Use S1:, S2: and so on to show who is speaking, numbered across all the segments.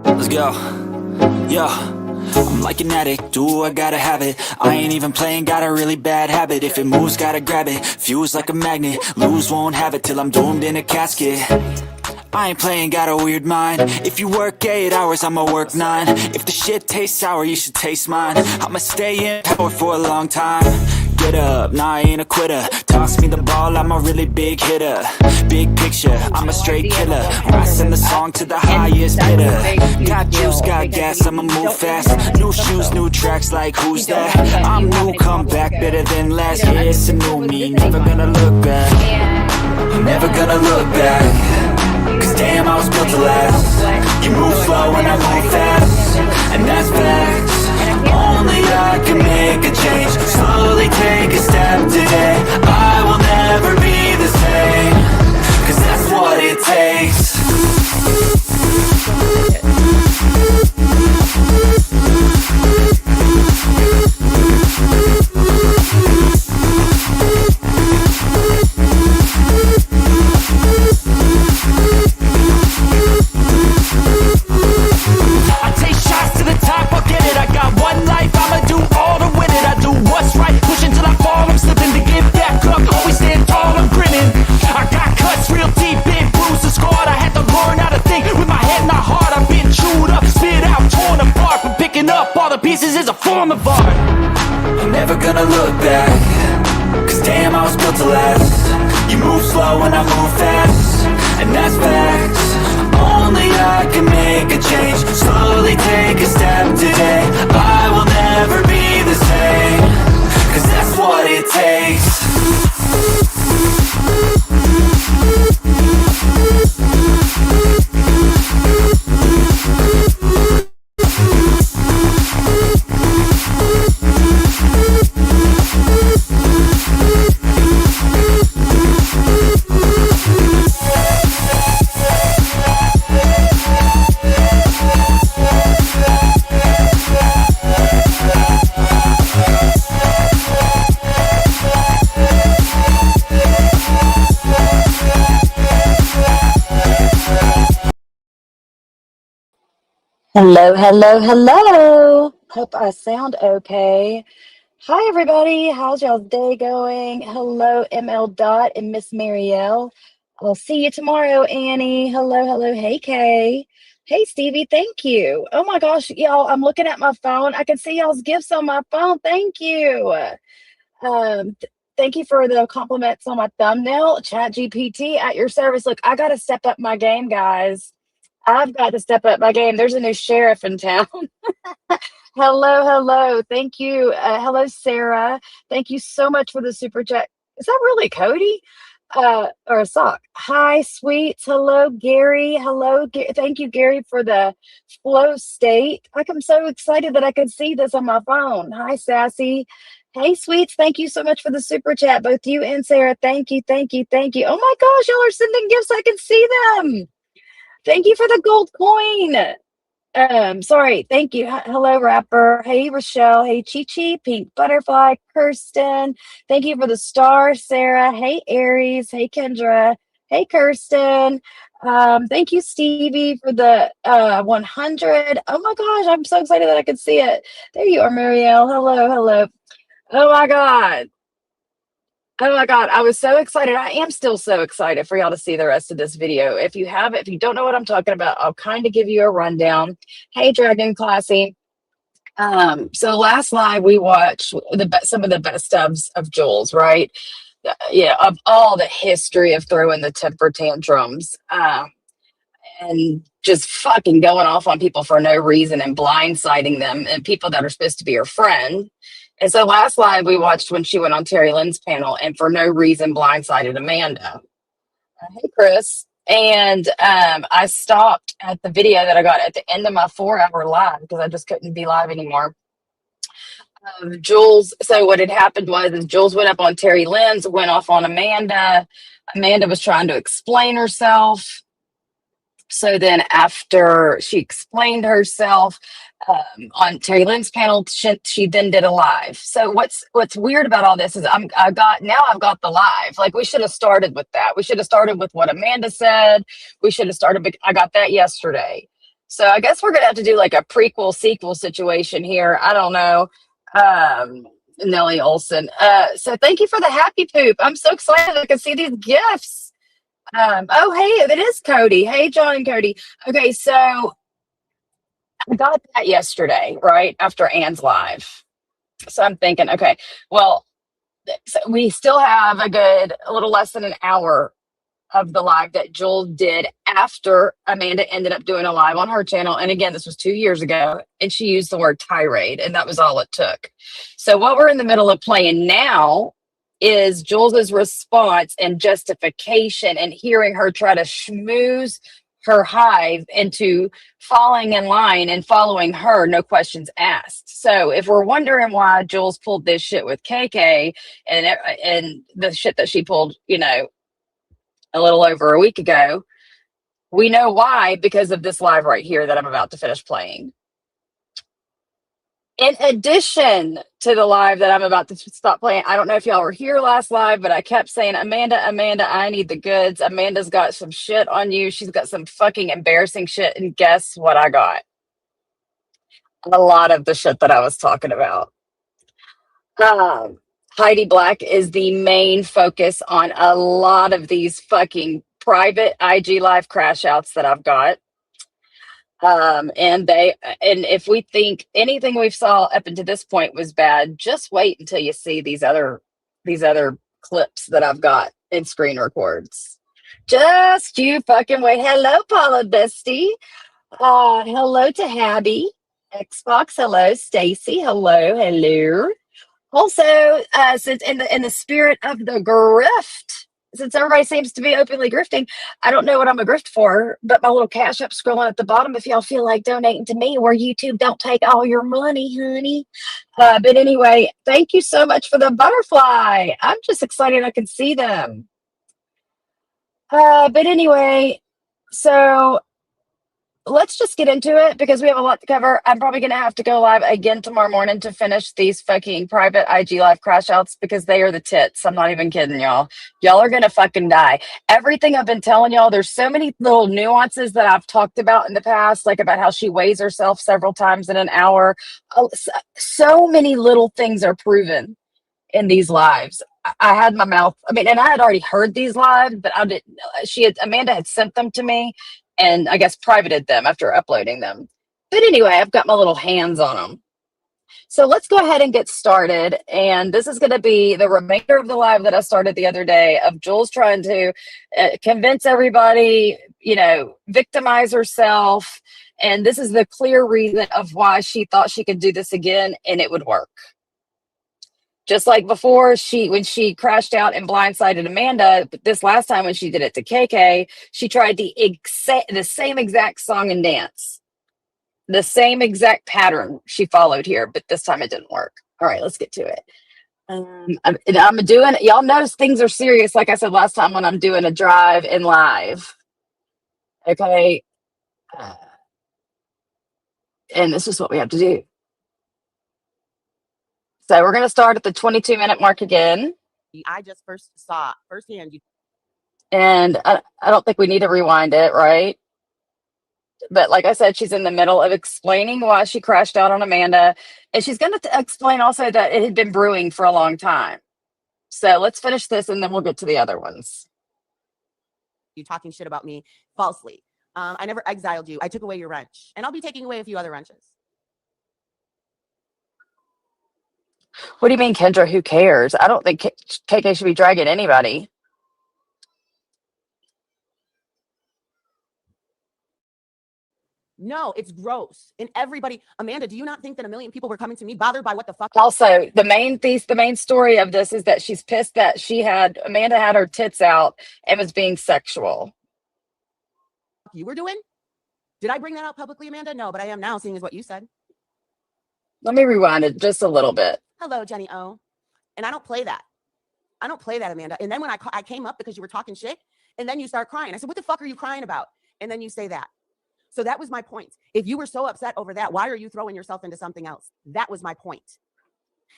S1: Let's go. Yo, I'm like an addict, do I gotta have it. I ain't even playing, got a really bad habit. If it moves, gotta grab it, fuse like a magnet. Lose, won't have it till I'm doomed in a casket. I ain't playing, got a weird mind. If you work 8 hours, I'ma work 9. If the shit tastes sour, you should taste mine. I'ma stay in power for a long time. Get up, nah, I ain't a quitter. Toss me the ball, I'm a really big hitter. Big picture, I'm a straight killer. Rising the song to the highest bidder. Got juice, got gas, I'ma move fast. New shoes, new tracks, like who's that? I'm new, come back, better than last. Yeah, it's a new me, never gonna look back. I'm never gonna look back. Cause damn, I was built to last. You move slow and I move fast, and that's facts. Only I can make a change. Slowly take a step today. I will never be the same, cause that's what it takes. I take shots to the top, I'll get it. I got one life, I'ma do all to win it. I do what's right, pushing till I fall. I'm slipping to get back up, always stand tall, I'm grinning. I got cuts real deep, big bruises scarred. I had to learn how to think with my head, not heart. I've been chewed up, spit out, torn apart. But picking up all the pieces is a form of art. I'm never gonna look back, cause damn, I was built to last. You move slow and I move fast, and that's facts. Only I can make a change. Slowly take a step today. I will never be the same, cause that's what it takes.
S2: Hello, hello, hello. Hope I sound okay. Hi, everybody. How's y'all's day going? Hello, ML Dot and Miss Marielle. I'll see you tomorrow, Annie. Hello, hello. Hey, Kay. Hey, Stevie. Thank you. Oh my gosh, y'all, I'm looking at my phone. I can see y'all's gifts on my phone. Thank you. Thank you for the compliments on my thumbnail. Chat GPT at your service. Look, I got to step up my game, guys. I've got to step up my game. There's a new sheriff in town. Hello, hello. Thank you. Hello, Sarah. Thank you so much for the super chat. Is that really Cody? Or a sock? Hi, sweets. Hello, Gary. Hello. Thank you, Gary, for the flow state. Like, I'm so excited that I could see this on my phone. Hi, Sassy. Hey, sweets. Thank you so much for the super chat. Both you and Sarah. Thank you, thank you, thank you. Oh my gosh, y'all are sending gifts. I can see them. Thank you for the gold coin. Sorry. Thank you. Hello, Rapper. Hey, Rochelle. Hey, Chi Chi. Pink Butterfly. Kirsten. Thank you for the star, Sarah. Hey, Aries. Hey, Kendra. Hey, Kirsten. Thank you, Stevie, for the 100. Oh my gosh, I'm so excited that I could see it. There you are, Marielle. Hello, hello. Oh my God. Oh my God, I was so excited. I am still so excited for y'all to see the rest of this video. If you don't know what I'm talking about, I'll kind of give you a rundown. Hey, Dragon Classy. So last live we watched some of the best of Jules, right? Yeah, of all the history of throwing the temper tantrums, and just fucking going off on people for no reason and blindsiding them and people that are supposed to be her friend. And so last live we watched when she went on Terry Lynn's panel and for no reason blindsided Amanda. Hey, Chris. And I stopped at the video that I got at the end of my 4-hour live because I just couldn't be live anymore. Jules. So what had happened was Jules went up on Terry Lynn's, went off on Amanda. Amanda was trying to explain herself. So then after she explained herself on Terry Lynn's panel, she then did a live. So what's weird about all this is I've got the live. Like we should have started with that. We should have started with what Amanda said. We should have started. I got that yesterday. So I guess we're gonna have to do like a prequel sequel situation here. I don't know. Nellie Olson. So thank you for the happy poop. I'm so excited I can see these gifts. Oh, hey, it is Cody. Hey, John and Cody. Okay, so I got that yesterday, right after Anne's live. So I'm thinking, okay, well, so we still have a little less than an hour of the live that Jules did after Amanda ended up doing a live on her channel. And again, this was 2 years ago, and she used the word tirade, and that was all it took. So what we're in the middle of playing now is Jules's response and justification, and hearing her try to schmooze her hive into falling in line and following her, no questions asked. So if we're wondering why Jules pulled this shit with KK and the shit that she pulled, a little over a week ago, we know why, because of this live right here that I'm about to finish playing. In addition to the live that I'm about to stop playing, I don't know if y'all were here last live, but I kept saying, Amanda, I need the goods. Amanda's got some shit on you. She's got some fucking embarrassing shit. And guess what I got? A lot of the shit that I was talking about. Heidi Black is the main focus on a lot of these fucking private IG live crash outs that I've got. And if we think anything we've saw up until this point was bad, just wait until you see these other clips that I've got in screen records. Just you fucking wait. Hello, Paula Bestie. Hello to Habby. Xbox. Hello, Stacy. Hello. Also, since in the spirit of the grift, since everybody seems to be openly grifting, I don't know what I'm a grift for, but my little cash app scrolling at the bottom if y'all feel like donating to me, where YouTube don't take all your money, honey. But anyway, thank you so much for the butterfly. I'm just excited I can see them. But anyway, so let's just get into it because we have a lot to cover. I'm probably going to have to go live again tomorrow morning to finish these fucking private IG live crash outs because they are the tits. I'm not even kidding y'all. Y'all are going to fucking die. Everything I've been telling y'all, there's so many little nuances that I've talked about in the past, like about how she weighs herself several times in an hour. So many little things are proven in these lives. I had my mouth, and I had already heard these lives, but I didn't. Amanda had sent them to me, and I guess privated them after uploading them. But anyway, I've got my little hands on them. So let's go ahead and get started. And this is going to be the remainder of the live that I started the other day of Jules trying to convince everybody, victimize herself. And this is the clear reason of why she thought she could do this again and it would work. Just like before, when she crashed out and blindsided Amanda, but this last time when she did it to KK, she tried the same exact song and dance. The same exact pattern she followed here, but this time it didn't work. All right, let's get to it. I'm doing, y'all notice things are serious, like I said last time when I'm doing a drive in live. Okay. And this is what we have to do. So we're going to start at the 22-minute mark again.
S3: I just saw firsthand.
S2: And I don't think we need to rewind it, right? But like I said, she's in the middle of explaining why she crashed out on Amanda. And she's going to explain also that it had been brewing for a long time. So let's finish this and then we'll get to the other ones.
S3: You talking shit about me falsely. I never exiled you. I took away your wrench. And I'll be taking away a few other wrenches.
S2: What do you mean, Kendra? Who cares? I don't think KK should be dragging anybody.
S3: No, it's gross. And everybody, Amanda, do you not think that a million people were coming to me bothered by what the fuck?
S2: Also, the main story of this is that she's pissed that Amanda had her tits out and was being sexual.
S3: You were doing? Did I bring that out publicly, Amanda? No, but I am now, seeing as what you said.
S2: Let me rewind it just a little bit.
S3: Hello, Jenny O. And I don't play that. I don't play that, Amanda. And then when I came up because you were talking shit, and then you start crying. I said, what the fuck are you crying about? And then you say that. So that was my point. If you were so upset over that, why are you throwing yourself into something else? That was my point.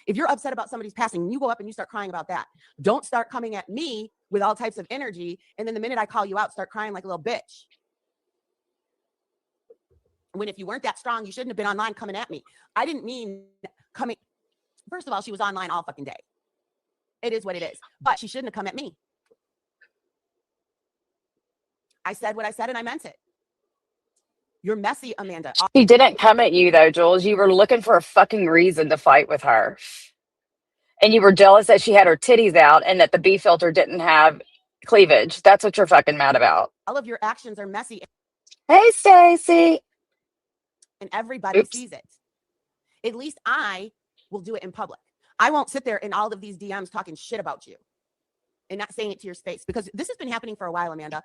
S3: If you're upset about somebody's passing, you go up and you start crying about that. Don't start coming at me with all types of energy. And then the minute I call you out, start crying like a little bitch. When if you weren't that strong, you shouldn't have been online coming at me. I didn't mean coming. First of all, she was online all fucking day. It is what it is. But she shouldn't have come at me. I said what I said and I meant it. You're messy, Amanda.
S2: She didn't come at you though, Jules. You were looking for a fucking reason to fight with her. And you were jealous that she had her titties out and that the B filter didn't have cleavage. That's what you're fucking mad about.
S3: All of your actions are messy.
S2: Hey, Stacy.
S3: And everybody sees it. At least I will do it in public. I won't sit there in all of these DMs talking shit about you and not saying it to your face, because this has been happening for a while, Amanda.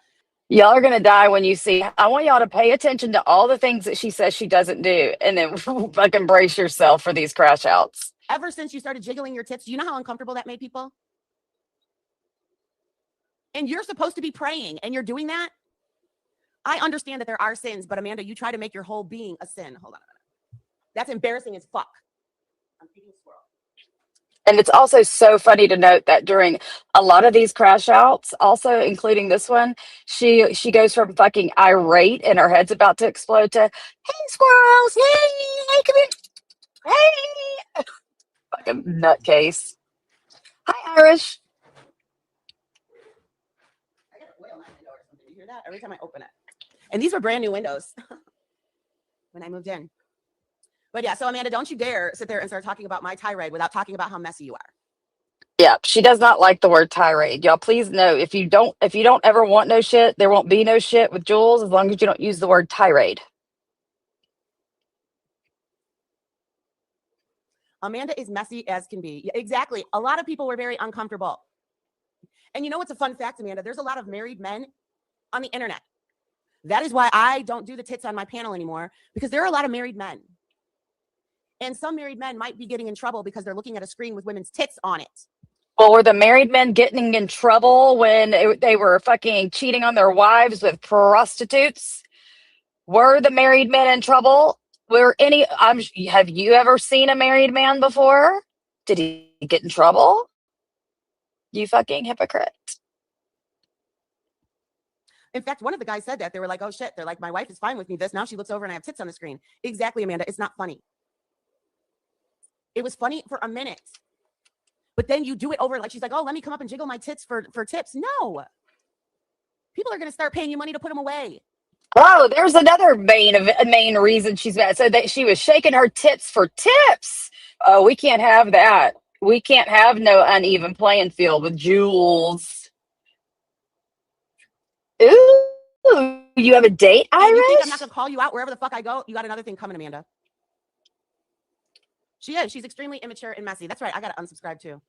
S2: Y'all are going to die when you see. I want y'all to pay attention to all the things that she says she doesn't do, and then fucking brace yourself for these crash outs.
S3: Ever since you started jiggling your tits, do you know how uncomfortable that made people? And you're supposed to be praying, and you're doing that? I understand that there are sins, but Amanda, you try to make your whole being a sin. Hold on a minute. That's embarrassing as fuck. I'm feeding a squirrel.
S2: And it's also so funny to note that during a lot of these crash outs, also including this one, she goes from fucking irate and her head's about to explode to, hey, squirrels, hey, come here, hey. Fucking nutcase. Hi, Irish.
S3: I got oil on my window or something. You hear that? Every time I open it. And these were brand new windows when I moved in. But yeah, so Amanda, don't you dare sit there and start talking about my tirade without talking about how messy you are.
S2: Yeah, she does not like the word tirade. Y'all, please know, if you don't ever want no shit, there won't be no shit with Jules as long as you don't use the word tirade.
S3: Amanda is messy as can be. Yeah, exactly. A lot of people were very uncomfortable. And you know what's a fun fact, Amanda? There's a lot of married men on the internet. That is why I don't do the tits on my panel anymore, because there are a lot of married men. And some married men might be getting in trouble because they're looking at a screen with women's tits on it.
S2: Well, were the married men getting in trouble when they were fucking cheating on their wives with prostitutes? Were the married men in trouble? Have you ever seen a married man before? Did he get in trouble? You fucking hypocrite.
S3: In fact, one of the guys said that. They were like, oh shit. They're like, my wife is fine with me. Now she looks over and I have tits on the screen. Exactly, Amanda. It's not funny. It was funny for a minute. But then you do it over, like she's like, oh, let me come up and jiggle my tits for tips. No. People are going to start paying you money to put them away.
S2: Oh, there's another main reason she's mad. So that she was shaking her tits for tips. Oh, we can't have that. We can't have no uneven playing field with Jules. Ooh, you have a date, Irish?
S3: And you think I'm not going to call you out wherever the fuck I go? You got another thing coming, Amanda. She is. She's extremely immature and messy. That's right. I got to unsubscribe too.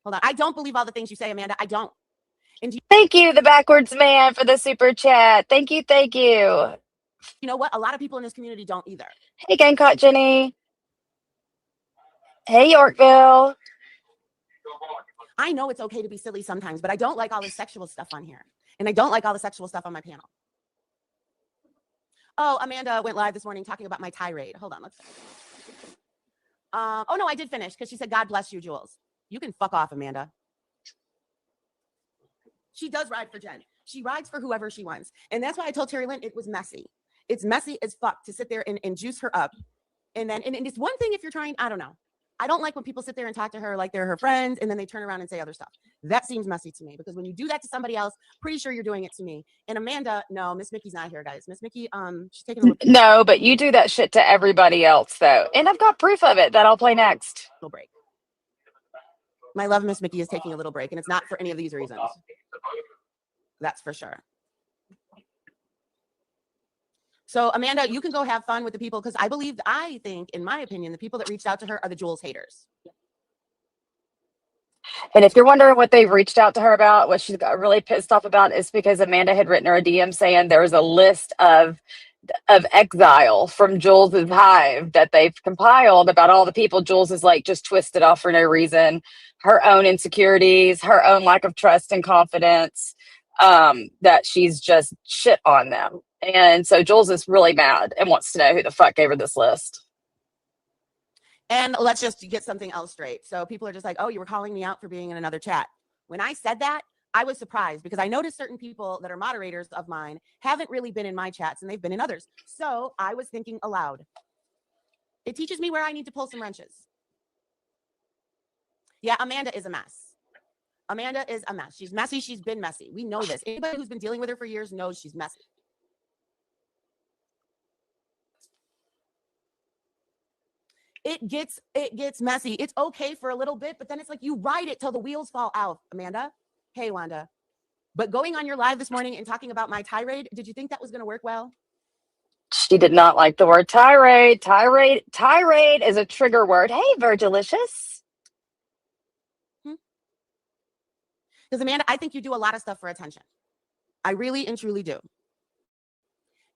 S3: Hold on. I don't believe all the things you say, Amanda. I don't. And
S2: thank you, the backwards man, for the super chat. Thank you. Thank you.
S3: You know what? A lot of people in this community don't either.
S2: Hey, Gancott Jenny. Hey, Yorkville.
S3: I know it's okay to be silly sometimes, but I don't like all this sexual stuff on here. And I don't like all the sexual stuff on my panel. Oh, Amanda went live this morning talking about my tirade. Hold on. Let's see. Oh, no, I did finish because she said, God bless you, Jules. You can fuck off, Amanda. She does ride for Jen. She rides for whoever she wants. And that's why I told Terry Lynn it was messy. It's messy as fuck to sit there and juice her up. And then, and it's one thing if you're trying, I don't know. I don't like when people sit there and talk to her like they're her friends and then they turn around and say other stuff. That seems messy to me because when you do that to somebody else, pretty sure you're doing it to me. And Amanda, no, Miss Mickey's not here, guys. Miss Mickey, she's taking a little
S2: No, but you do that shit to everybody else though. And I've got proof of it that I'll play next.
S3: Little break. My love, Miss Mickey, is taking a little break, and it's not for any of these reasons. That's for sure. So, Amanda, you can go have fun with the people because I think, in my opinion, the people that reached out to her are the Jules haters.
S2: And if you're wondering what they've reached out to her about, what she's got really pissed off about is because Amanda had written her a DM saying there was a list of exile from Jules's hive that they've compiled about all the people Jules is like just twisted off for no reason, her own insecurities, her own lack of trust and confidence, that she's just shit on them. And so Jules is really mad and wants to know who the fuck gave her this list.
S3: And let's just get something else straight. So people are just like, oh, you were calling me out for being in another chat. When I said that, I was surprised because I noticed certain people that are moderators of mine haven't really been in my chats and they've been in others. So I was thinking aloud. It teaches me where I need to pull some wrenches. Yeah, Amanda is a mess. Amanda is a mess. She's messy. She's been messy. We know this. Anybody who's been dealing with her for years knows she's messy. It gets messy. It's okay for a little bit, but then it's like you ride it till the wheels fall out, Amanda. Hey, Wanda. But going on your live this morning and talking about my tirade, did you think that was going to work well?
S2: She did not like the word tirade. Tirade is a trigger word. Hey, Virgilicious.
S3: Because Amanda, I think you do a lot of stuff for attention. I really and truly do.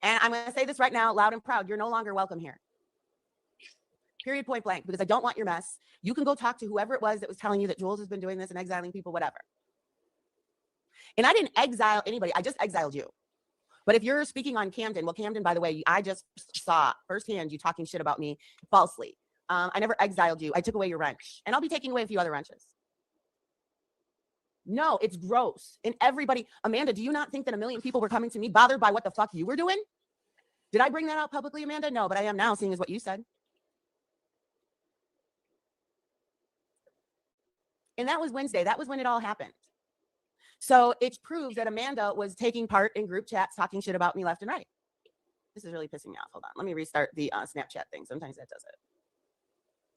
S3: And I'm going to say this right now, loud and proud. You're no longer welcome here. Period, point blank, because I don't want your mess. You can go talk to whoever it was that was telling you that Jules has been doing this and exiling people, whatever. And I didn't exile anybody. I just exiled you. But if you're speaking on Camden, well, Camden, by the way, I just saw firsthand you talking shit about me falsely. I never exiled you. I took away your wrench. And I'll be taking away a few other wrenches. No, it's gross. And everybody, Amanda, do you not think that a million people were coming to me bothered by what the fuck you were doing? Did I bring that out publicly, Amanda? No, but I am now, seeing as what you said. And that was Wednesday. That was when it all happened. So it proves that Amanda was taking part in group chats, talking shit about me left and right. This is really pissing me off. Hold on. Let me restart the Snapchat thing. Sometimes that does it.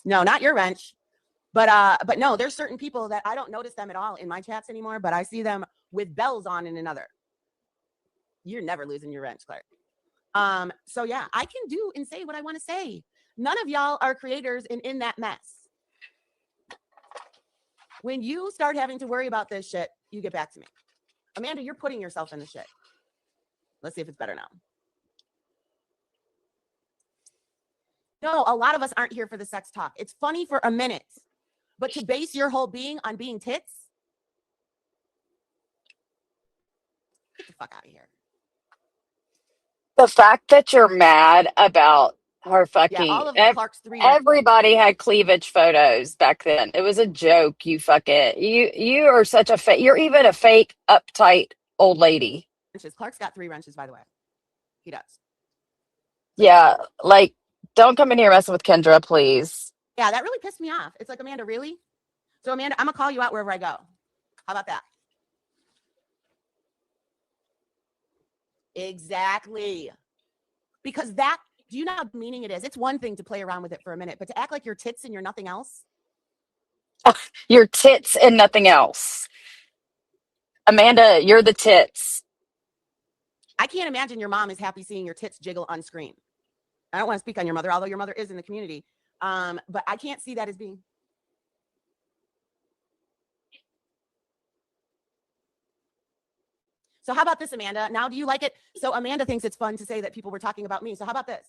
S3: No, not your wrench. But no, there's certain people that I don't notice them at all in my chats anymore, but I see them with bells on in another. You're never losing your wrench, Clark. So yeah, I can do and say what I want to say. None of y'all are creators in that mess. When you start having to worry about this shit, you get back to me. Amanda, you're putting yourself in the shit. Let's see if it's better now. No, a lot of us aren't here for the sex talk. It's funny for a minute, but to base your whole being on being tits, get the fuck out of here.
S2: The fact that you're mad about her fucking...
S3: Yeah, all of Clark's three...
S2: Everybody had cleavage photos back then. It was a joke, you fuck it. You are such a fake... You're even a fake, uptight old lady.
S3: Clark's got 3 wrenches, by the way. He does.
S2: Yeah, like, don't come in here messing with Kendra, please.
S3: Yeah, that really pissed me off. It's like, Amanda, really? So, Amanda, I'm going to call you out wherever I go. How about that? Exactly. Because that, do you know how meaning it is? It's one thing to play around with it for a minute, but to act like you're tits and you're nothing else.
S2: You're tits and nothing else. Amanda, you're the tits.
S3: I can't imagine your mom is happy seeing your tits jiggle on screen. I don't want to speak on your mother, although your mother is in the community. But I can't see that as being. So how about this, Amanda? Now, do you like it? So Amanda thinks it's fun to say that people were talking about me. So how about this?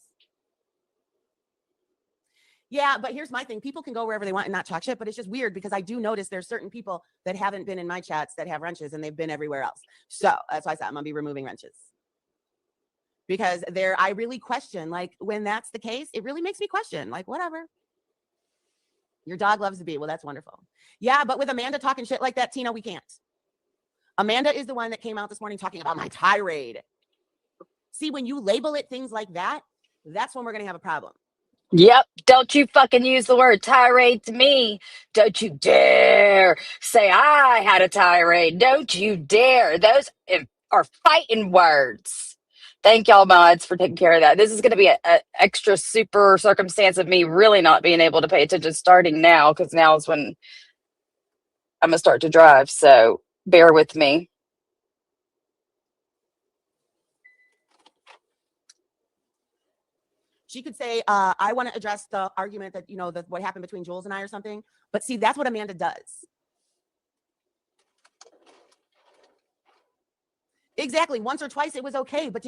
S3: Yeah, but here's my thing. People can go wherever they want and not talk shit, but it's just weird because I do notice there's certain people that haven't been in my chats that have wrenches and they've been everywhere else. So that's why I said I'm going to be removing wrenches. Because I really question, like, when that's the case, it really makes me question, like, whatever. Your dog loves the bee. Well, that's wonderful. Yeah, but with Amanda talking shit like that, Tina, we can't. Amanda is the one that came out this morning talking about my tirade. See, when you label it things like that, that's when we're going to have a problem.
S2: Yep. Don't you fucking use the word tirade to me. Don't you dare say I had a tirade. Don't you dare. Those are fighting words. Thank y'all mods for taking care of that. This is going to be an extra super circumstance of me really not being able to pay attention starting now, because now is when I'm going to start to drive. So bear with me.
S3: She could say, I want to address the argument that, you know, what happened between Jules and I or something. But see, that's what Amanda does. Exactly. Once or twice, it was okay. But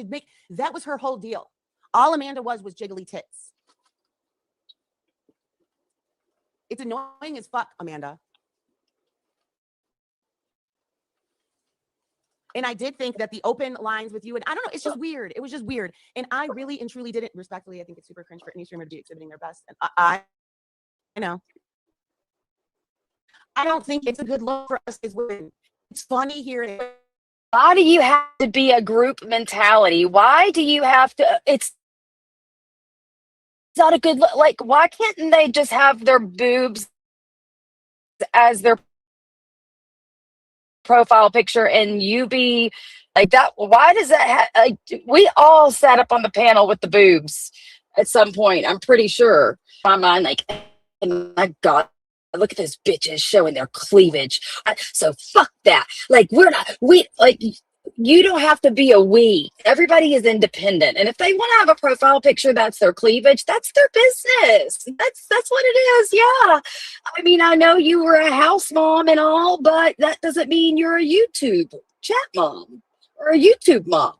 S3: that was her whole deal. All Amanda was jiggly tits. It's annoying as fuck, Amanda. And I did think that the open lines with you, and I don't know, it's just weird. It was just weird. And I really and truly didn't, respectfully, I think it's super cringe for any streamer to be exhibiting their best. And I know. I don't think it's a good look for us as women. It's funny here.
S2: Why do you have to be a group mentality? Why do you have to? It's not a good look. Like, why can't they just have their boobs as their profile picture and you be like that? Why does that like, we all sat up on the panel with the boobs at some point, I'm pretty sure. My mind, like, oh my God, look at those bitches showing their cleavage. So fuck that. Like, we're not, we like, you don't have to be a we. Everybody is independent, and if they want to have a profile picture that's their cleavage, that's their business. That's what it is. Yeah, I mean, I know you were a house mom and all, but that doesn't mean you're a YouTube chat mom or a YouTube mom.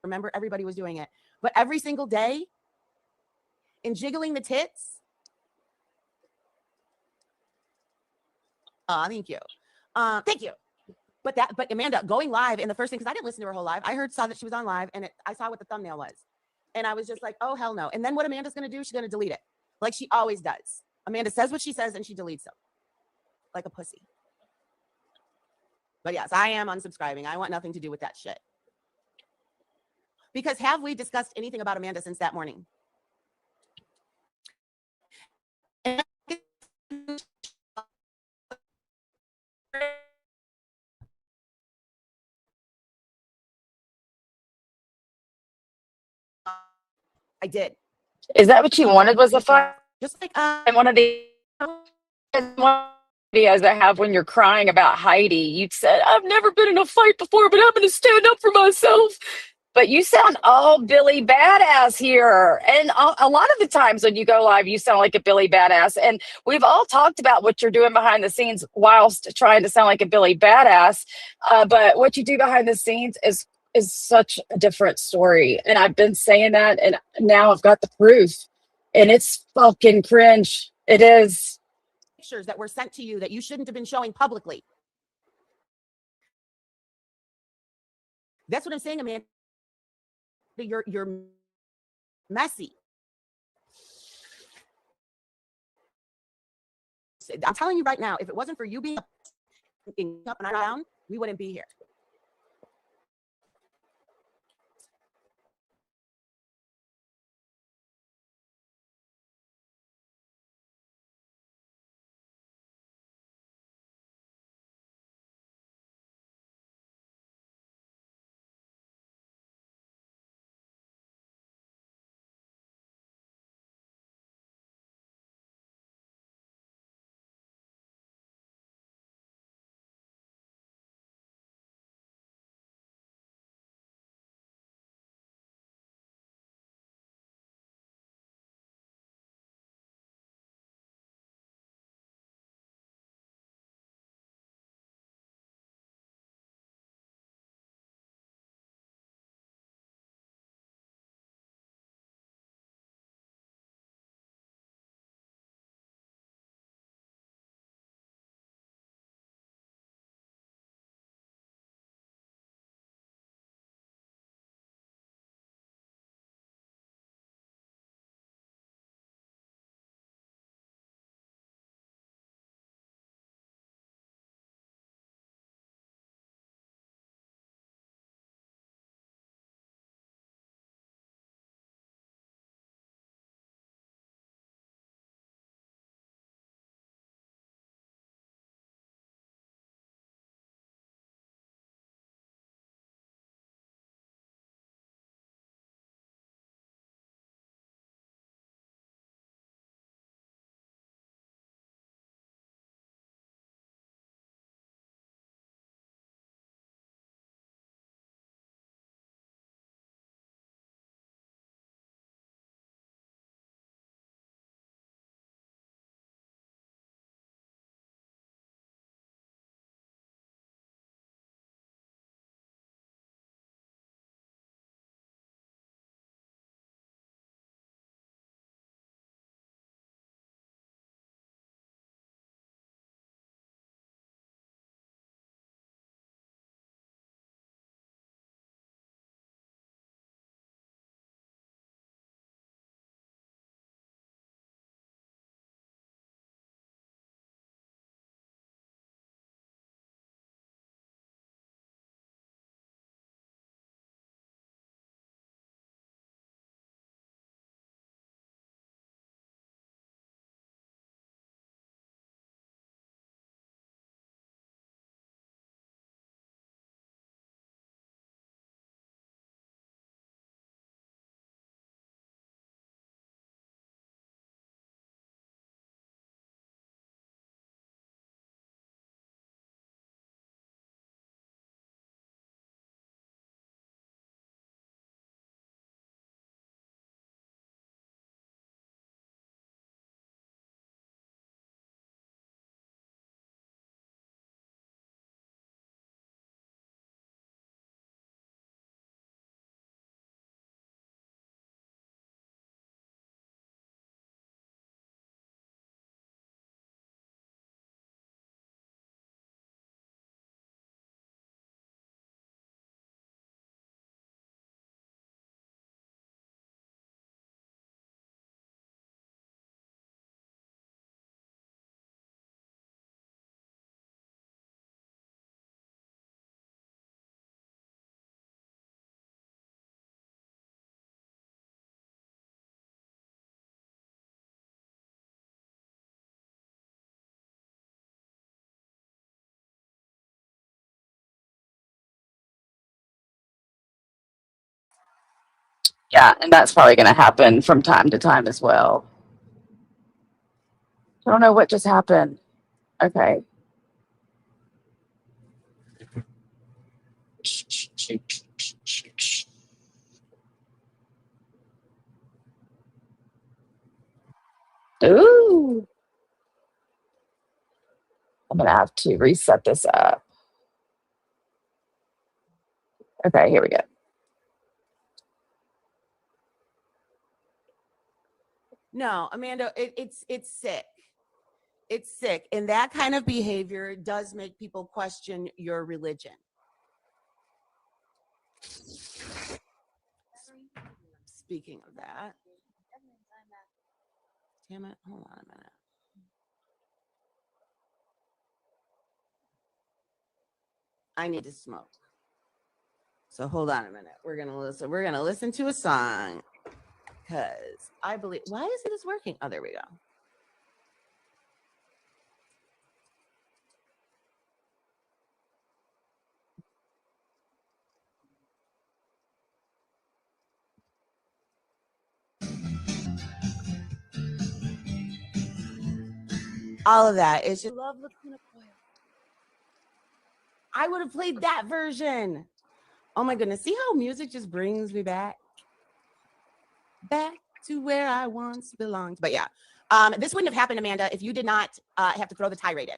S3: Remember, everybody was doing it, but every single day in jiggling the tits. Thank you. Thank you. But Amanda, going live, and the first thing, because I didn't listen to her whole live, saw that she was on live, and I saw what the thumbnail was, and I was just like, oh hell no. And then what Amanda's gonna do? She's gonna delete it, like she always does. Amanda says what she says, and she deletes them, like a pussy. But yes, I am unsubscribing. I want nothing to do with that shit. Because have we discussed anything about Amanda since that morning? I did.
S2: Is that what you wanted? Was a fight?
S3: Just like
S2: One of the videos I have when you're crying about Heidi, you said, "I've never been in a fight before, but I'm going to stand up for myself." But you sound all Billy Badass here. And a lot of the times when you go live, you sound like a Billy Badass. And we've all talked about what you're doing behind the scenes whilst trying to sound like a Billy Badass. But what you do behind the scenes is such a different story. And I've been saying that, and now I've got the proof. And it's fucking cringe. It is.
S3: Pictures that were sent to you that you shouldn't have been showing publicly. That's what I'm saying, Amanda. You're messy. I'm telling you right now, if it wasn't for you being up and down, we wouldn't be here.
S2: Yeah, and that's probably going to happen from time to time as well. I don't know what just happened. Okay. Ooh. I'm going to have to reset this up. Okay, here we go.
S3: No, Amanda, it's sick. It's sick. And that kind of behavior does make people question your religion. Speaking of that, damn it, hold on a minute. I need to smoke. So hold on a minute. We're gonna listen to a song. Because I believe, why isn't this working? Oh, there we go. All of that. It's just love Lacuna Coil. I would have played that version. Oh my goodness. See how music just brings me back to where I once belonged. But yeah, this wouldn't have happened, Amanda, if you did not have to throw the tirade in.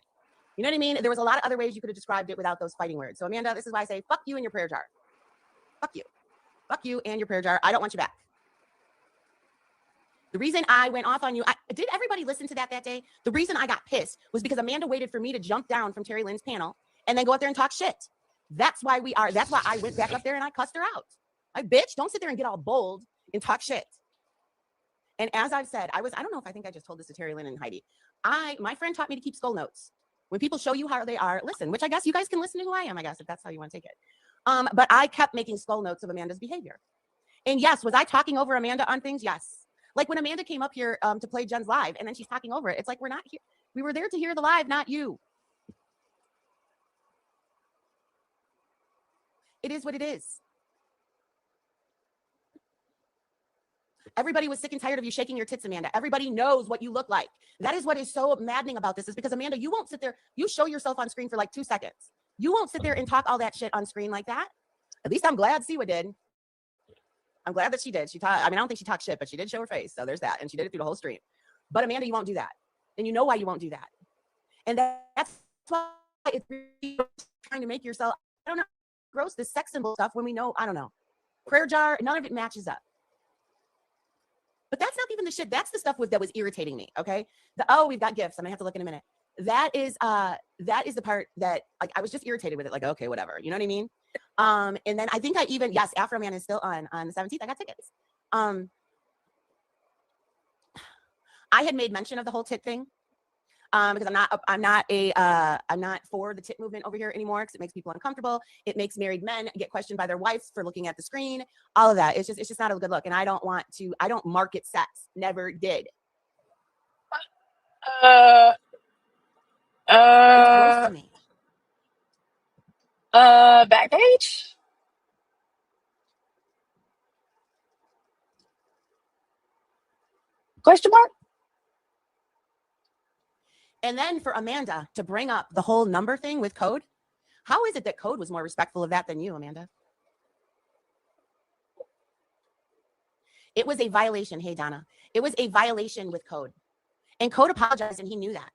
S3: You know what I mean? There was a lot of other ways you could have described it without those fighting words. So Amanda, this is why I say, fuck you and your prayer jar. Fuck you. Fuck you and your prayer jar. I don't want you back. The reason I went off on you, did everybody listen to that day? The reason I got pissed was because Amanda waited for me to jump down from Terry Lynn's panel and then go out there and talk shit. That's why I went back up there and I cussed her out. Like, bitch, don't sit there and get all bold and talk shit. And as I've said, I don't know if I think I just told this to Terry Lynn and Heidi. My friend taught me to keep skull notes. When people show you how they are, listen, which I guess you guys can listen to who I am, I guess, if that's how you want to take it. But I kept making skull notes of Amanda's behavior. And yes, was I talking over Amanda on things? Yes. Like when Amanda came up here to play Jen's live and then she's talking over it. It's like, we're not here. We were there to hear the live, not you. It is what it is. Everybody was sick and tired of you shaking your tits, Amanda. Everybody knows what you look like. That is what is so maddening about this, is because, Amanda, you won't sit there. You show yourself on screen for like 2 seconds. You won't sit there and talk all that shit on screen like that. At least I'm glad Siwa did. I'm glad that she did. I don't think she talked shit, but she did show her face. So there's that. And she did it through the whole stream. But Amanda, you won't do that. And you know why you won't do that. And that's why it's really trying to make yourself, I don't know, gross, this sex symbol stuff when we know, I don't know. Prayer jar, none of it matches up. But that's not even the shit. That's the stuff that was irritating me. Okay. We've got gifts. I'm gonna have to look in a minute. That is the part that, like, I was just irritated with it. Like, okay, whatever. You know what I mean? And then I think yes, Afro Man is still on the 17th. I got tickets. I had made mention of the whole tit thing. Because I'm not for the tit movement over here anymore, because it makes people uncomfortable. It makes married men get questioned by their wives for looking at the screen. All of that. It's just not a good look. And I don't market sex. Never did. It's gross to me.
S2: Backpage? Question mark?
S3: And then for Amanda to bring up the whole number thing with Code, how is it that Code was more respectful of that than you, Amanda? It was a violation. Hey, Donna. It was a violation with Code. And Code apologized, and he knew that.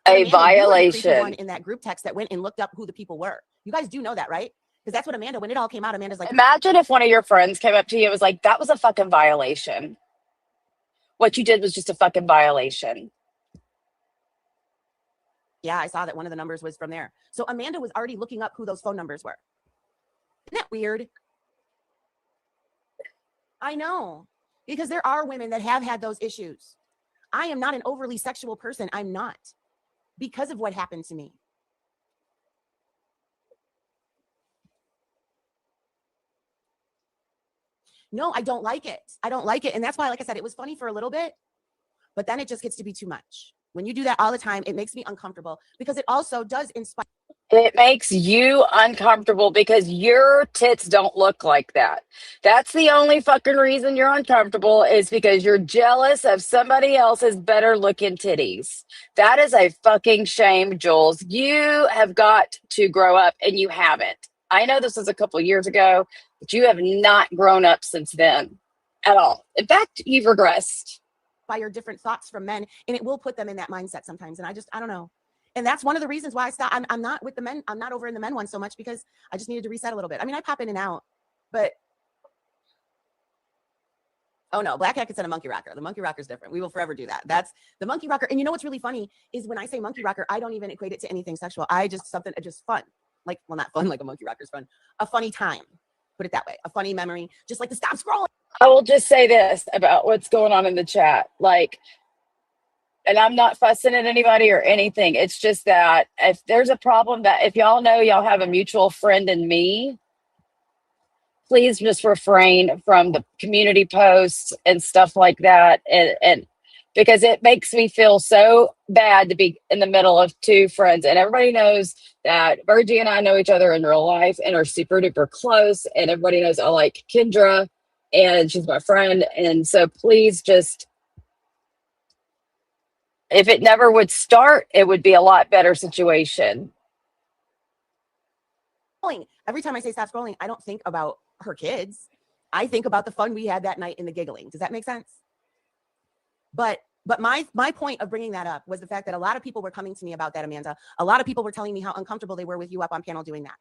S3: But
S2: A
S3: Amanda,
S2: violation.
S3: you were the one in that group text that went and looked up who the people were. You guys do know that, right? Because that's what Amanda, when it all came out, Amanda's like,
S2: imagine if one of your friends came up to you and was like, that was a fucking violation. What you did was just a fucking violation.
S3: Yeah, I saw that one of the numbers was from there. So Amanda was already looking up who those phone numbers were. Isn't that weird? I know, because there are women that have had those issues. I am not an overly sexual person. I'm not, because of what happened to me. No, I don't like it. I don't like it. And that's why, like I said, it was funny for a little bit, but then it just gets to be too much. When you do that all the time, it makes me uncomfortable, because it also does inspire.
S2: It makes you uncomfortable because your tits don't look like that. That's the only fucking reason you're uncomfortable is because you're jealous of somebody else's better looking titties. That is a fucking shame, Jules. You have got to grow up and you haven't. I know this was a couple years ago, but you have not grown up since then at all. In fact, you've regressed.
S3: By your different thoughts from men, and it will put them in that mindset sometimes. And I don't know. And that's one of the reasons why I stopped. I'm not with the men. I'm not over in the men one so much because I just needed to reset a little bit. I mean, I pop in and out, but oh no, black cat can send a monkey rocker. The monkey rocker is different. We will forever do that. That's the monkey rocker. And you know what's really funny is when I say monkey rocker, I don't even equate it to anything sexual. I just something just fun, like well, not fun like a monkey rocker is fun, a funny time. Put it that way, a funny memory, just like the stop scrolling.
S2: I will just say this about what's going on in the chat. Like, and I'm not fussing at anybody or anything. It's just that if there's a problem that if y'all know y'all have a mutual friend in me, please just refrain from the community posts and stuff like that. And because it makes me feel so bad to be in the middle of two friends. And everybody knows that Virgie and I know each other in real life and are super duper close. And everybody knows I like Kendra and she's my friend. And so please just, if it never would start, it would be a lot better situation.
S3: Every time I say stop scrolling, I don't think about her kids. I think about the fun we had that night in the giggling. Does that make sense? But my point of bringing that up was the fact that a lot of people were coming to me about that, Amanda. A lot of people were telling me how uncomfortable they were with you up on panel doing that.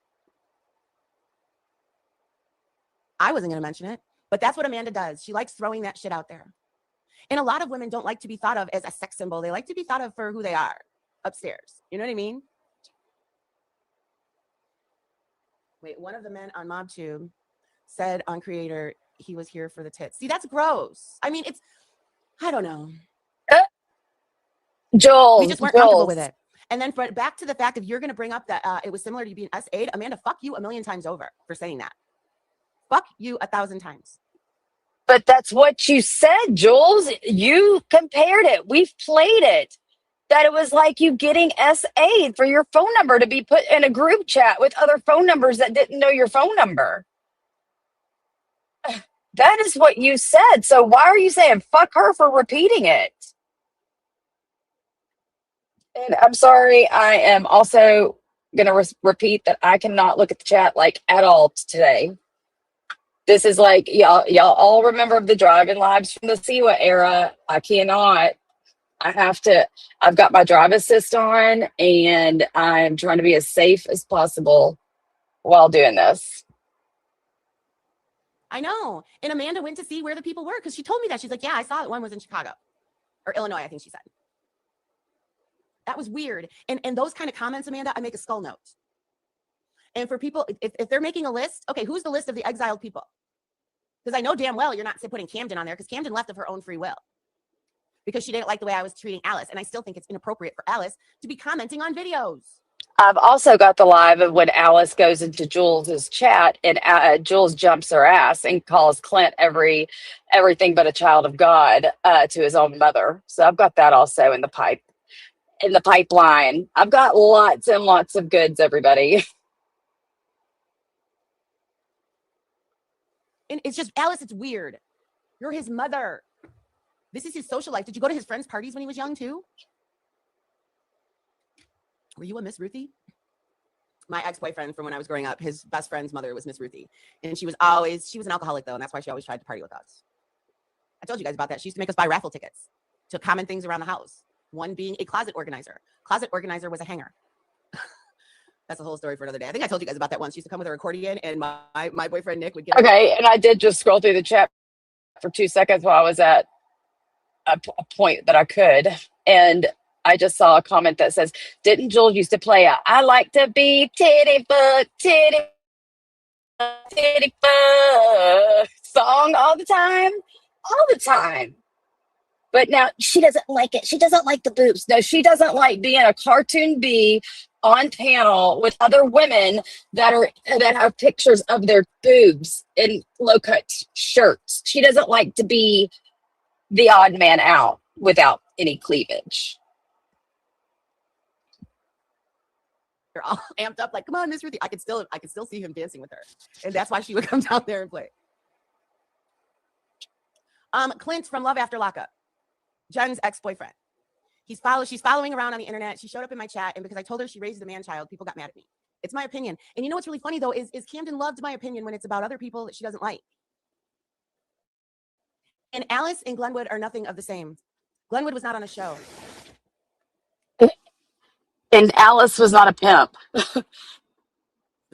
S3: I wasn't going to mention it, but that's what Amanda does. She likes throwing that shit out there. And a lot of women don't like to be thought of as a sex symbol. They like to be thought of for who they are upstairs. You know what I mean? Wait, one of the men on MobTube said on Creator, he was here for the tits. See, that's gross. I mean, I don't know.
S2: Joel,
S3: we just weren't comfortable with it. And then back to the fact if you're going to bring up that it was similar to being S8, Amanda, fuck you a million times over for saying that. Fuck you 1,000 times.
S2: But that's what you said, Jules. You compared it. We've played it. That it was like you getting SA for your phone number to be put in a group chat with other phone numbers that didn't know your phone number. That is what you said. So why are you saying fuck her for repeating it? And I'm sorry, I am also going to repeat that I cannot look at the chat like at all today. This is like, y'all all remember the driving lives from the Siwa era. I cannot. I've got my drive assist on and I'm trying to be as safe as possible while doing this.
S3: I know. And Amanda went to see where the people were because she told me that. She's like, yeah, I saw it. One was in Chicago or Illinois, I think she said. That was weird. And those kind of comments, Amanda, I make a skull note. And for people, if they're making a list, okay, who's the list of the exiled people? Because I know damn well you're not putting Camden on there because Camden left of her own free will because she didn't like the way I was treating Alice. And I still think it's inappropriate for Alice to be commenting on videos.
S2: I've also got the live of when Alice goes into Jules's chat and Jules jumps her ass and calls Clint everything but a child of God to his own mother. So I've got that also in the pipeline. I've got lots and lots of goods, everybody.
S3: And it's just, Alice, it's weird. You're his mother. This is his social life. Did you go to his friends' parties when he was young too? Were you a Miss Ruthie? My ex-boyfriend from when I was growing up, his best friend's mother was Miss Ruthie. And she was an alcoholic though. And that's why she always tried to party with us. I told you guys about that. She used to make us buy raffle tickets to common things around the house. One being a closet organizer. Closet organizer was a hanger. That's a whole story for another day. I think I told you guys about that once. She used to come with her accordion and my boyfriend Nick would get
S2: Okay, and I did just scroll through the chat for 2 seconds while I was at a point that I could. And I just saw a comment that says, didn't Jules used to play I like to be titty fuck song all the time? All the time. But now she doesn't like it. She doesn't like the boobs. No, she doesn't like being a cartoon bee on panel with other women that have pictures of their boobs in low-cut shirts. She doesn't like to be the odd man out without any cleavage.
S3: all amped up, like, come on, Miss Ruthie. I could still see him dancing with her. And that's why she would come down there and play. Clint from Love After Lockup, Jen's ex-boyfriend. She's following around on the internet. She showed up in my chat, and because I told her she raised a man child, people got mad at me. It's my opinion. And you know what's really funny though is Camden loved my opinion when it's about other people that she doesn't like. And Alice and Glenwood are nothing of the same. Glenwood was not on a show.
S2: And Alice was not a pimp.
S3: But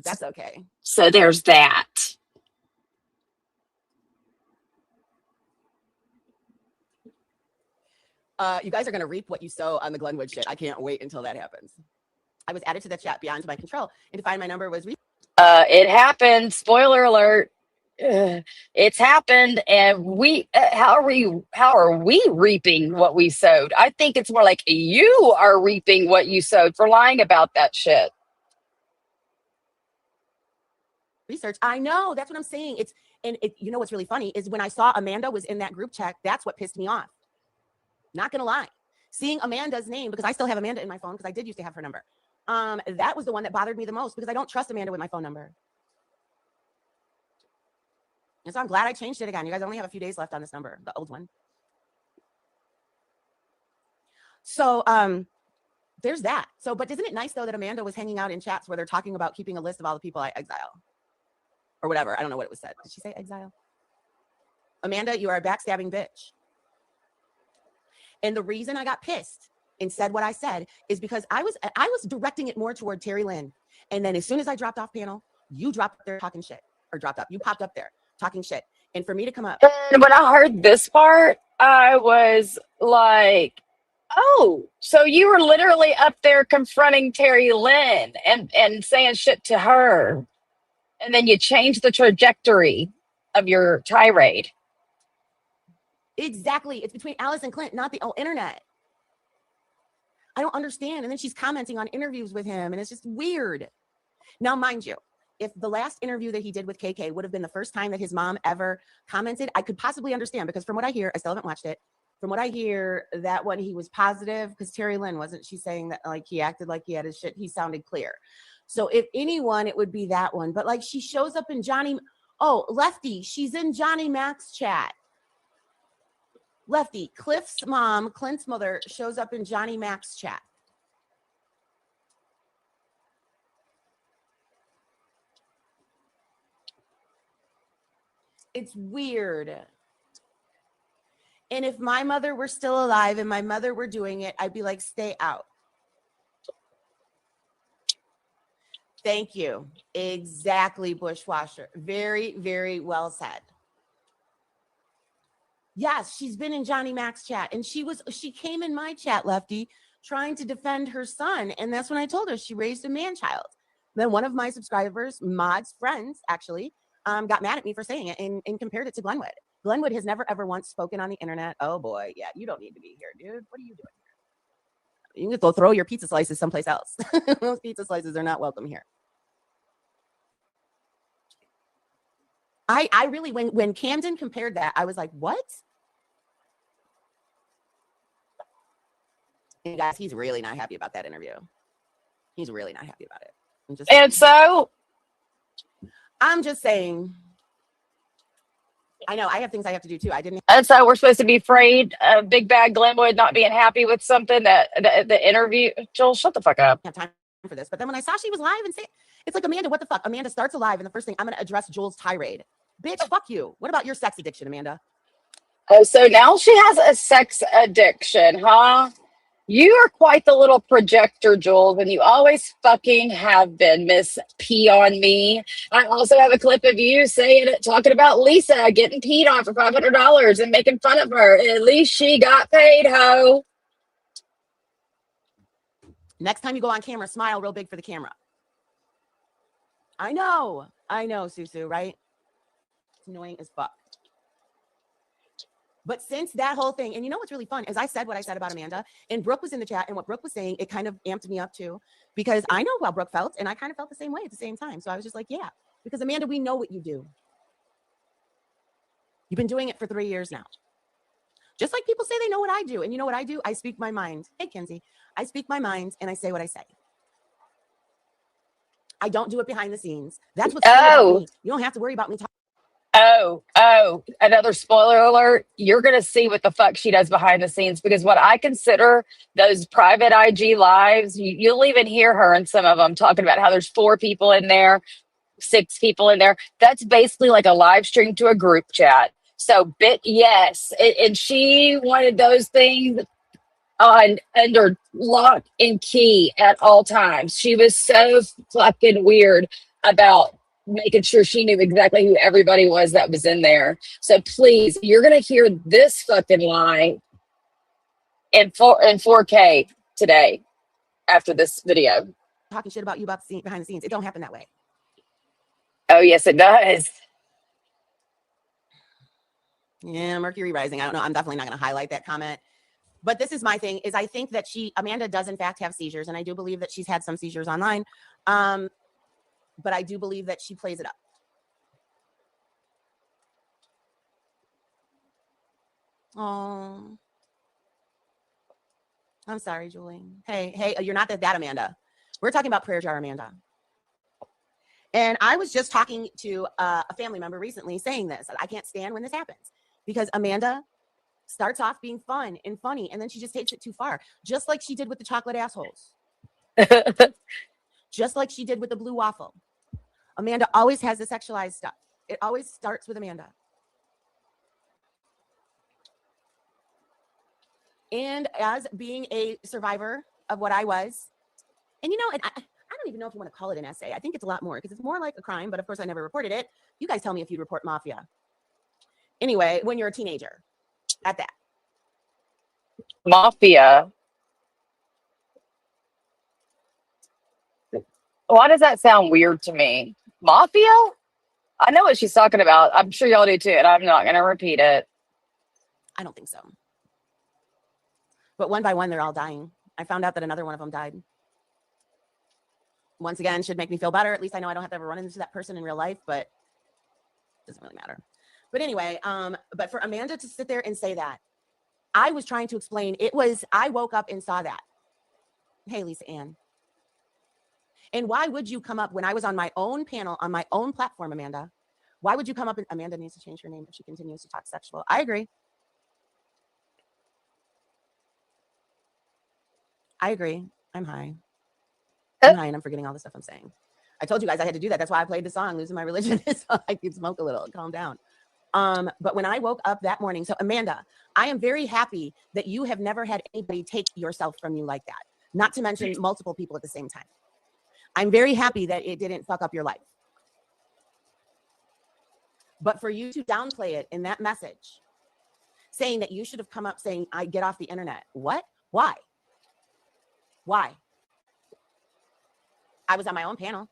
S3: that's okay.
S2: So there's that.
S3: You guys are going to reap what you sow on the Glenwood shit. I can't wait until that happens. I was added to the chat beyond my control, and to find my number was...
S2: It happened. Spoiler alert. It's happened, and we how are we reaping what we sowed? I think it's more like you are reaping what you sowed for lying about that shit.
S3: Research. I know, that's what I'm saying. You know what's really funny is when I saw Amanda was in that group chat, that's what pissed me off. Not gonna lie, seeing Amanda's name, because I still have Amanda in my phone because I did used to have her number. That was the one that bothered me the most because I don't trust Amanda with my phone number. And so I'm glad I changed it again. You guys only have a few days left on this number, the old one. So there's that. So, but isn't it nice though that Amanda was hanging out in chats where they're talking about keeping a list of all the people I exile or whatever. I don't know what it was said. Did she say exile? Amanda, you are a backstabbing bitch. And the reason I got pissed and said what I said is because I was directing it more toward Terry Lynn. And then as soon as I dropped off panel, you dropped up there talking shit, or dropped up. You popped up there talking shit. And for me to come up.
S2: And when I heard this part, I was like, oh, so you were literally up there confronting Terry Lynn and saying shit to her. And then you changed the trajectory of your tirade.
S3: Exactly. It's between Alice and Clint, not the old internet. I don't understand. And then she's commenting on interviews with him, and it's just weird. Now, mind you, if the last interview that he did with KK would have been the first time that his mom ever commented, I could possibly understand, because from what I hear, I still haven't watched it. From what I hear, that one he was positive, because Terry Lynn, wasn't she saying that like he acted like he had his shit? He sounded clear. So if anyone, it would be that one. But like she shows up in Lefty, she's in Johnny Mac's chat. Lefty, Cliff's mom, Clint's mother, shows up in Johnny Mac's chat. It's weird. And if my mother were still alive and my mother were doing it, I'd be like, stay out. Thank you. Exactly, Bushwasher. Very, very well said. Yes, she's been in Johnny Mac's chat, and she came in my chat, Lefty, trying to defend her son. And that's when I told her she raised a man child. Then one of my subscribers, Maud's friends, actually, got mad at me for saying it and compared it to Glenwood. Glenwood has never, ever once spoken on the internet. Oh boy, yeah, you don't need to be here, dude. What are you doing here? You can go throw your pizza slices someplace else. Those pizza slices are not welcome here. I really, when Camden compared that, I was like, what? And guys, he's really not happy about that interview. He's really not happy about it. I'm just saying. I know I have things I have to do too.
S2: And so we're supposed to be afraid of Big Bad Glenwood not being happy with something that the interview. Joel, shut the fuck up.
S3: I have time for this. But then when I saw she was live and say, it's like, Amanda, what the fuck? Amanda starts a live, and the first thing, I'm going to address Joel's tirade. Bitch, fuck you. What about your sex addiction, Amanda?
S2: Oh, so now she has a sex addiction, huh? You are quite the little projector, Jules, and you always fucking have been, Miss Pee on Me. I also have a clip of you saying it, talking about Lisa getting peed on for $500 and making fun of her. At least she got paid, ho.
S3: Next time you go on camera, smile real big for the camera. I know, Susu, right? It's annoying as fuck. But since that whole thing, and you know what's really fun is I said what I said about Amanda, and Brooke was in the chat, and what Brooke was saying, it kind of amped me up too, because I know how Brooke felt, and I kind of felt the same way at the same time. So I was just like, yeah, because Amanda, we know what you do. You've been doing it for 3 years now. Just like people say they know what I do, and you know what I do? I speak my mind. Hey, Kenzie, I speak my mind, and I say what I say. I don't do it behind the scenes. That's what's cool about me. You don't have to worry about me talking.
S2: Another spoiler alert. You're going to see what the fuck she does behind the scenes, because what I consider those private IG lives, you'll even hear her in some of them talking about how there's 4 people in there, 6 people in there. That's basically like a live stream to a group chat. So, yes. And she wanted those things on under lock and key at all times. She was so fucking weird about making sure she knew exactly who everybody was that was in there. So please, you're gonna hear this fucking lie in 4K today after this video.
S3: Talking shit about you about behind the scenes. It don't happen that way.
S2: Oh yes, it does.
S3: Yeah, Mercury rising. I don't know. I'm definitely not going to highlight that comment. But this is my thing, is I think that Amanda does in fact have seizures, and I do believe that she's had some seizures online. But I do believe that she plays it up. Oh, I'm sorry, Julie. Hey, you're not that Amanda. We're talking about Prayer Jar Amanda. And I was just talking to a family member recently saying this. I can't stand when this happens, because Amanda starts off being fun and funny, and then she just takes it too far, just like she did with the chocolate assholes. Just like she did with the blue waffle. Amanda always has the sexualized stuff. It always starts with Amanda. And as being a survivor of what I was, and and I don't even know if you want to call it an essay. I think it's a lot more, because it's more like a crime, but of course I never reported it. You guys tell me if you'd report mafia. Anyway, when you're a teenager, at that.
S2: Mafia. Why does that sound weird to me? Mafia? I know what she's talking about. I'm sure y'all do too, and I'm not going to repeat it.
S3: I don't think so. But one by one, they're all dying. I found out that another one of them died. Once again, should make me feel better. At least I know I don't have to ever run into that person in real life, but it doesn't really matter. But anyway, but for Amanda to sit there and say that, I was trying to explain, I woke up and saw that. Hey, Lisa Ann. And why would you come up when I was on my own panel, on my own platform, Amanda? Why would you come up and Amanda needs to change her name if she continues to talk sexual? I agree. I'm high. I'm high and I'm forgetting all the stuff I'm saying. I told you guys I had to do that. That's why I played the song, Losing My Religion, so I could smoke a little, calm down. But when I woke up that morning, so Amanda, I am very happy that you have never had anybody take yourself from you like that. Not to mention multiple people at the same time. I'm very happy that it didn't fuck up your life. But for you to downplay it in that message, saying that you should have come up saying, I get off the internet. What? Why? I was on my own panel.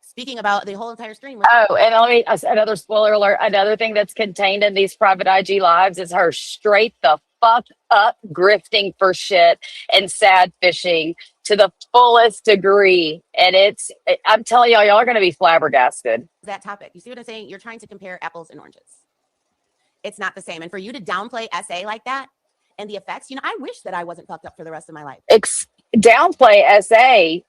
S3: Speaking about the whole entire stream.
S2: Oh, and let me, another spoiler alert. Another thing that's contained in these private IG lives is her straight the fuck up grifting for shit and sad fishing to the fullest degree. And I'm telling y'all are going to be flabbergasted.
S3: That topic. You see what I'm saying? You're trying to compare apples and oranges. It's not the same. And for you to downplay SA like that and the effects, I wish that I wasn't fucked up for the rest of my life.
S2: Downplay SA.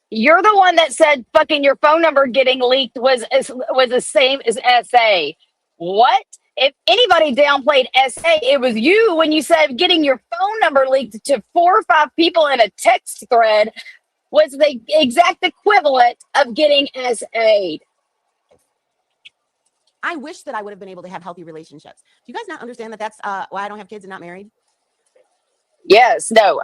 S2: You're the one that said fucking your phone number getting leaked was the same as SA. What? If anybody downplayed SA, it was you when you said getting your phone number leaked to 4 or 5 people in a text thread was the exact equivalent of getting SA'd.
S3: I wish that I would have been able to have healthy relationships. Do you guys not understand that that's why I don't have kids and not married?
S2: Yes, no.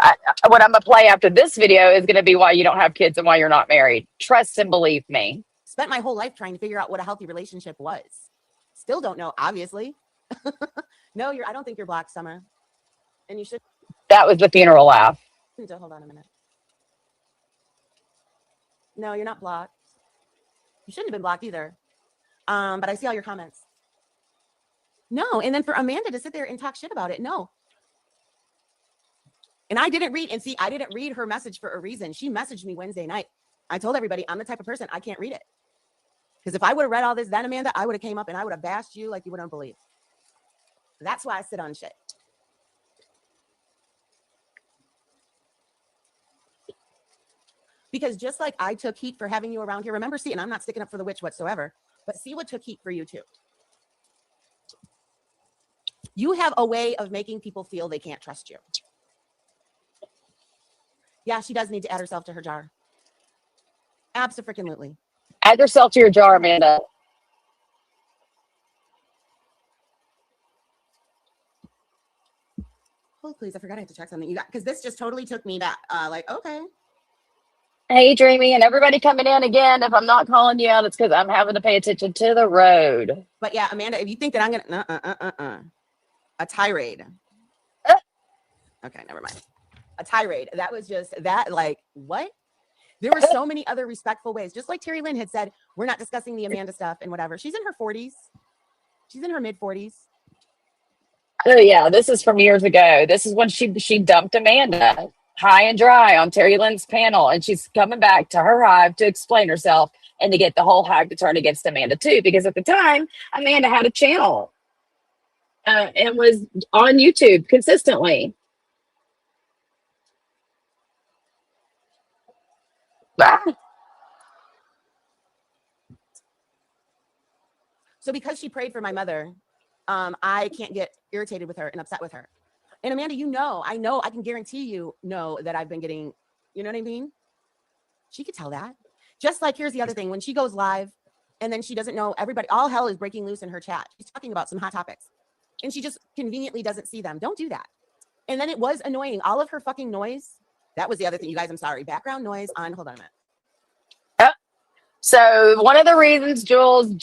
S2: What I'm going to play after this video is going to be why you don't have kids and why you're not married. Trust and believe me.
S3: Spent my whole life trying to figure out what a healthy relationship was. Still don't know, obviously. No, I don't think you're blocked, Summer. And you should.
S2: That was the funeral laugh.
S3: Hold on a minute. No, you're not blocked. You shouldn't have been blocked either. But I see all your comments. No, and then for Amanda to sit there and talk shit about it, no. And I didn't read her message for a reason. She messaged me Wednesday night. I told everybody I'm the type of person, I can't read it. Because if I would have read all this then, Amanda, I would have came up and I would have bashed you like you wouldn't believe. That's why I sit on shit. Because just like I took heat for having you around here, remember, see, and I'm not sticking up for the witch whatsoever, but see what took heat for you too. You have a way of making people feel they can't trust you. Yeah, she does need to add herself to her jar. Abso-freaking-lutely.
S2: Add yourself to your jar, Amanda.
S3: Oh, please, I forgot I have to check something. You got, because this just totally took me back. Like, okay.
S2: Hey, Dreamy, and everybody coming in again. If I'm not calling you out, it's because I'm having to pay attention to the road.
S3: But yeah, Amanda, if you think that I'm gonna a tirade. Okay, never mind. A tirade. That was just that. Like, what? There were so many other respectful ways. Just like Terry Lynn had said, we're not discussing the Amanda stuff and whatever. She's in her 40s. She's in her mid 40s.
S2: Oh yeah, this is from years ago. This is when she dumped Amanda high and dry on Terry Lynn's panel, and she's coming back to her hive to explain herself and to get the whole hive to turn against Amanda too. Because at the time, Amanda had a channel and was on YouTube consistently. Ah.
S3: So because she prayed for my mother, I can't get irritated with her and upset with her. And Amanda, I know, I can guarantee you know that I've been getting, you know what I mean? She could tell that. Just like, here's the other thing. When she goes live and then she doesn't know everybody, all hell is breaking loose in her chat. She's talking about some hot topics and she just conveniently doesn't see them. Don't do that. And then it was annoying. All of her fucking noise. That was the other thing, you guys. I'm sorry. Background noise on, hold on a minute.
S2: So one of the reasons Jules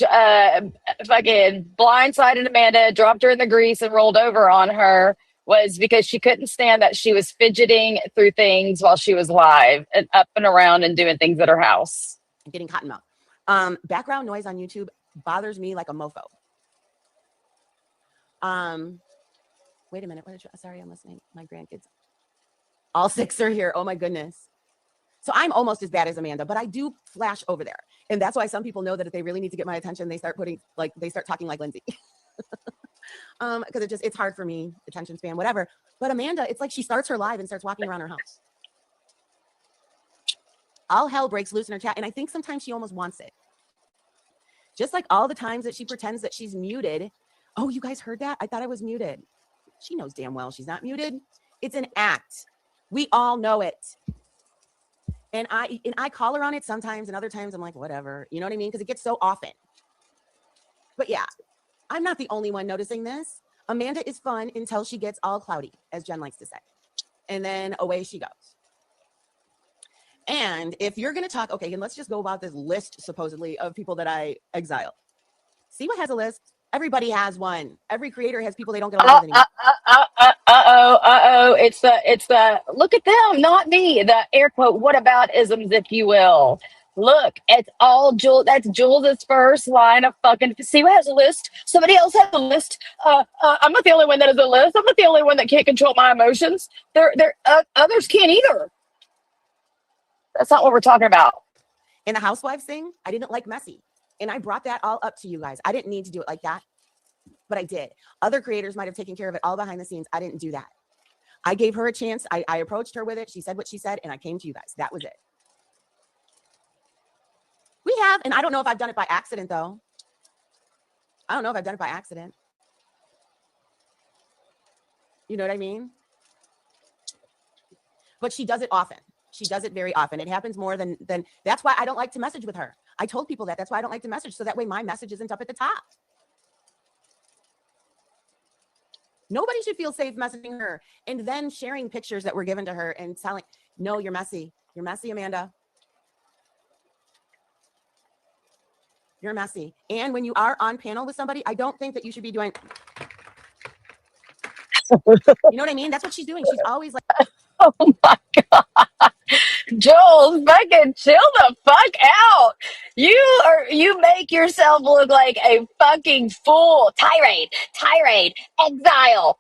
S2: fucking blindsided Amanda, dropped her in the grease, and rolled over on her was because she couldn't stand that she was fidgeting through things while she was live and up and around and doing things at her house.
S3: Getting cotton mouth. Background noise on YouTube bothers me like a mofo. Wait a minute. Sorry, I'm listening. My grandkids. All 6 are here. Oh my goodness. So I'm almost as bad as Amanda, but I do flash over there. And that's why some people know that if they really need to get my attention, they start talking like Lindsay. Because it's hard for me, attention span, whatever. But Amanda, it's like she starts her live and starts walking around her house. All hell breaks loose in her chat. And I think sometimes she almost wants it. Just like all the times that she pretends that she's muted. Oh, you guys heard that? I thought I was muted. She knows damn well she's not muted. It's an act. We all know it. And I call her on it sometimes, and other times I'm like, whatever. You know what I mean? Because it gets so often. But yeah, I'm not the only one noticing this. Amanda is fun until she gets all cloudy, as Jen likes to say. And then away she goes. And if you're going to talk, okay, and let's just go about this list, supposedly, of people that I exile. See what has a list? Everybody has one. Every creator has people they don't get along with anymore.
S2: It's the look at them, not me. The air quote, what about isms, if you will. Look, it's all Jules. That's Jules's first line of fucking. See what has a list? Somebody else has a list. I'm not the only one that has a list. I'm not the only one that can't control my emotions. Others can't either. That's not what we're talking about.
S3: In the housewives thing, I didn't like messy. And I brought that all up to you guys. I didn't need to do it like that, but I did. Other creators might have taken care of it all behind the scenes. I didn't do that. I gave her a chance. I approached her with it. She said what she said, and I came to you guys. That was it. We have, and I don't know if I've done it by accident, though. I don't know if I've done it by accident. You know what I mean? But she does it often. She does it very often. It happens more than that's why I don't like to message with her. I told people that. That's why I don't like to message. So that way my message isn't up at the top. Nobody should feel safe messaging her and then sharing pictures that were given to her and telling, no, you're messy. You're messy, Amanda. You're messy. And when you are on panel with somebody, I don't think that you should be doing, you know what I mean? That's what she's doing. She's always like,
S2: oh my God. Jules, fucking chill the fuck out. You make yourself look like a fucking fool. Tirade, exile,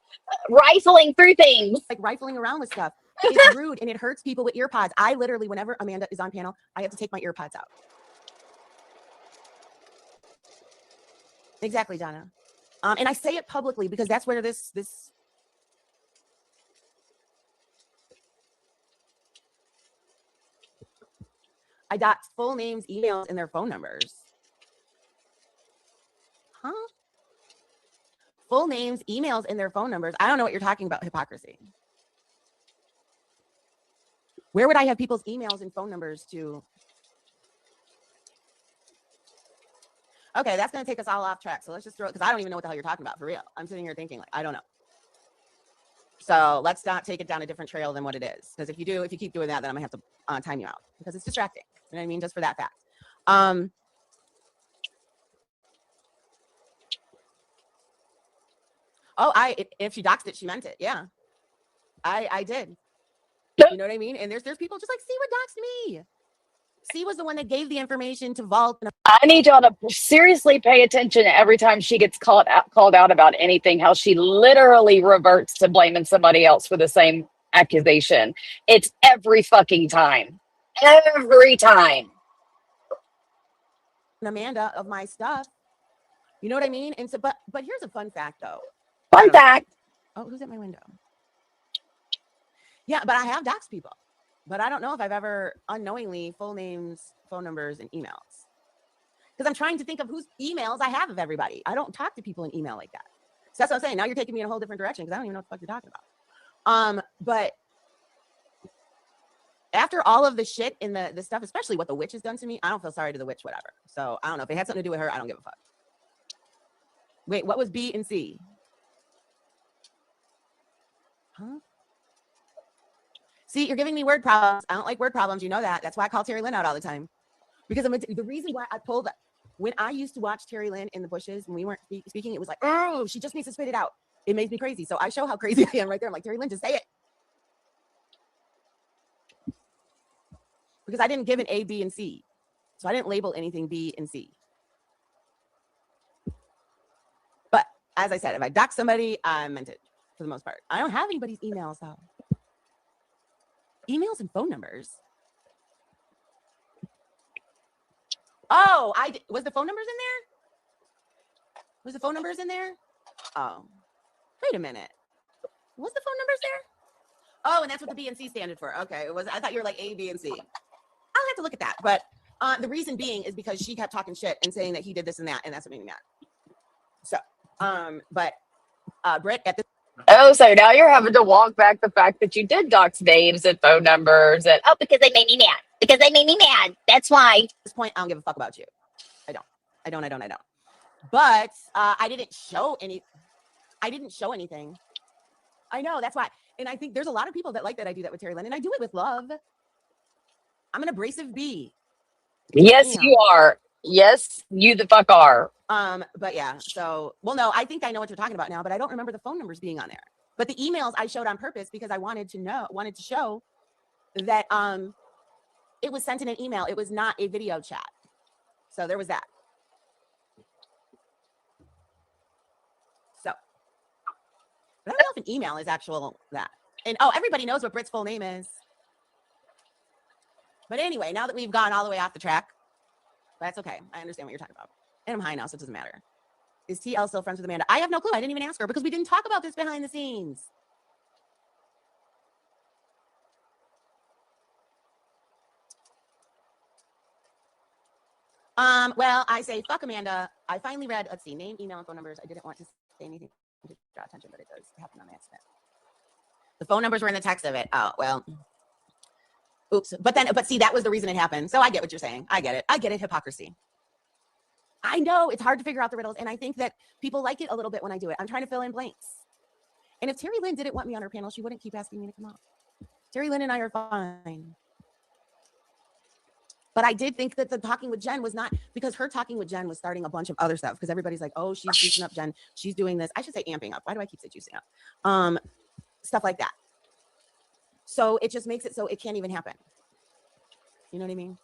S2: rifling through things.
S3: like rifling around with stuff. It's rude and it hurts people with ear pods. I literally, whenever Amanda is on panel, I have to take my ear pods out. Exactly, Donna. And I say it publicly because that's where this I doxed full names, emails, and their phone numbers. Huh? Full names, emails, and their phone numbers. I don't know what you're talking about, hypocrisy. Where would I have people's emails and phone numbers to? Okay, that's going to take us all off track. So let's just throw it, because I don't even know what the hell you're talking about, for real. I'm sitting here thinking, like, I don't know. So let's not take it down a different trail than what it is. Because if you keep doing that, then I'm going to have to time you out, because it's distracting. You know what I mean? Just for that fact. If she doxed it, she meant it. Yeah, I did. You know what I mean? And there's people just like, C what doxed me. C was the one that gave the information to Vault.
S2: I need y'all to seriously pay attention every time she gets called out about anything, how she literally reverts to blaming somebody else for the same accusation. It's every fucking time. Every time.
S3: Amanda of my stuff. You know what I mean? And so, but here's a fun fact though.
S2: Fun fact.
S3: Oh, who's at my window? Yeah, but I have doxed people. But I don't know if I've ever unknowingly full names, phone numbers, and emails. Because I'm trying to think of whose emails I have of everybody. I don't talk to people in email like that. So that's what I'm saying. Now you're taking me in a whole different direction because I don't even know what the fuck you're talking about. But after all of the shit in the stuff, especially what the witch has done to me, I don't feel sorry to the witch, whatever. So I don't know if it had something to do with her. I don't give a fuck. Wait, what was B and C? Huh? See, you're giving me word problems. I don't like word problems. You know that. That's why I call Terry Lynn out all the time. Because the reason why I pulled that, when I used to watch Terry Lynn in the bushes, when we weren't speaking, it was like, oh, she just needs to spit it out. It makes me crazy. So I show how crazy I am right there. I'm like, Terry Lynn, just say it. Because I didn't give an A, B, and C. So I didn't label anything B and C. But as I said, if I dox somebody, I meant it for the most part. I don't have anybody's emails though. Emails and phone numbers. Oh, was the phone numbers in there? Was the phone numbers in there? Oh, wait a minute. Was the phone numbers there? Oh, and that's what the B and C standard for. Okay, I thought you were like A, B, and C. I'll have to look at that. But the reason being is because she kept talking shit and saying that he did this and that, and that's what made me mad. So, but Britt at the
S2: Oh, so now you're having to walk back the fact that you did dox names and phone numbers and because they made me mad. Because they made me mad. That's why.
S3: At this point, I don't give a fuck about you. I don't. But I didn't show anything. I know, that's why. And I think there's a lot of people that like that I do that with Terry Lynn, and I do it with love. I'm an abrasive bee.
S2: Yes, you are. Yes, you the fuck are.
S3: But yeah, so, well, no, I think I know what you're talking about now, but I don't remember the phone numbers being on there. But the emails I showed on purpose because I wanted to show that it was sent in an email. It was not a video chat. So there was that. So, but I don't know if an email is actual that. And everybody knows what Britt's full name is. But anyway, now that we've gone all the way off the track, that's okay. I understand what you're talking about. And I'm high now, so it doesn't matter. Is TL still friends with Amanda? I have no clue. I didn't even ask her because we didn't talk about this behind the scenes. Well, I say, fuck Amanda. I finally read, let's see, name, email, and phone numbers. I didn't want to say anything to draw attention, but it does happen on accident. The phone numbers were in the text of it. Oh, well. Oops. But see, that was the reason it happened. So I get what you're saying. I get it. Hypocrisy. I know it's hard to figure out the riddles. And I think that people like it a little bit when I do it. I'm trying to fill in blanks. And if Terry Lynn didn't want me on her panel, she wouldn't keep asking me to come out. Terry Lynn and I are fine. But I did think that the talking with Jen was not, because her talking with Jen was starting a bunch of other stuff. Because everybody's like, oh, she's juicing up Jen. She's doing this. I should say amping up. Why do I keep saying juicing up? Stuff like that. So it just makes it so it can't even happen. You know what I mean?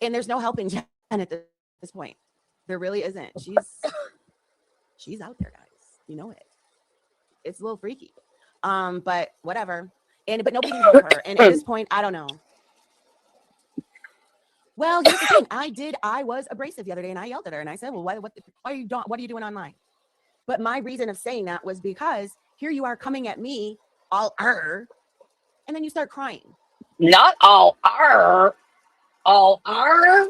S3: And there's no helping Jen at this point. There really isn't. She's out there, guys. You know it. It's a little freaky. But whatever. But nobody can help her. And at this point, I don't know. Well, here's the thing. I was abrasive the other day, and I yelled at her, and I said, "Well, what are you doing online?" But my reason of saying that was because here you are coming at me, all and then you start crying.
S2: Not all are. All are?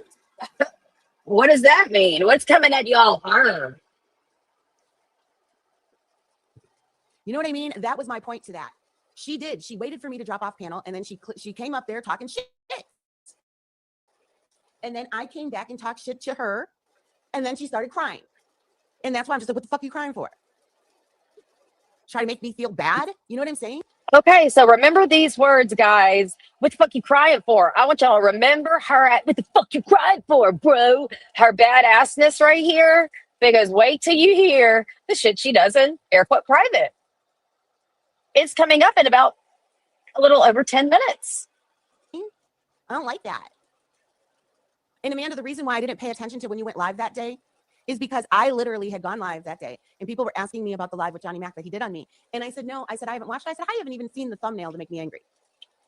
S2: What does that mean? What's coming at you all are?
S3: You know what I mean? That was my point to that. She did. She waited for me to drop off panel, and then she came up there talking shit. And then I came back and talked shit to her, and then she started crying. And that's why I'm just like, what the fuck are you crying for? Try to make me feel bad? You know what I'm saying?
S2: Okay, so remember these words, guys. What the fuck you crying for? I want y'all to remember her at what the fuck you crying for, bro? Her badassness right here. Because wait till you hear the shit she does in air quote private. It's coming up in about a little over 10 minutes.
S3: I don't like that. And Amanda, the reason why I didn't pay attention to when you went live that day is because I literally had gone live that day and people were asking me about the live with Johnny Mac that he did on me. And I said, no, I said, I haven't watched it. I said, I haven't even seen the thumbnail to make me angry.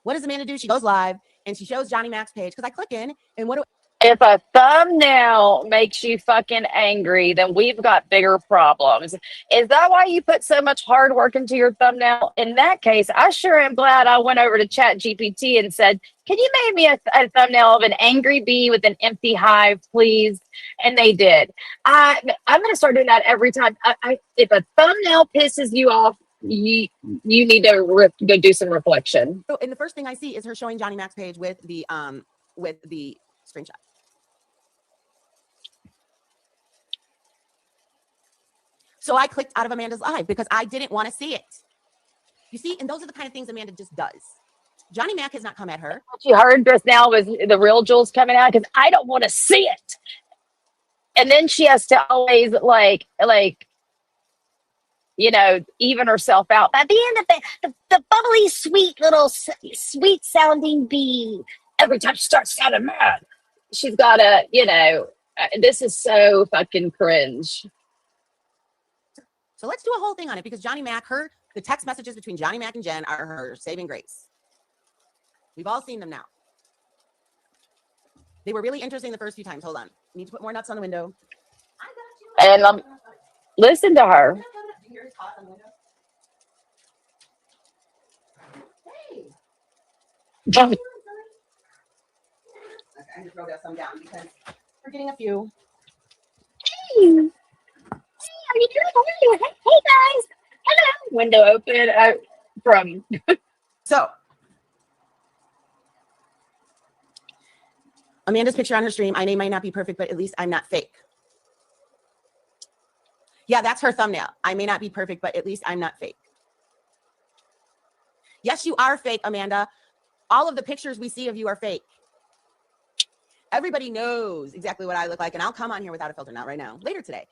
S3: What does Amanda do? She goes live and she shows Johnny Mac's page because I click in and what do
S2: If a thumbnail makes you fucking angry, then we've got bigger problems. Is that why you put so much hard work into your thumbnail? In that case, I sure am glad I went over to Chat GPT and said, can you make me a thumbnail of an angry bee with an empty hive, please? And they did. I'm going to start doing that every time. If a thumbnail pisses you off, you need to go do some reflection.
S3: and the first thing I see is her showing Johnny Mac's page with the screenshot. So I clicked out of Amanda's live because I didn't want to see it. You see, and those are the kind of things Amanda just does. Johnny Mac has not come at her.
S2: What you heard just now was the real Jules coming out because I don't want to see it. And then she has to always like, you know, even herself out. At the end of the bubbly, sweet little, sweet sounding bee. Every time she starts sounding mad, she's got to, you know, this is so fucking cringe.
S3: So let's do a whole thing on it because Johnny Mac, the text messages between Johnny Mac and Jen are her saving grace. We've all seen them now. They were really interesting the first few times. Hold on. Need to put more nuts on the window.
S2: And listen to her.
S3: Hey. Okay, I'm just wrote some down because we're getting a few.
S2: Hey, are you doing? Hey guys. Hello. Window open from.
S3: So Amanda's picture on her stream. I may not be perfect, but at least I'm not fake. Yeah, that's her thumbnail. I may not be perfect, but at least I'm not fake. Yes, you are fake, Amanda. All of the pictures we see of you are fake. Everybody knows exactly what I look like, and I'll come on here without a filter. Not right now. Later today.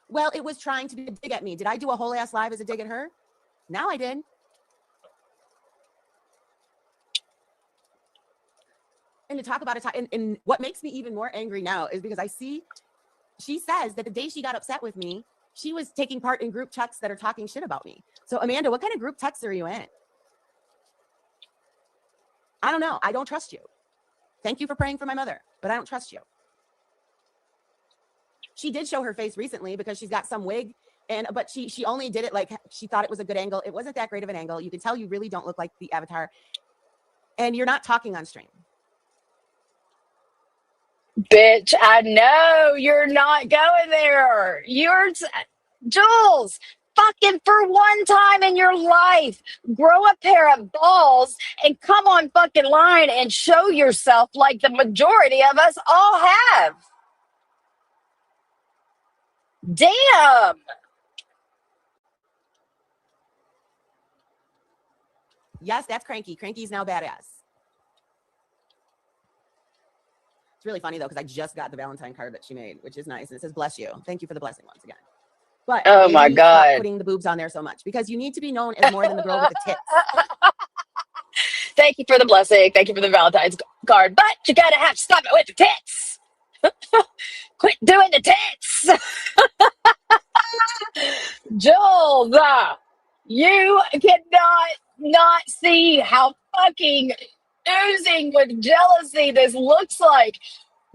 S3: Well, it was trying to be a dig at me. Did I do a whole ass live as a dig at her? Now I did. And to talk about it, and what makes me even more angry now is because I see, she says that the day she got upset with me, she was taking part in group texts that are talking shit about me. So Amanda, what kind of group texts are you in? I don't know. I don't trust you. Thank you for praying for my mother, but I don't trust you. She did show her face recently because she's got some wig, but she only did it like she thought it was a good angle. It wasn't that great of an angle. You can tell you really don't look like the avatar, and you're not talking on stream.
S2: Bitch, I know you're not going there. Jules, fucking for one time in your life, grow a pair of balls and come on fucking line and show yourself like the majority of us all have. Damn.
S3: Yes, that's Cranky. Cranky's now badass. It's really funny though, because I just got the Valentine card that she made, which is nice. And it says, bless you. Thank you for the blessing once again. But
S2: oh my God,
S3: stop putting the boobs on there so much because you need to be known as more than the girl with the tits.
S2: Thank you for the blessing. Thank you for the Valentine's card. But you got to have to stop it with the tits. Quit doing the tits. Jules, you cannot not see how fucking oozing with jealousy this looks like.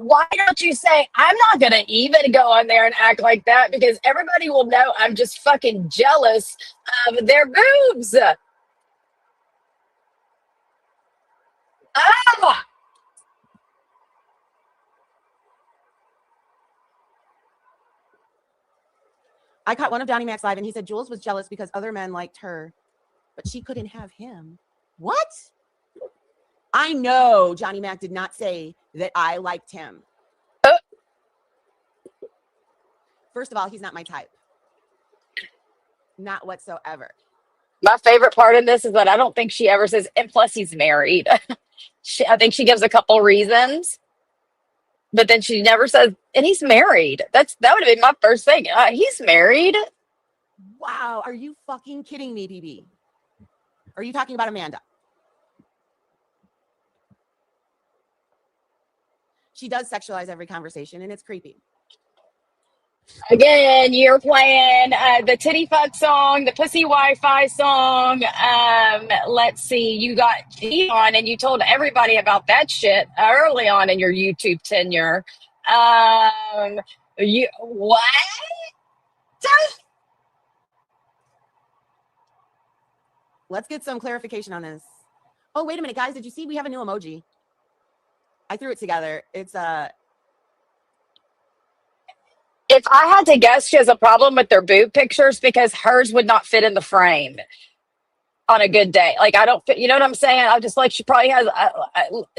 S2: Why don't you say, I'm not going to even go on there and act like that because everybody will know I'm just fucking jealous of their boobs. Ah!
S3: I caught one of Johnny Mac's live and he said Jules was jealous because other men liked her, but she couldn't have him. What? I know Johnny Mac did not say that I liked him. First of all, he's not my type. Not whatsoever.
S2: My favorite part in this is that I don't think she ever says, and plus he's married. I think she gives a couple reasons, but then she never says, and he's married. That would have been my first thing. He's married.
S3: Wow. Are you fucking kidding me, BB? Are you talking about Amanda? She does sexualize every conversation and it's creepy.
S2: Again, you're playing the titty fuck song, the pussy Wi-Fi song. Let's see, you got G on and you told everybody about that shit early on in your YouTube tenure. You what?
S3: Let's get some clarification on this. Oh, wait a minute, guys. Did you see we have a new emoji? I threw it together. It's
S2: If I had to guess, she has a problem with their boob pictures because hers would not fit in the frame on a good day. Like, I don't fit, you know what I'm saying? I just like, she probably has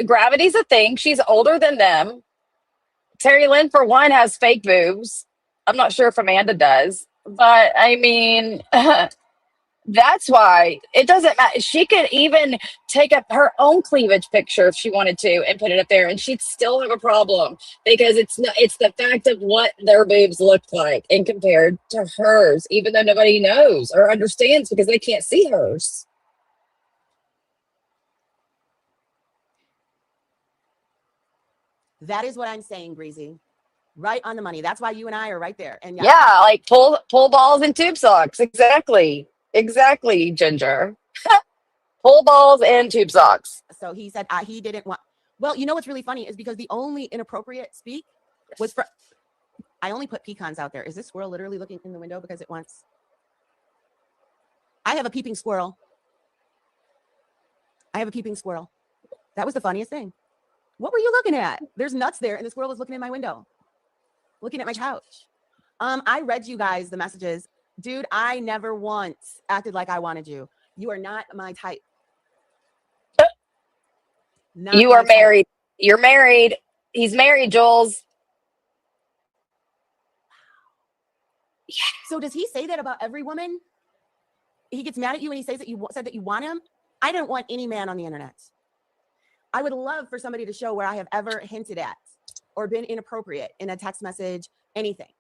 S2: gravity's a thing. She's older than them. Terry Lynn, for one, has fake boobs. I'm not sure if Amanda does, but I mean, that's why it doesn't matter. She could even take up her own cleavage picture if she wanted to and put it up there, and she'd still have a problem because it's the fact of what their boobs look like and compared to hers, even though nobody knows or understands because they can't see hers.
S3: that is what I'm saying, Greasy. Right on the money. That's why you and I are right there. And
S2: Yeah, like pull balls and tube socks. Exactly, Ginger. Pull balls and tube socks.
S3: So he said he didn't want. Well, you know what's really funny is because the only inappropriate speak was for. I only put pecans out there. Is this squirrel literally looking in the window because it wants? I have a peeping squirrel. That was the funniest thing. What were you looking at? There's nuts there, and the squirrel was looking in my window, looking at my couch. I read you guys the messages. Dude, I never once acted like I wanted you. You are not my type. Not
S2: you are married. You're married. He's married, Jules.
S3: Yeah. So does he say that about every woman? He gets mad at you and he says that you said that you want him. I didn't want any man on the internet. I would love for somebody to show where I have ever hinted at or been inappropriate in a text message, anything.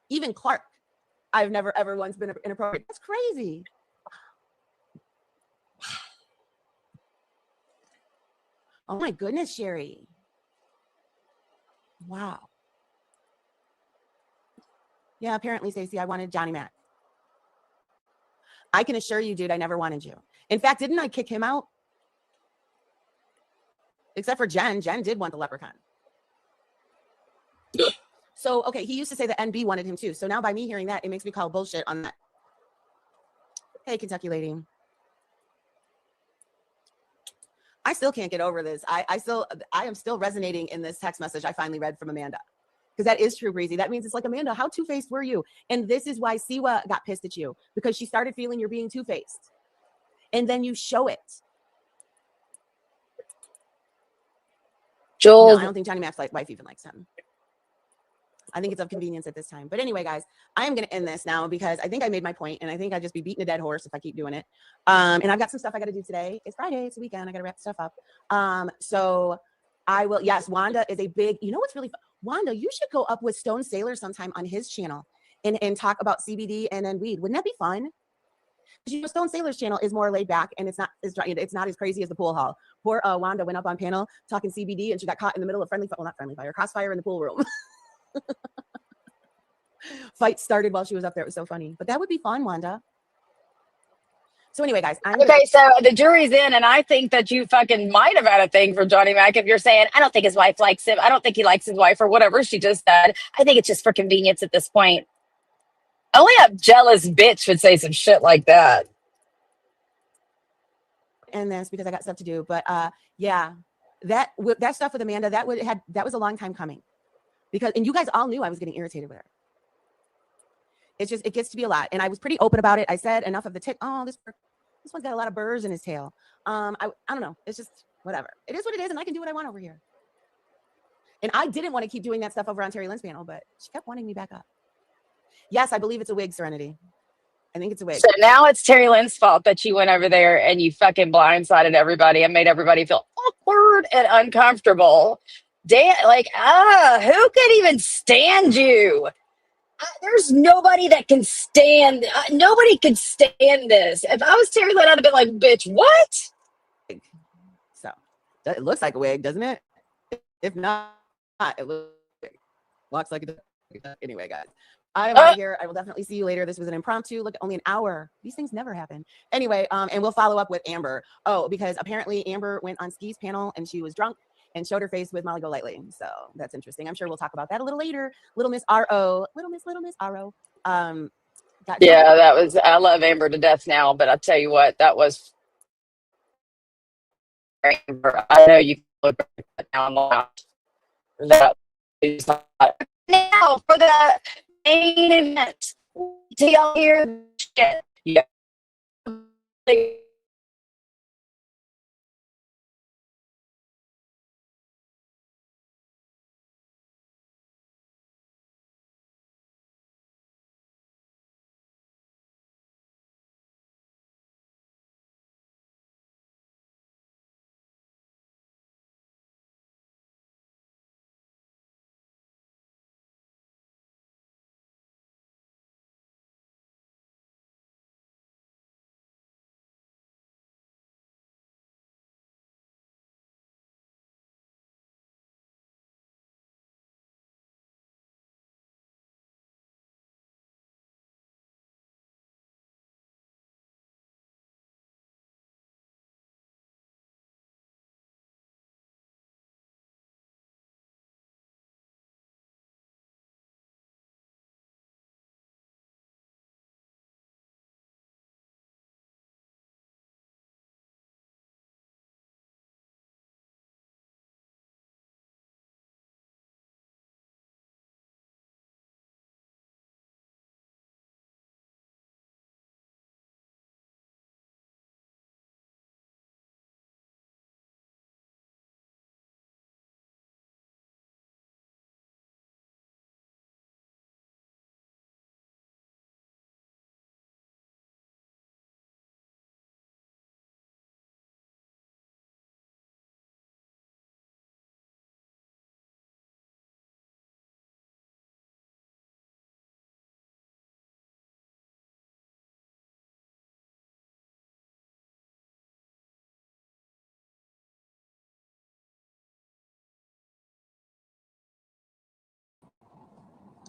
S3: Even Clark, I've never ever once been inappropriate. That's crazy. Oh my goodness, Sherry. Wow. Yeah, apparently, Stacey, I wanted Johnny Mac. I can assure you, dude, I never wanted you. In fact, didn't I kick him out? Except for Jen. Jen did want the leprechaun. So, okay, he used to say that NB wanted him too. So now by me hearing that, it makes me call bullshit on that. Hey, Kentucky lady. I still can't get over this. I am still resonating in this text message I finally read from Amanda. Because that is true, Breezy. That means it's like, Amanda, how two-faced were you? And this is why Siwa got pissed at you. Because she started feeling you're being two-faced. And then you show it.
S2: Jules.
S3: No, I don't think Johnny Mac's wife even likes him. I think it's of convenience at this time. But anyway, guys, I am going to end this now because I think I made my point, and I think I'd just be beating a dead horse if I keep doing it. And I've got some stuff I got to do today. It's Friday. It's a weekend. I got to wrap stuff up. So I will. Yes, Wanda is a big. You know what's really fun? Wanda, you should go up with Stone Sailor sometime on his channel and talk about CBD and then weed. Wouldn't that be fun? You know, Stone Sailor's channel is more laid back and it's not as crazy as the pool hall. Poor Wanda went up on panel talking CBD and she got caught in the middle of not friendly fire, crossfire in the pool room. Fight started while she was up there. It was so funny, but that would be fun, Wanda. So anyway, guys,
S2: Okay, so the jury's in, and I think that you fucking might have had a thing for Johnny Mac if you're saying, I don't think his wife likes him. I don't think he likes his wife or whatever she just said. I think it's just for convenience at this point. Only a jealous bitch would say some shit like that.
S3: and this because I got stuff to do. But yeah, that stuff with Amanda, that was a long time coming, because and you guys all knew I was getting irritated with her. It's just it gets to be a lot, and I was pretty open about it. I said enough of the tick. Oh, this one's got a lot of burrs in his tail. I don't know. It's just whatever. It is what it is, and I can do what I want over here. And I didn't want to keep doing that stuff over on Terry Lynn's panel, but she kept wanting me back up. Yes, I believe it's a wig, Serenity. I think it's a wig.
S2: So now it's Terry Lynn's fault that you went over there and you fucking blindsided everybody and made everybody feel awkward and uncomfortable. Damn, like, who could even stand you? There's nobody that can stand. Nobody could stand this. If I was Terry Lynn, I'd have been like, "Bitch, what?"
S3: So it looks like a wig, doesn't it? If not, it looks like it. Anyway, guys, I'm out of here. I will definitely see you later. This was an impromptu. Look, only an hour. These things never happen. Anyway, and we'll follow up with Amber. Oh, because apparently Amber went on Ski's panel and she was drunk and showed her face with Molly Golightly. So that's interesting. I'm sure we'll talk about that a little later. Little Miss R.O. Little Miss R.O.
S2: Yeah, that was. I love Amber to death now, but I tell you what, that was. Amber. I know you look down that is not. Now for the main event. Do y'all hear the shit? Yeah.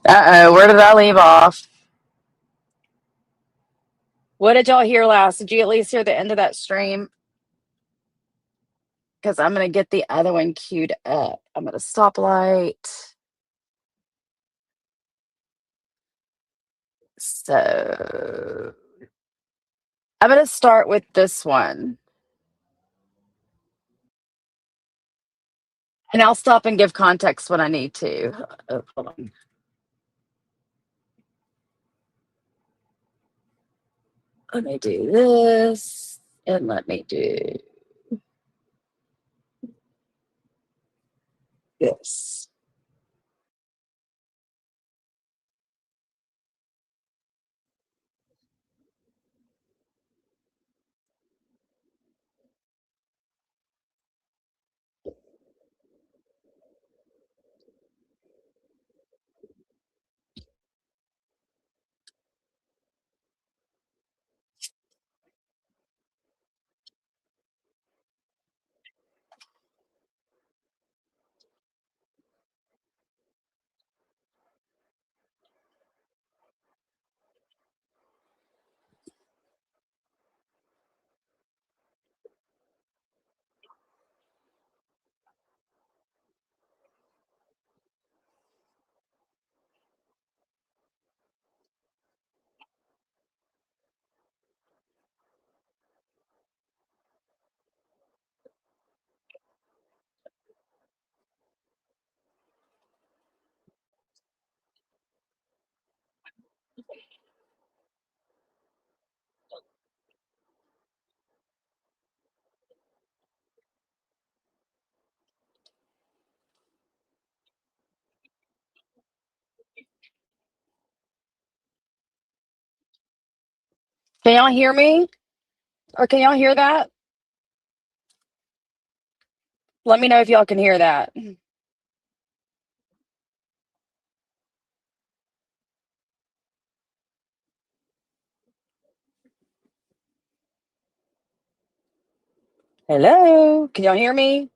S2: Where did I leave off? What did y'all hear last? Did you at least hear the end of that stream? Because I'm going to get the other one queued up. I'm going to stoplight. So I'm going to start with this one. And I'll stop and give context when I need to. Hold on. Let me do this. And let me do this. Can y'all hear me? Or can y'all hear that? Let me know if y'all can hear that. Hello? Can y'all hear me?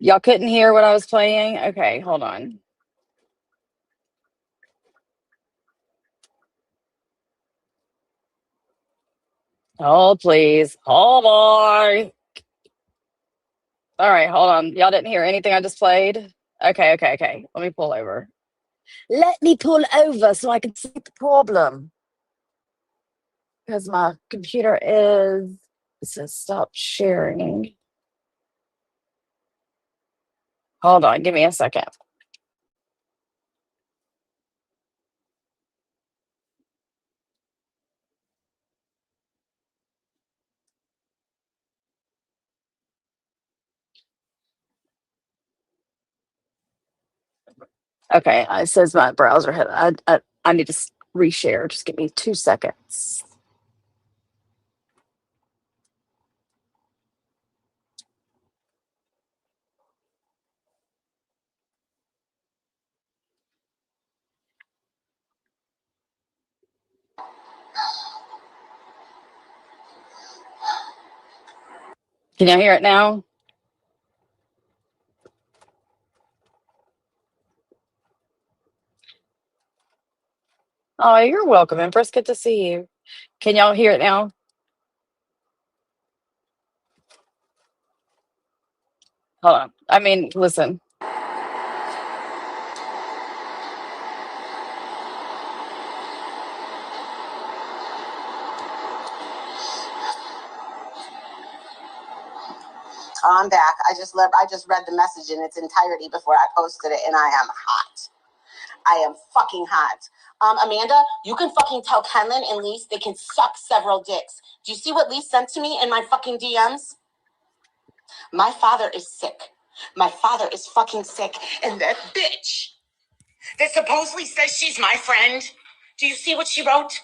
S2: Y'all couldn't hear what I was playing? Okay, hold on. Oh, please. Oh, boy. All right, hold on. Y'all didn't hear anything I just played? Okay. Let me pull over. Let me pull over so I can see the problem. Because my computer is. It says stop sharing. Hold on, give me a second. Okay, it says my browser had. I need to reshare. Just give me 2 seconds. Can y'all hear it now? Oh, you're welcome, Empress. Good to see you. Can y'all hear it now? Hold on. I mean, listen.
S4: I'm back. I just read the message in its entirety before I posted it, and I am hot. I am fucking hot. Amanda, you can fucking tell Kenlin and Lise they can suck several dicks. Do you see what Lise sent to me in my fucking DMs? My father is sick. My father is fucking sick, and that bitch that supposedly says she's my friend. Do you see what she wrote?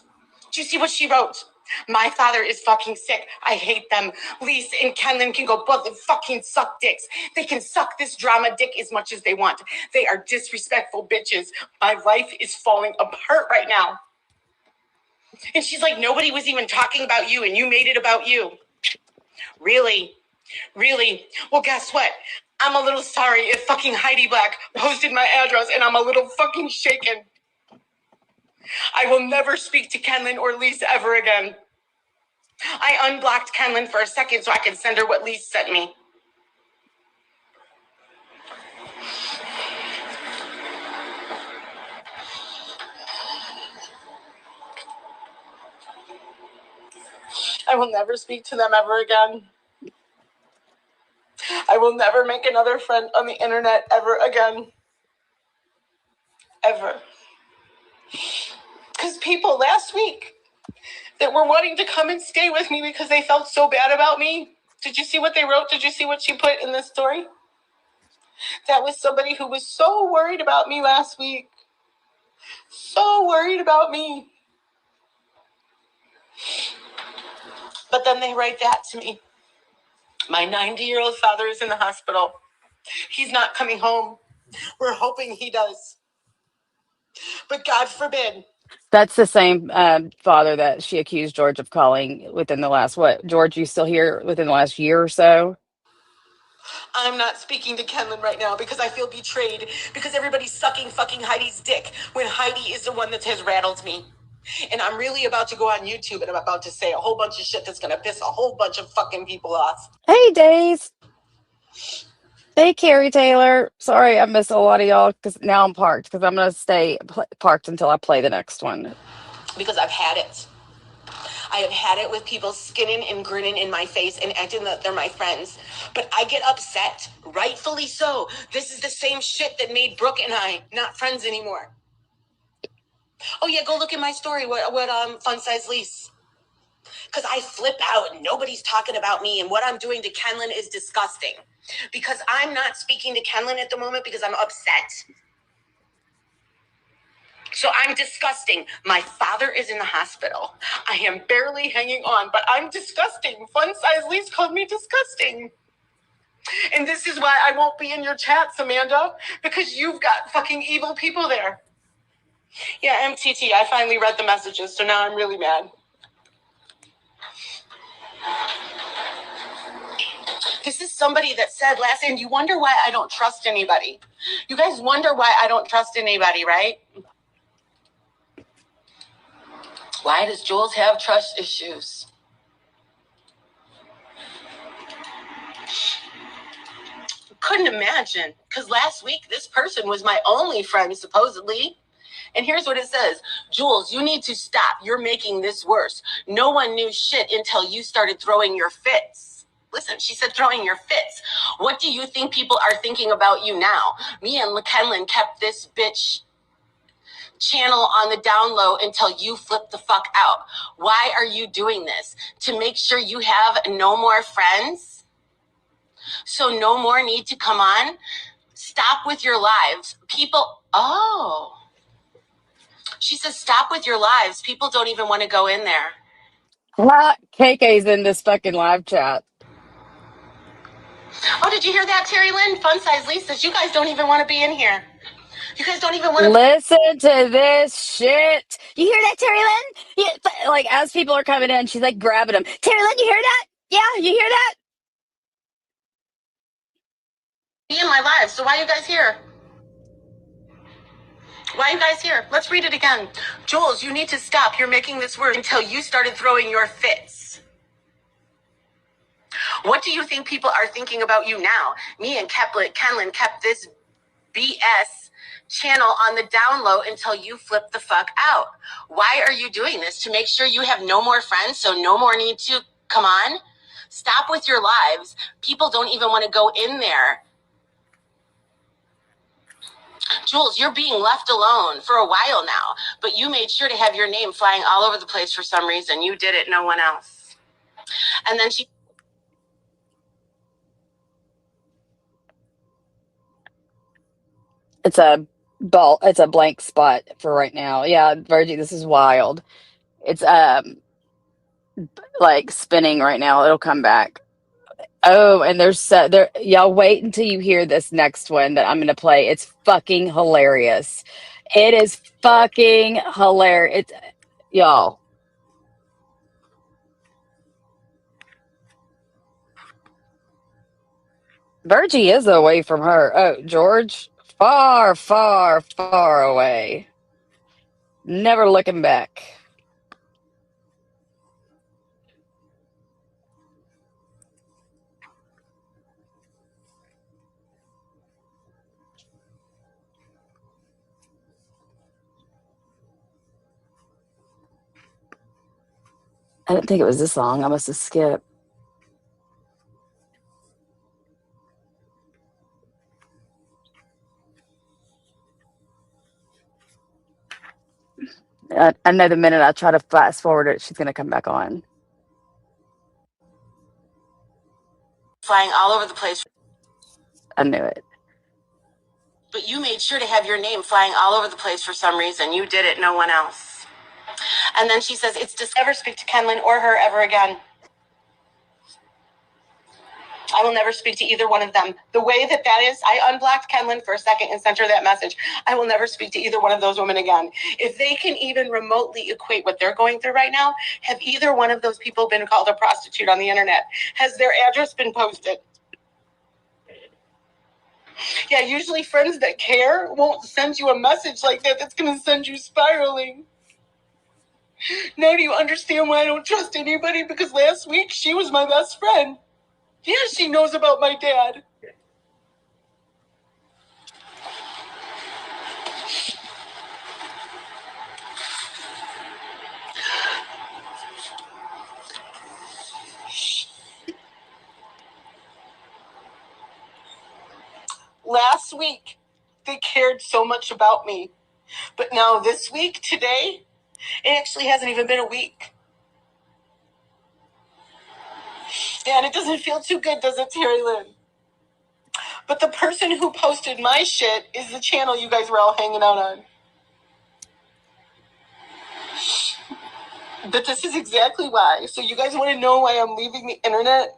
S4: Do you see what she wrote? My father is fucking sick. I hate them. Lise and Kenlin can go both fucking suck dicks. They can suck this drama dick as much as they want. They are disrespectful bitches. My life is falling apart right now. And she's like, nobody was even talking about you, and you made it about you. Really? Really? Well, guess what? I'm a little sorry if fucking Heidi Black posted my address, and I'm a little fucking shaken. I will never speak to Kenlin or Lise ever again. I unblocked Kenlin for a second so I could send her what Lise sent me. I will never speak to them ever again. I will never make another friend on the internet ever again. Ever. Because people last week that were wanting to come and stay with me because they felt so bad about me. Did you see what they wrote? Did you see what she put in this story? That was somebody who was so worried about me last week. So worried about me. But then they write that to me. My 90-year-old father is in the hospital. He's not coming home. We're hoping he does. But God forbid.
S2: That's the same father that she accused George of calling within the last, what, George, you still here within the last year or so?
S4: I'm not speaking to Kenlin right now because I feel betrayed because everybody's sucking fucking Heidi's dick when Heidi is the one that has rattled me. And I'm really about to go on YouTube and I'm about to say a whole bunch of shit that's going to piss a whole bunch of fucking people off.
S2: Hey, Days. Hey, Carrie Taylor. Sorry I missed a lot of y'all because now I'm parked because I'm going to stay parked until I play the next one.
S4: Because I've had it. I have had it with people skinning and grinning in my face and acting that they're my friends. But I get upset, rightfully so. This is the same shit that made Brooke and I not friends anymore. Oh yeah, go look at my story. What Fun Size Lise. Because I flip out and nobody's talking about me, and what I'm doing to Kenlin is disgusting. Because I'm not speaking to Kenlin at the moment because I'm upset. So I'm disgusting. My father is in the hospital. I am barely hanging on, but I'm disgusting. Fun Size Lise called me disgusting. And this is why I won't be in your chats, Amanda, because you've got fucking evil people there. Yeah, MTT, I finally read the messages, so now I'm really mad. This is somebody that said last, and you wonder why I don't trust anybody. You guys wonder why I don't trust anybody, right? Why does Jules have trust issues? Couldn't imagine, because last week this person was my only friend, supposedly. And here's what it says. Jules, you need to stop. You're making this worse. No one knew shit until you started throwing your fits. Listen, she said throwing your fits. What do you think people are thinking about you now? Me and Kenlin kept this bitch channel on the down low until you flip the fuck out. Why are you doing this? To make sure you have no more friends? So no more need to come on? Stop with your lives. People, oh. She says, stop with your lives. People don't even want to go in there.
S2: KK's in this fucking live chat.
S4: Oh, did you hear that, Terry Lynn? Fun Size Lisa says, you guys don't even want to be in here. You guys don't even want to.
S2: Listen to this shit. You hear that, Terry Lynn? Yeah, like, as people are coming in, she's like grabbing them. Terry Lynn, you hear that? Yeah, you hear that?
S4: Be in my life. So why are you guys here? Why are you guys here? Let's read it again. Jules, you need to stop. You're making this worse until you started throwing your fits. What do you think people are thinking about you now? Me and Kenlin kept this BS channel on the down low until you flip the fuck out. Why are you doing this? To make sure you have no more friends, so no more need to come on? Stop with your lives. People don't even want to go in there. Jules, you're being left alone for a while now, but you made sure to have your name flying all over the place for some reason. You did it, no one else. And then she...
S2: It's a blank spot for right now. Yeah, Virgie, this is wild. It's like spinning right now. It'll come back. Oh, and there. Y'all wait until you hear this next one that I'm gonna play. It's fucking hilarious. It is fucking hilarious. Y'all. Virgie is away from her. Oh, George, far, far, far away. Never looking back. I didn't think it was this long. I must have skipped. I know the minute I try to fast forward it, she's going to come back on.
S4: Flying all over the place.
S2: I knew it.
S4: But you made sure to have your name flying all over the place for some reason. You did it, no one else. And then she says, it's just never speak to Kenlin or her ever again. I will never speak to either one of them. The way that is, I unblocked Kenlin for a second and sent her that message. I will never speak to either one of those women again. If they can even remotely equate what they're going through right now, have either one of those people been called a prostitute on the internet? Has their address been posted? Yeah, usually friends that care won't send you a message like that. That's going to send you spiraling. Now do you understand why I don't trust anybody? Because last week she was my best friend. Yeah, she knows about my dad. Last week, they cared so much about me. But now this week, today, it actually hasn't even been a week. Yeah, and it doesn't feel too good, does it, Terry Lynn? But the person who posted my shit is the channel you guys were all hanging out on. But this is exactly why. So you guys want to know why I'm leaving the internet?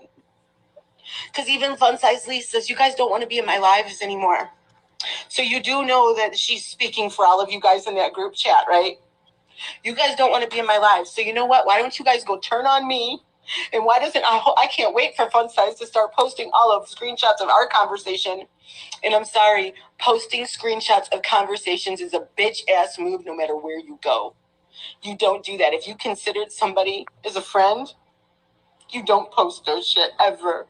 S4: Because even Fun Size Lee says you guys don't want to be in my lives anymore. So you do know that she's speaking for all of you guys in that group chat, right? You guys don't want to be in my life. So you know what? Why don't you guys go turn on me? And why doesn't I can't wait for Fun Size to start posting all of screenshots of our conversation. And I'm sorry, posting screenshots of conversations is a bitch ass move no matter where you go. You don't do that. If you considered somebody as a friend, you don't post their shit ever.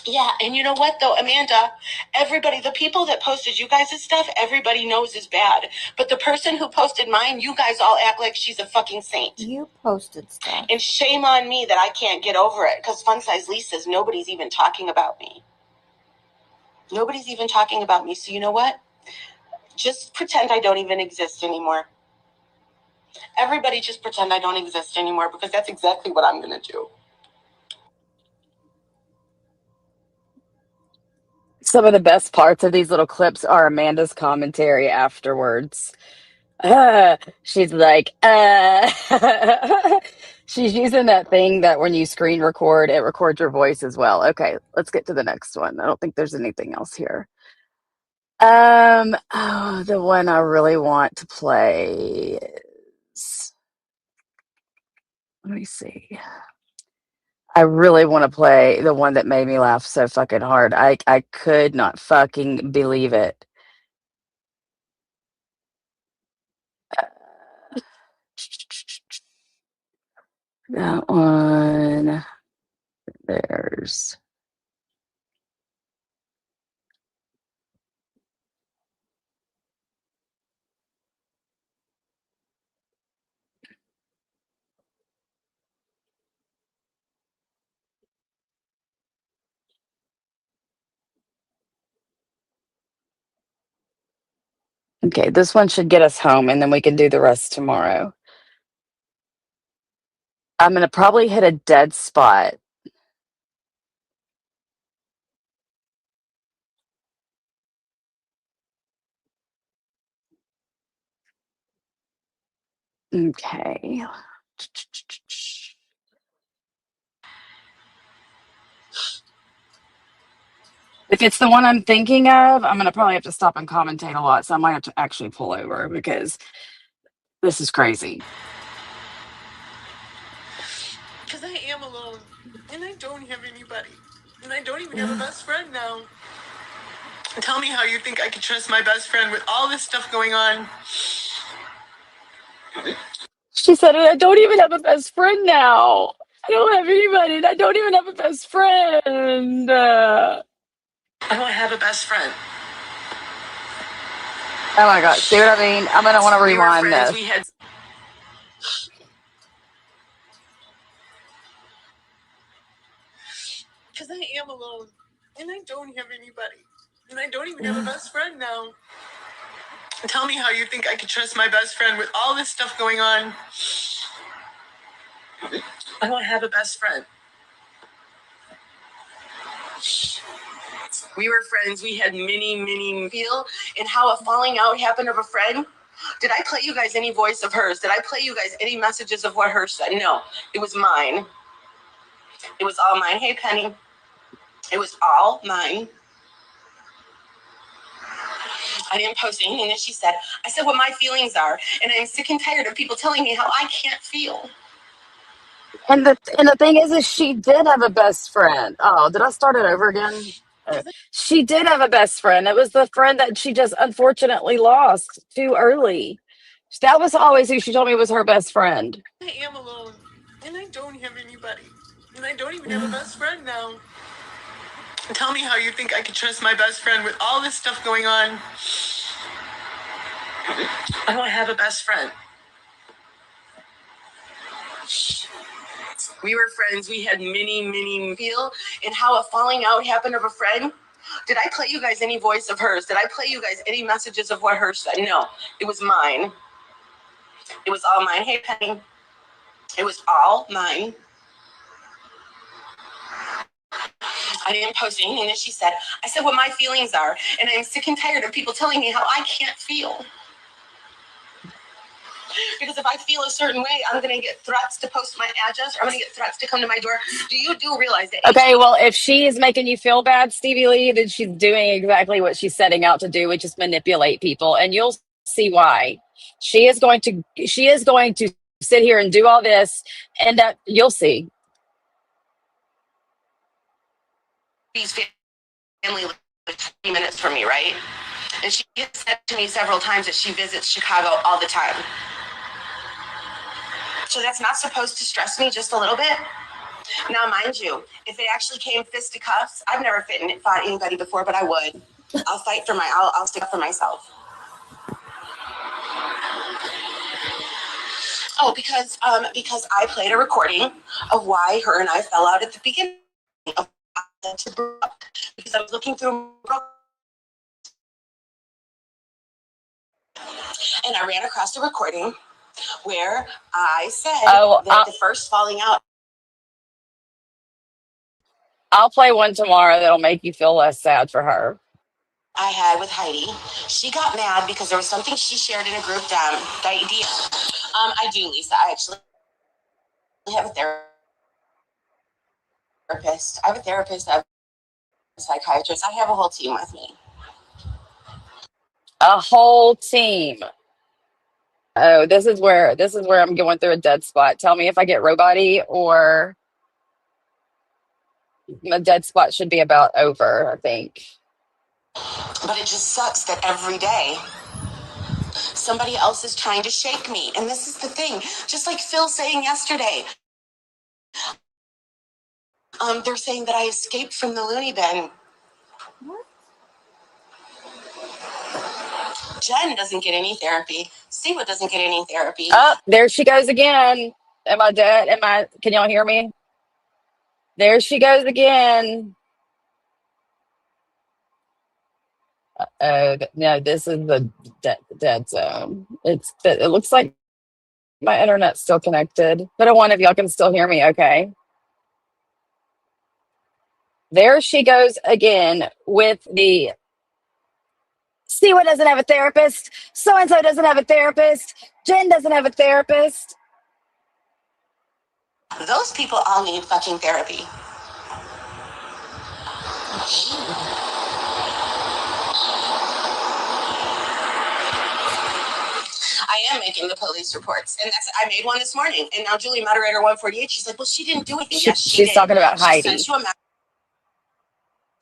S4: Yeah, and you know what though, Amanda? Everybody, the people that posted you guys' stuff, everybody knows is bad. But the person who posted mine, you guys all act like she's a fucking saint.
S5: You posted stuff.
S4: And shame on me that I can't get over it, because Fun Size Lee says nobody's even talking about me. Nobody's even talking about me. So you know what? Just pretend I don't even exist anymore. Everybody just pretend I don't exist anymore, because that's exactly what I'm going to do.
S2: Some of the best parts of these little clips are Amanda's commentary afterwards. She's like, she's using that thing that when you screen record, it records your voice as well. Okay, let's get to the next one. I don't think there's anything else here. Oh, the one I really want to play is, let me see. I really want to play the one that made me laugh so fucking hard. I could not fucking believe it. That one. There's. Okay, this one should get us home, and then we can do the rest tomorrow. I'm gonna probably hit a dead spot. Okay. If it's the one I'm thinking of, I'm gonna probably have to stop and commentate a lot, so I might have to actually pull over because this is crazy.
S4: Because I am alone, and I don't have anybody, and I don't even have a best friend now. Tell me how you think I could trust my best friend with all this stuff going on.
S2: She said, I don't even have a best friend now. I don't have anybody, and I don't even have a best friend.
S4: I don't have a best friend.
S2: Oh my god, see what I mean? I'm gonna want to rewind this.
S4: Because I am alone, and I don't have anybody, and I don't even have a best friend now. Tell me how you think I could trust my best friend with all this stuff going on. I don't have a best friend. We were friends. We had many feel, and how a falling out happened of a friend. Did I play you guys any voice of hers? Did I play you guys any messages of what hers said? No, it was mine. It was all mine. Hey, Penny. It was all mine. I didn't post anything that she said. I said what my feelings are, and I'm sick and tired of people telling me how I can't feel.
S2: And the thing is she did have a best friend. Oh, did I start it over again? She did have a best friend. It was the friend that she just unfortunately lost too early. That was always who she told me was her best friend.
S4: I am alone, and I don't have anybody, and I don't even have a best friend now. Tell me how you think I could trust my best friend with all this stuff going on. I don't have a best friend. We were friends. We had many feel, and how a falling out happened of a friend. Did I play you guys any voice of hers? Did I play you guys any messages of what hers said? No, it was mine. It was all mine. Hey, Penny. It was all mine. I didn't post anything that she said. I said what my feelings are, and I'm sick and tired of people telling me how I can't feel. Because if I feel a certain way, I'm going to get threats to post my address, or I'm going to get threats to come to my door. Do realize that?
S2: Okay, well, if she is making you feel bad, Stevie Lee, then she's doing exactly what she's setting out to do, which is manipulate people, and you'll see why. She is going to sit here and do all this, and you'll see.
S4: These family live 20 minutes from me, right? And she has said to me several times that she visits Chicago all the time. So that's not supposed to stress me just a little bit. Now, mind you, if it actually came fisticuffs, I've never fought anybody before, but I would. I'll stick up for myself. Oh, because I played a recording of why her and I fell out at the beginning of because I was looking through and I ran across a recording where I said that the first falling out.
S2: I'll play one tomorrow that'll make you feel less sad for her.
S4: I had with Heidi. She got mad because there was something she shared in a group down. The idea. I do, Lisa. I actually have a therapist. I have a therapist. I have a psychiatrist. I have a whole team with me.
S2: A whole team. Oh, this is where I'm going through a dead spot. Tell me if I get robot-y or the dead spot should be about over, I think.
S4: But it just sucks that every day somebody else is trying to shake me. And this is the thing. Just like Phil saying yesterday, they're saying that I escaped from the loony bin. What? Jen doesn't get any therapy. Siwa doesn't get any therapy.
S2: Oh, there she goes again. Am I dead? Can y'all hear me? There she goes again. Oh, no, this is the dead zone. It looks like my internet's still connected, but I wonder if y'all can still hear me okay. There she goes again with the Siwa doesn't have a therapist. So-and-so doesn't have a therapist. Jen doesn't have a therapist.
S4: Those people all need fucking therapy. I am making the police reports, and I made one this morning. And now Julie, moderator 148, she's like, "Well, she didn't do anything." Yes, she
S2: She's
S4: did.
S2: talking about
S4: She
S2: Heidi.
S4: sent you a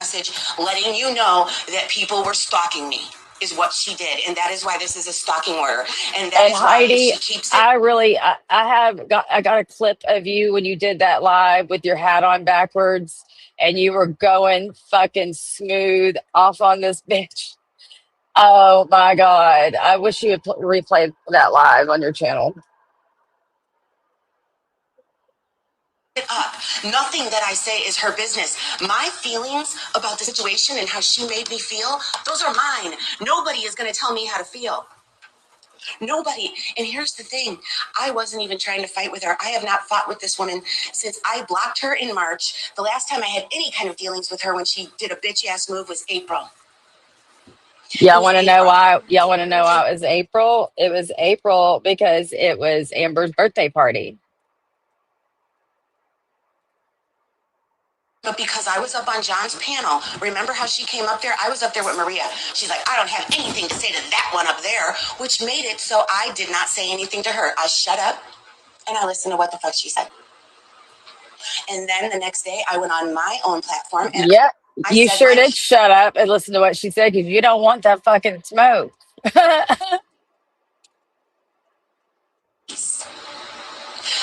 S4: message letting you know that people were stalking me. Is what she did, and that is why this is a stalking order. And that is
S2: Heidi,
S4: why she keeps it.
S2: I got a clip of you when you did that live with your hat on backwards, and you were going fucking smooth off on this bitch. Oh my God. I wish you would replay that live on your channel.
S4: Up. Nothing that I say is her business. My feelings about the situation and how she made me feel, those are mine. Nobody is going to tell me how to feel. Nobody. And here's the thing. I wasn't even trying to fight with her. I have not fought with this woman since I blocked her in March. The last time I had any kind of dealings with her when she did a bitch ass move was April.
S2: Y'all want to know why? Y'all want to know why it was April? It was April because it was Amber's birthday party.
S4: But because I was up on John's panel, remember how she came up there? I was up there with Maria. She's like, I don't have anything to say to that one up there, which made it so I did not say anything to her. I shut up and I listened to what the fuck she said. And then the next day I went on my own platform. And
S2: yeah, you sure did shut up and listen to what she said because you don't want that fucking smoke.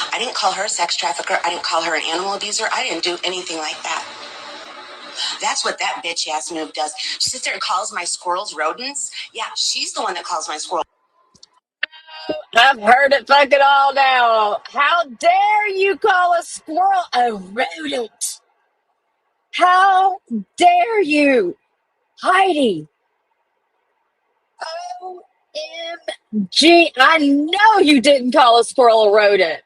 S4: I didn't call her a sex trafficker. I didn't call her an animal abuser. I didn't do anything like that. That's what that bitch ass noob does. She sits there and calls my squirrels rodents. Yeah, she's the one that calls my squirrels.
S2: I've heard it fucking all now. How dare you call a squirrel a rodent? How dare you? Heidi. OMG. I know you didn't call a squirrel a rodent.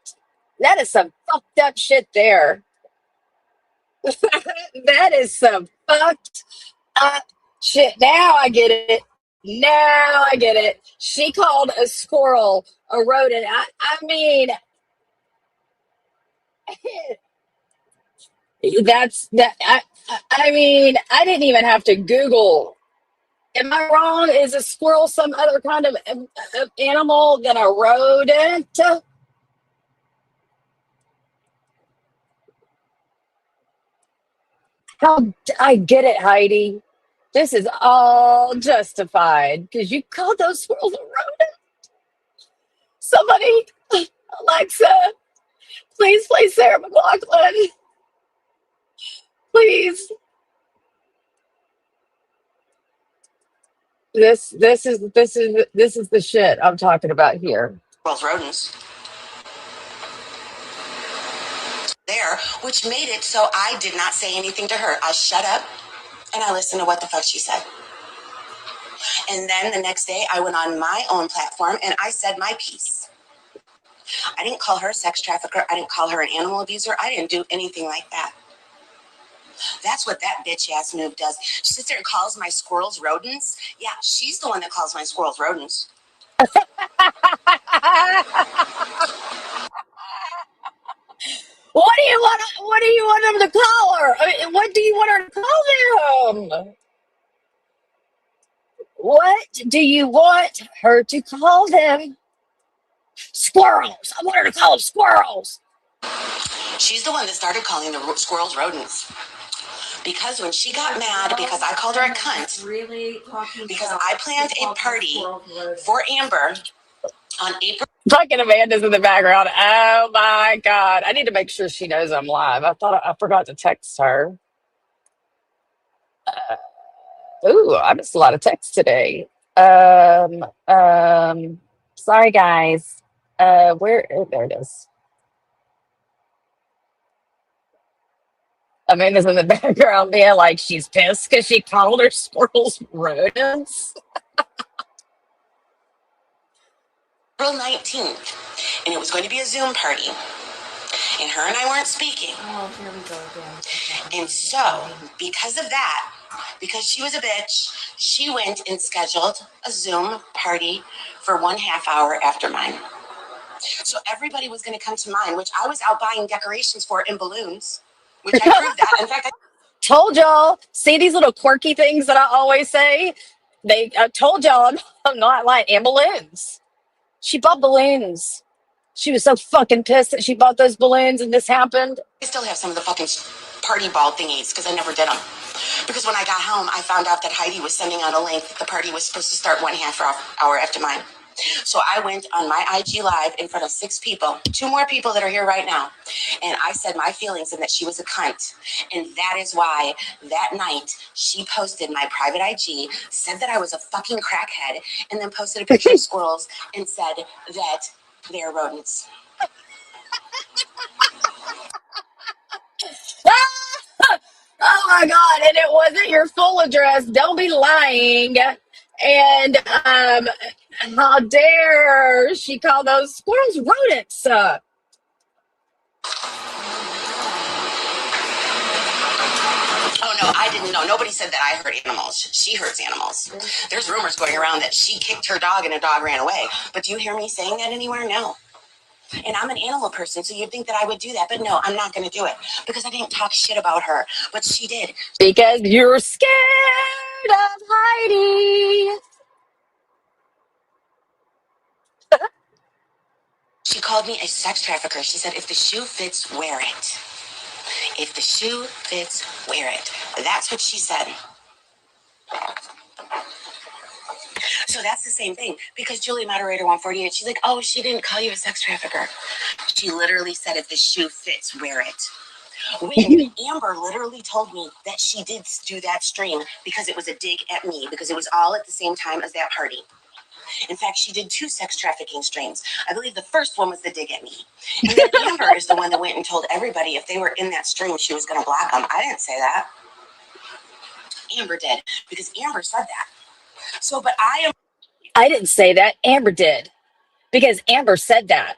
S2: That is some fucked up shit there. That is some fucked up shit. Now I get it. Now I get it. She called a squirrel a rodent. I mean, that's that. I mean, I didn't even have to Google. Am I wrong? Is a squirrel some other kind of animal than a rodent? How I get it, Heidi. This is all justified because you called those squirrels a rodent. Somebody, Alexa, please play Sarah McLaughlin. Please. This is the shit I'm talking about here.
S4: Squirrels, rodents there, which made it so I did not say anything to her. I shut up and I listened to what the fuck she said. And then the next day, I went on my own platform and I said my piece. I didn't call her a sex trafficker. I didn't call her an animal abuser. I didn't do anything like that. That's what that bitch ass noob does. She sits there and calls my squirrels rodents. Yeah, she's the one that calls my squirrels rodents.
S2: What do you want? What do you want them to call her? I mean, what do you want her to call them? What do you want her to call them? Squirrels. I want her to call them squirrels.
S4: She's the one that started calling the squirrels rodents. Because when she got mad because I called her a cunt, because I planned a party for Amber on April.
S2: Fucking Amanda's in the background. Oh my god! I need to make sure she knows I'm live. I forgot to text her. Ooh, I missed a lot of texts today. Sorry guys. Where? Oh, there it is. Amanda's in the background being like she's pissed because she called her squirrels rodents.
S4: April 19th, and it was going to be a Zoom party, and her and I weren't speaking.
S5: Oh, here we go again. Okay.
S4: And so, because of that, because she was a bitch, she went and scheduled a Zoom party for 1/2 hour after mine. So everybody was going to come to mine, which I was out buying decorations for in balloons, which I proved that. In fact, I
S2: Told y'all. See these little quirky things that I always say? I told y'all I'm not lying. And balloons. She bought balloons. She was so fucking pissed that she bought those balloons and this happened.
S4: still have some of the fucking party ball thingies because I never did them. Because when I got home, I found out that Heidi was sending out a link that the party was supposed to start 1/2 hour after mine. So I went on my IG live in front of 6 people, 2 more people that are here right now. And I said my feelings and that she was a cunt. And that is why that night she posted my private IG, said that I was a fucking crackhead, and then posted a picture of squirrels and said that they're rodents.
S2: Oh my god! And it wasn't your full address. Don't be lying. And how dare she call those squirrels rodents?
S4: Oh no, I didn't know. Nobody said that I hurt animals. She hurts animals. There's rumors going around that she kicked her dog and a dog ran away. But do you hear me saying that anywhere? No. And I'm an animal person, so you'd think that I would do that. But no, I'm not going to do it because I didn't talk shit about her. But she did.
S2: Because you're scared of Heidi.
S4: She called me a sex trafficker. She said, if the shoe fits, wear it. If the shoe fits, wear it. That's what she said. So that's the same thing. Because Julie, moderator 148, she's like, oh, she didn't call you a sex trafficker. She literally said, if the shoe fits, wear it. When Amber literally told me that she did do that stream because it was a dig at me, because it was all at the same time as that party. In fact, she did 2 sex trafficking streams. I believe the first one was the dig at me. And then Amber is the one that went and told everybody if they were in that stream, she was going to block them. I didn't say that. Amber did, because Amber said that. So, but
S2: I didn't say that. Amber did. Because Amber said that.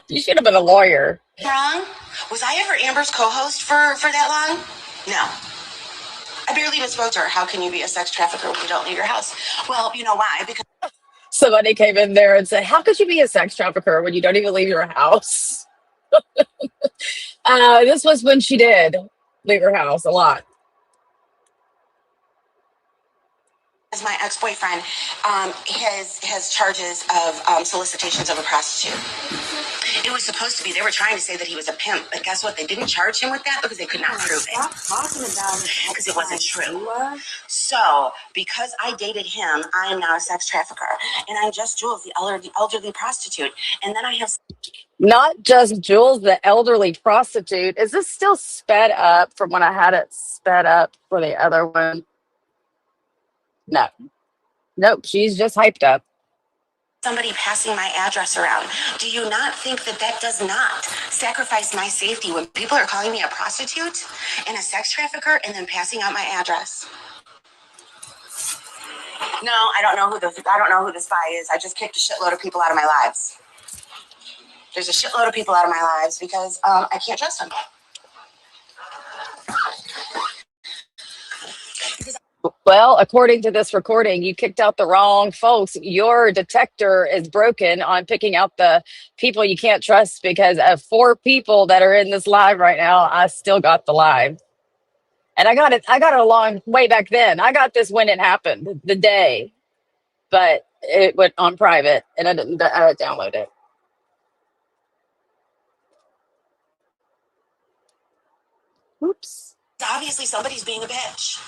S2: You should have been a lawyer.
S4: wrong? Was I ever Amber's co-host for that long? No. I barely even spoke to her. How can you be a sex trafficker when you don't leave your house? Well, you know why? Because
S2: Somebody came in there and said, "How could you be a sex trafficker when you don't even leave your house?" This was when she did leave her house a lot.
S4: as my ex-boyfriend has charges of solicitations of a prostitute. It was supposed to be, they were trying to say that he was a pimp, but guess what? They didn't charge him with that because they could not prove it.
S5: Stop talking about it.
S4: Because it wasn't true. So, because I dated him, I am now a sex trafficker. And I'm just Jules, the elderly prostitute. And then I have
S2: Not just Jules, the elderly prostitute. Is this still sped up from when I had it sped up for the other one? No. Nope. She's just hyped up.
S4: somebody passing my address around. Do you not think that that does not sacrifice my safety when people are calling me a prostitute and a sex trafficker and then passing out my address? No, I don't know who the spy is. I just kicked a shitload of people out of my lives. There's a shitload of people out of my lives because I can't trust them.
S2: Well, according to this recording, you kicked out the wrong folks. Your detector is broken on picking out the people you can't trust because of 4 people that are in this live right now. I still got the live. And I got it a long way back then. I got this when it happened, the day. But it went on private and I didn't download it. Oops.
S4: Obviously, somebody's being a bitch.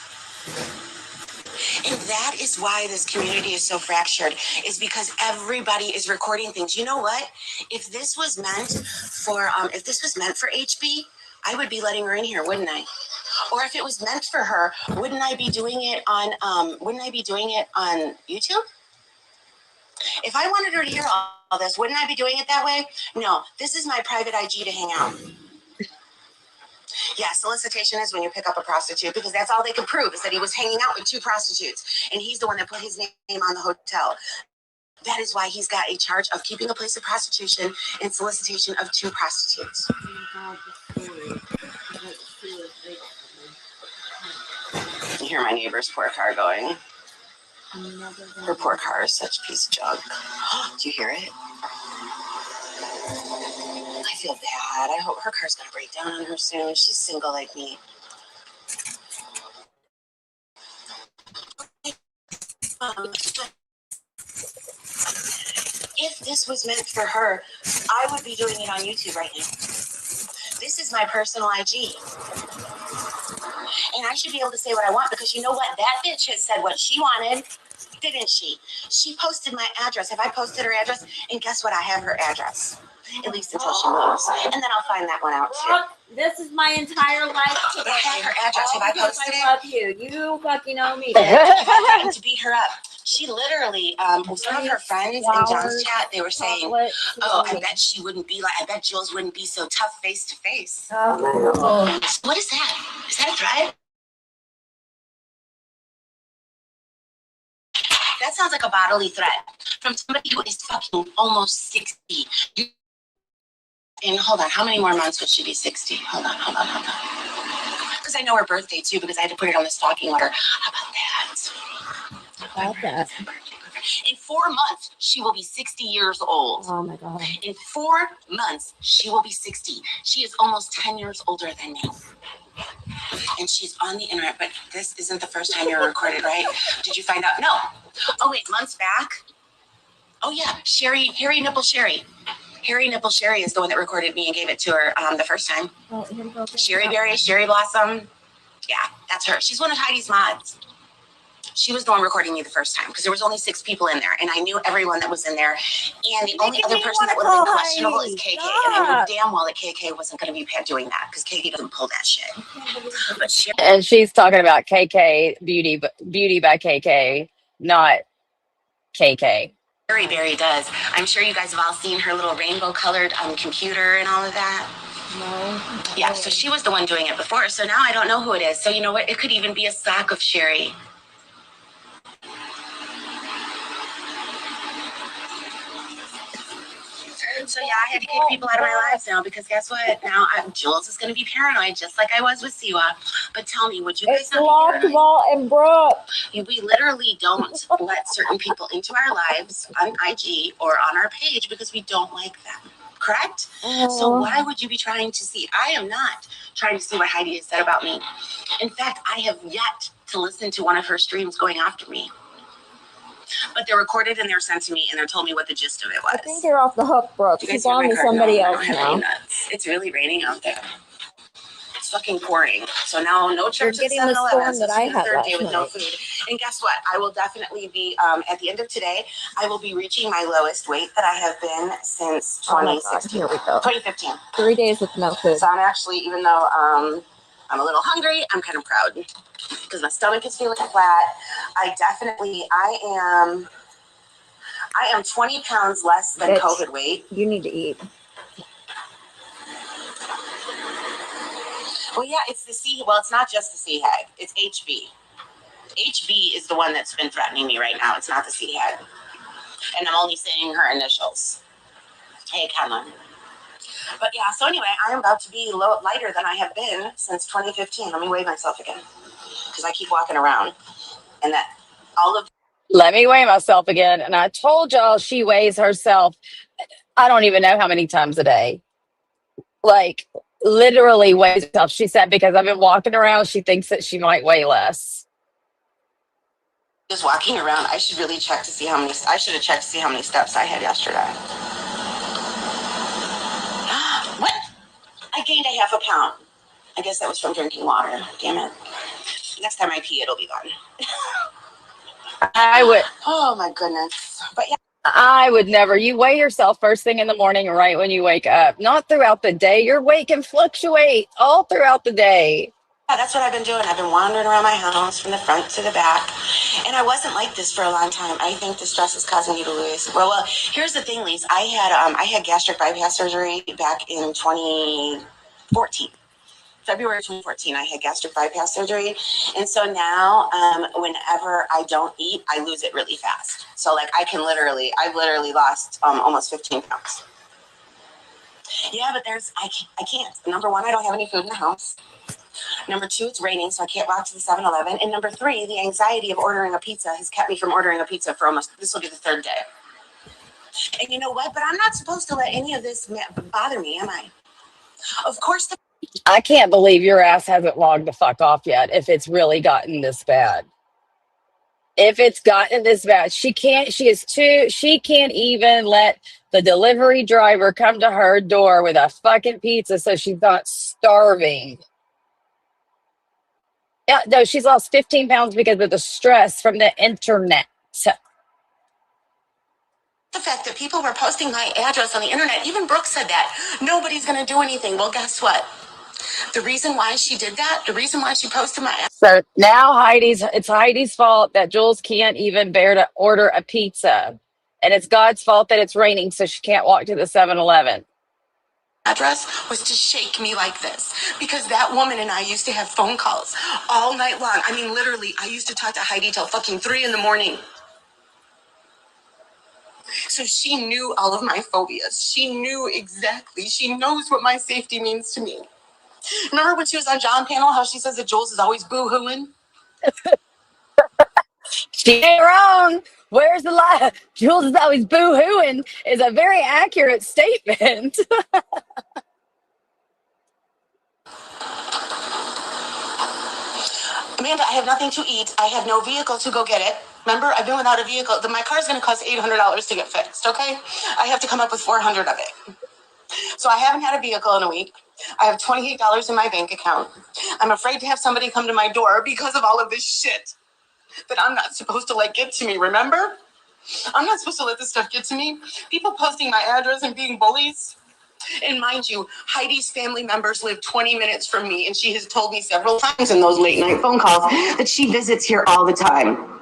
S4: And that is why this community is so fractured, is because everybody is recording things. You know what? If this was meant for HB, I would be letting her in here, wouldn't I? Or if it was meant for her, wouldn't I be doing it on YouTube? If I wanted her to hear all this, wouldn't I be doing it that way? No, this is my private IG to hang out. Yeah, solicitation is when you pick up a prostitute because that's all they can prove is that he was hanging out with 2 prostitutes and he's the one that put his name on the hotel. That is why he's got a charge of keeping a place of prostitution and solicitation of 2 prostitutes. You hear my neighbor's poor car going. Her poor car is such a piece of junk. Do you hear it? I feel bad. I hope her car's gonna break down on her soon. She's single like me. If this was meant for her, I would be doing it on YouTube right now. This is my personal IG. And I should be able to say what I want because you know what? That bitch has said what she wanted, didn't she? She posted my address. Have I posted her address? And guess what? I have her address. At least until she moves. And then I'll find that one out too.
S5: Look, this is my entire life today.
S4: I have her address. Have I posted it?
S5: I love you. You fucking owe me.
S4: Have I threatened to beat her up? She literally, some of her friends in John's chat, they were saying, "Oh, I bet she wouldn't be like. I bet Jules wouldn't be so tough face to face."
S5: Oh.
S4: What is that? Is that a threat? That sounds like a bodily threat from somebody who is fucking almost 60. And hold on, how many more months would she be 60? Hold on. Because I know her birthday too, because I had to put it on the stalking order. How about that? In 4 months, she will be 60 years old.
S5: Oh my God.
S4: In 4 months, she will be 60. She is almost 10 years older than me. And she's on the internet, but this isn't the first time you're recorded, right? Did you find out? No. Oh, wait, months back? Oh, yeah, Hairy Nipple Sherry. Hairy Nipple Sherry is the one that recorded me and gave it to her the first time.
S5: Oh, here we go.
S4: Sherry Berry, Sherry Blossom. Yeah, that's her. She's one of Heidi's mods. She was the one recording me the first time because there was only 6 people in there, and I knew everyone that was in there. And the only other person that would have been questionable is KK, and I knew damn well that KK wasn't going to be doing that because KK doesn't pull that shit. But Sherry,
S2: And she's talking about KK Beauty by KK, not KK.
S4: Sherry Berry does. I'm sure you guys have all seen her little rainbow-colored computer and all of that.
S5: No.
S4: Yeah, so she was the one doing it before. So now I don't know who it is. So you know what? It could even be a sock of Sherry. So yeah, I had to kick people out of my lives now because guess what? Now Jules is going to be paranoid just like I was with Siwa. But But tell me, would you guys
S5: It's
S4: not be
S5: locked,
S4: paranoid?
S5: Walt and Brooke.
S4: We literally don't let certain people into our lives on IG or on our page because we don't like them. Correct? So why would you be trying to see? I am not trying to see what Heidi has said about me. In fact, I have yet to listen to one of her streams going after me. But they're recorded and they're sent to me and they're told me what the gist of it was.
S5: I think you're off the hook, Brooke.
S4: You guys
S5: She's
S4: hear
S5: on
S4: my
S5: to
S4: car?
S5: somebody
S4: No, I
S5: else
S4: don't have any
S5: now.
S4: nuts. It's really raining out there. It's fucking pouring. So now no
S5: You're
S4: church at
S5: getting the
S4: 7-Eleven.
S5: storm
S4: So
S5: that
S4: this
S5: I
S4: will be the
S5: had
S4: third day
S5: last
S4: with no
S5: night.
S4: food. And guess what? I will definitely be, at the end of today, I will be reaching my lowest weight that I have been since
S5: Oh my God,
S4: 2016.
S5: here we go.
S4: 2015.
S5: 3 days with no food.
S4: So I'm actually, even though I'm a little hungry, I'm kind of proud because my stomach is feeling flat. I am 20 pounds less than
S5: Bitch,
S4: COVID weight.
S5: you need to eat.
S4: Well, yeah, it's the C. Well, it's not just the C head. It's HB. HB is the one that's been threatening me right now. It's not the C head. And I'm only saying her initials. Hey, Cameron. But yeah, so anyway, I am about to be lighter than I have been since 2015. Let me weigh myself again because I keep walking around. And that all of
S2: Let me weigh myself again. And I told y'all she weighs herself, I don't even know how many times a day. Like, literally weighs herself. She said, because I've been walking around, she thinks that she might weigh less.
S4: just walking around, I should really check to see how many. I should have checked to see how many steps I had yesterday. What? I gained a half a pound. I guess that was from drinking water. Damn it. Next time I pee, it'll be gone.
S2: I would.
S4: Oh my goodness. But yeah.
S2: I would never. You weigh yourself first thing in the morning, right when you wake up, not throughout the day. Your weight can fluctuate all throughout the day.
S4: Yeah, that's what I've been doing. I've been wandering around my house from the front to the back. And I wasn't like this for a long time. I think the stress is causing you to lose. Well, here's the thing, Lise. I had gastric bypass surgery back in 2014. February 2014, I had gastric bypass surgery. And so now, whenever I don't eat, I lose it really fast. So like I've literally lost almost 15 pounds. Yeah, but I can't. Number one, I don't have any food in the house. Number two, it's raining, so I can't walk to the 7-Eleven. And number three, the anxiety of ordering a pizza has kept me from ordering a pizza for this will be the third day. And you know what? But I'm not supposed to let any of this bother me, am I? Of course,
S2: I can't believe your ass hasn't logged the fuck off yet if it's really gotten this bad. If it's gotten this bad, she can't even let the delivery driver come to her door with a fucking pizza so she's not starving. Yeah, no, she's lost 15 pounds because of the stress from the internet.
S4: the fact that people were posting my address on the internet, even Brooke said that. Nobody's going to do anything. Well, guess what? The reason why she did that, the reason why she posted my
S2: So now it's Heidi's fault that Jules can't even bear to order a pizza. And it's God's fault that it's raining so she can't walk to the 7-Eleven.
S4: address was to shake me like this because that woman and I used to have phone calls all night long. I mean, literally, I used to talk to Heidi till fucking 3 a.m. So she knew all of my phobias. She knew exactly. She knows what my safety means to me. Remember when she was on John panel, how she says that Jules is always boo-hooing?
S2: She ain't wrong. Where's the lie? Jules is always boo-hooing is a very accurate statement.
S4: Amanda, I have nothing to eat. I have no vehicle to go get it. Remember, I've been without a vehicle. My car's going to cost $800 to get fixed, okay? I have to come up with $400 of it. So I haven't had a vehicle in a week. I have $28 in my bank account. I'm afraid to have somebody come to my door because of all of this shit that I'm not supposed to let get to me, remember? I'm not supposed to let this stuff get to me. People posting my address and being bullies. And mind you, Heidi's family members live 20 minutes from me, and she has told me several times in those late night phone calls that she visits here all the time.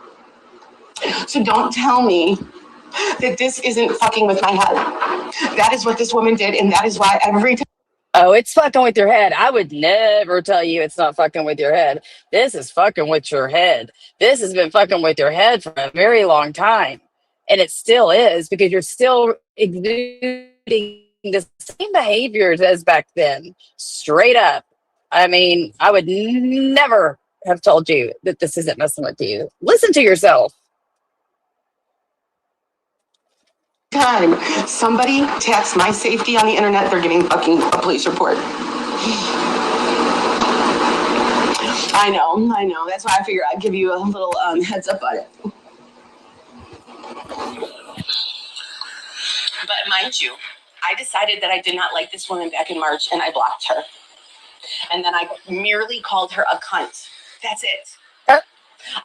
S4: So don't tell me that this isn't fucking with my head. That is what this woman did, and that is why every time.
S2: Oh, it's fucking with your head. I would never tell you it's not fucking with your head. This is fucking with your head. This has been fucking with your head for a very long time. And it still is because you're still exuding the same behaviors as back then. Straight up. I mean, I would never have told you that this isn't messing with you. Listen to yourself.
S4: Time somebody attacks my safety on the internet, they're getting fucking a police report. I know. That's why I figured I'd give you a little heads up on it. But mind you, I decided that I did not like this woman back in March, and I blocked her. And then I merely called her a cunt. That's it.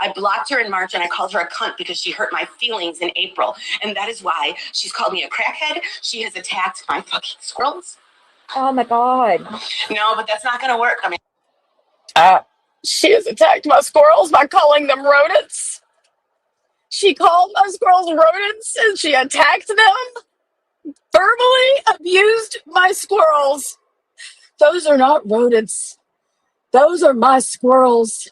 S4: I blocked her in March and I called her a cunt because she hurt my feelings in April. And that is why she's called me a crackhead. She has attacked my fucking squirrels.
S5: Oh my god.
S4: No, but that's not going to work. I mean,
S2: She has attacked my squirrels by calling them rodents. She called my squirrels rodents and she attacked them, verbally abused my squirrels. Those are not rodents. Those are my squirrels.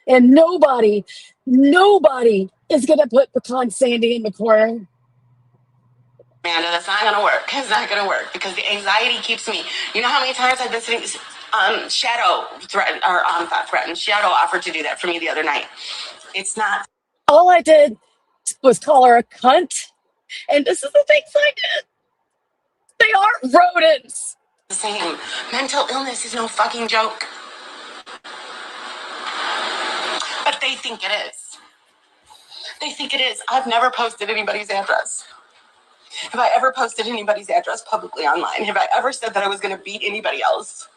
S2: And nobody is going to put Pecan Sandy in the corner.
S4: Amanda, that's not going to work. It's not going to work because the anxiety keeps me. You know how many times I've been sitting, Shadow threatened, or not threatened, Shadow offered to do that for me the other night. It's not.
S2: All I did was call her a cunt. And this is the things I did. They aren't rodents.
S4: The same. Mental illness is no fucking joke. But they think it is. They think it is. I've never posted anybody's address. Have I ever posted anybody's address publicly online? Have I ever said that I was going to beat anybody else?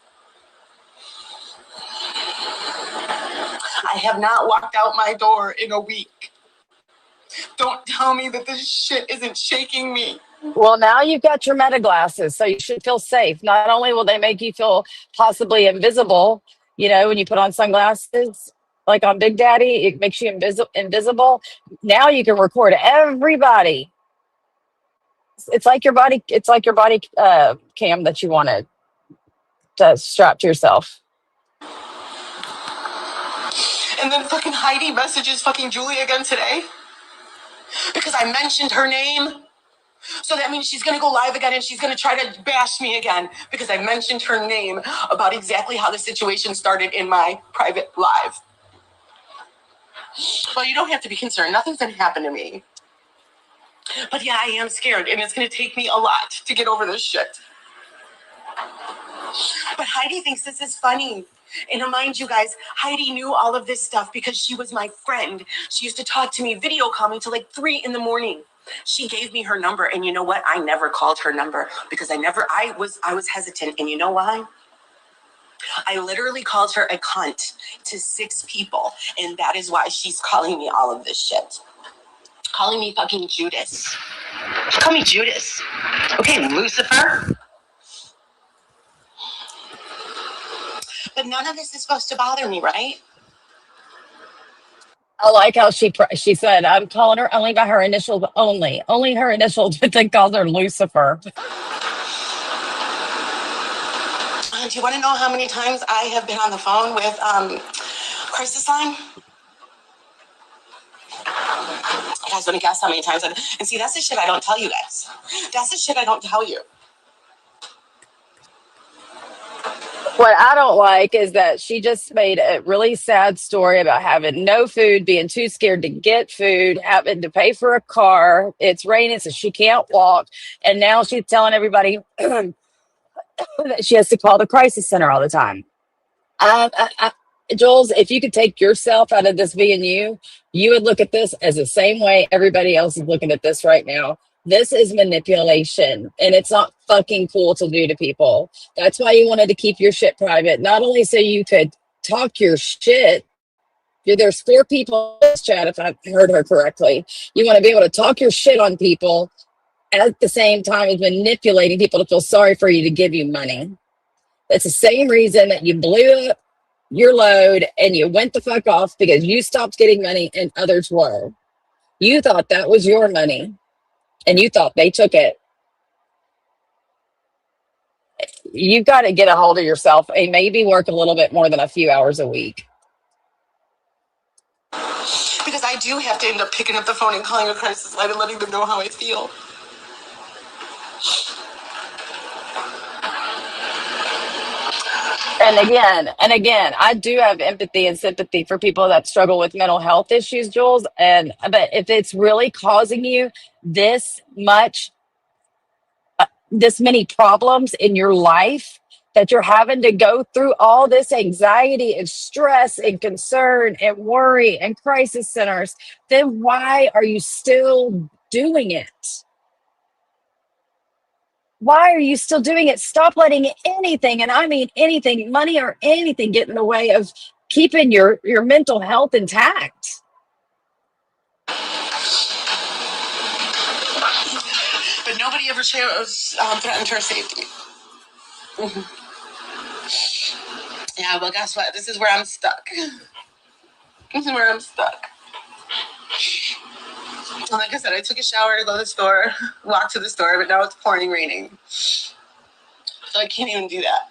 S4: I have not walked out my door in a week. Don't tell me that this shit isn't shaking me.
S2: Well, now you've got your meta glasses, so you should feel safe. Not only will they make you feel possibly invisible, you know, when you put on sunglasses, like on Big Daddy, it makes you invisible. Now you can record everybody. It's like your body. It's like your body cam that you wanted to strap to yourself.
S4: And then fucking Heidi messages fucking Julie again today because I mentioned her name. So that means she's going to go live again and she's going to try to bash me again because I mentioned her name about exactly how the situation started in my private live. Well, you don't have to be concerned. Nothing's going to happen to me. But yeah, I am scared and it's going to take me a lot to get over this shit. But Heidi thinks this is funny. And mind you guys, Heidi knew all of this stuff because she was my friend. She used to talk to me, video call me till like 3 a.m. She gave me her number, and you know what? I never called her number because I was hesitant, and you know why? I literally called her a cunt to 6 people, and that is why she's calling me all of this shit. Calling me fucking Judas. Call me Judas. Okay, Lucifer. But none of this is supposed to bother me, right?
S2: I like how she said, I'm calling her only by her initials only. Only her initials, but then calls her Lucifer.
S4: Do you want to know how many times I have been on the phone with Crisis Line? You guys want to guess how many times and see, that's the shit I don't tell you guys. That's the shit I don't tell you.
S2: What I don't like is that she just made a really sad story about having no food, being too scared to get food, having to pay for a car. It's raining, so she can't walk. And now she's telling everybody that she has to call the crisis center all the time. Jules, if you could take yourself out of this being you would look at this as the same way everybody else is looking at this right now. This is manipulation, and it's not fucking cool to do to people. That's why you wanted to keep your shit private, not only so you could talk your shit. There's 4 people in this chat, if I heard her correctly. You want to be able to talk your shit on people at the same time as manipulating people to feel sorry for you to give you money. That's the same reason that you blew up your load and you went the fuck off because you stopped getting money and others were. You thought that was your money. And you thought they took it. You've got to get a hold of yourself and maybe work a little bit more than a few hours a week.
S4: Because I do have to end up picking up the phone and calling a crisis line and letting them know how I feel.
S2: And again, I do have empathy and sympathy for people that struggle with mental health issues, Jules. But if it's really causing you this much, this many problems in your life, that you're having to go through all this anxiety and stress and concern and worry and crisis centers, then why are you still doing it? Why are you still doing it? Stop letting anything, and I mean anything, money or anything, get in the way of keeping your mental health intact.
S4: But nobody ever threatened her safety. Yeah, well, guess what? This is where I'm stuck. This is where I'm stuck. And like I said, I took a shower to go to the store, walked to the store, but now it's pouring raining. So I can't even do that.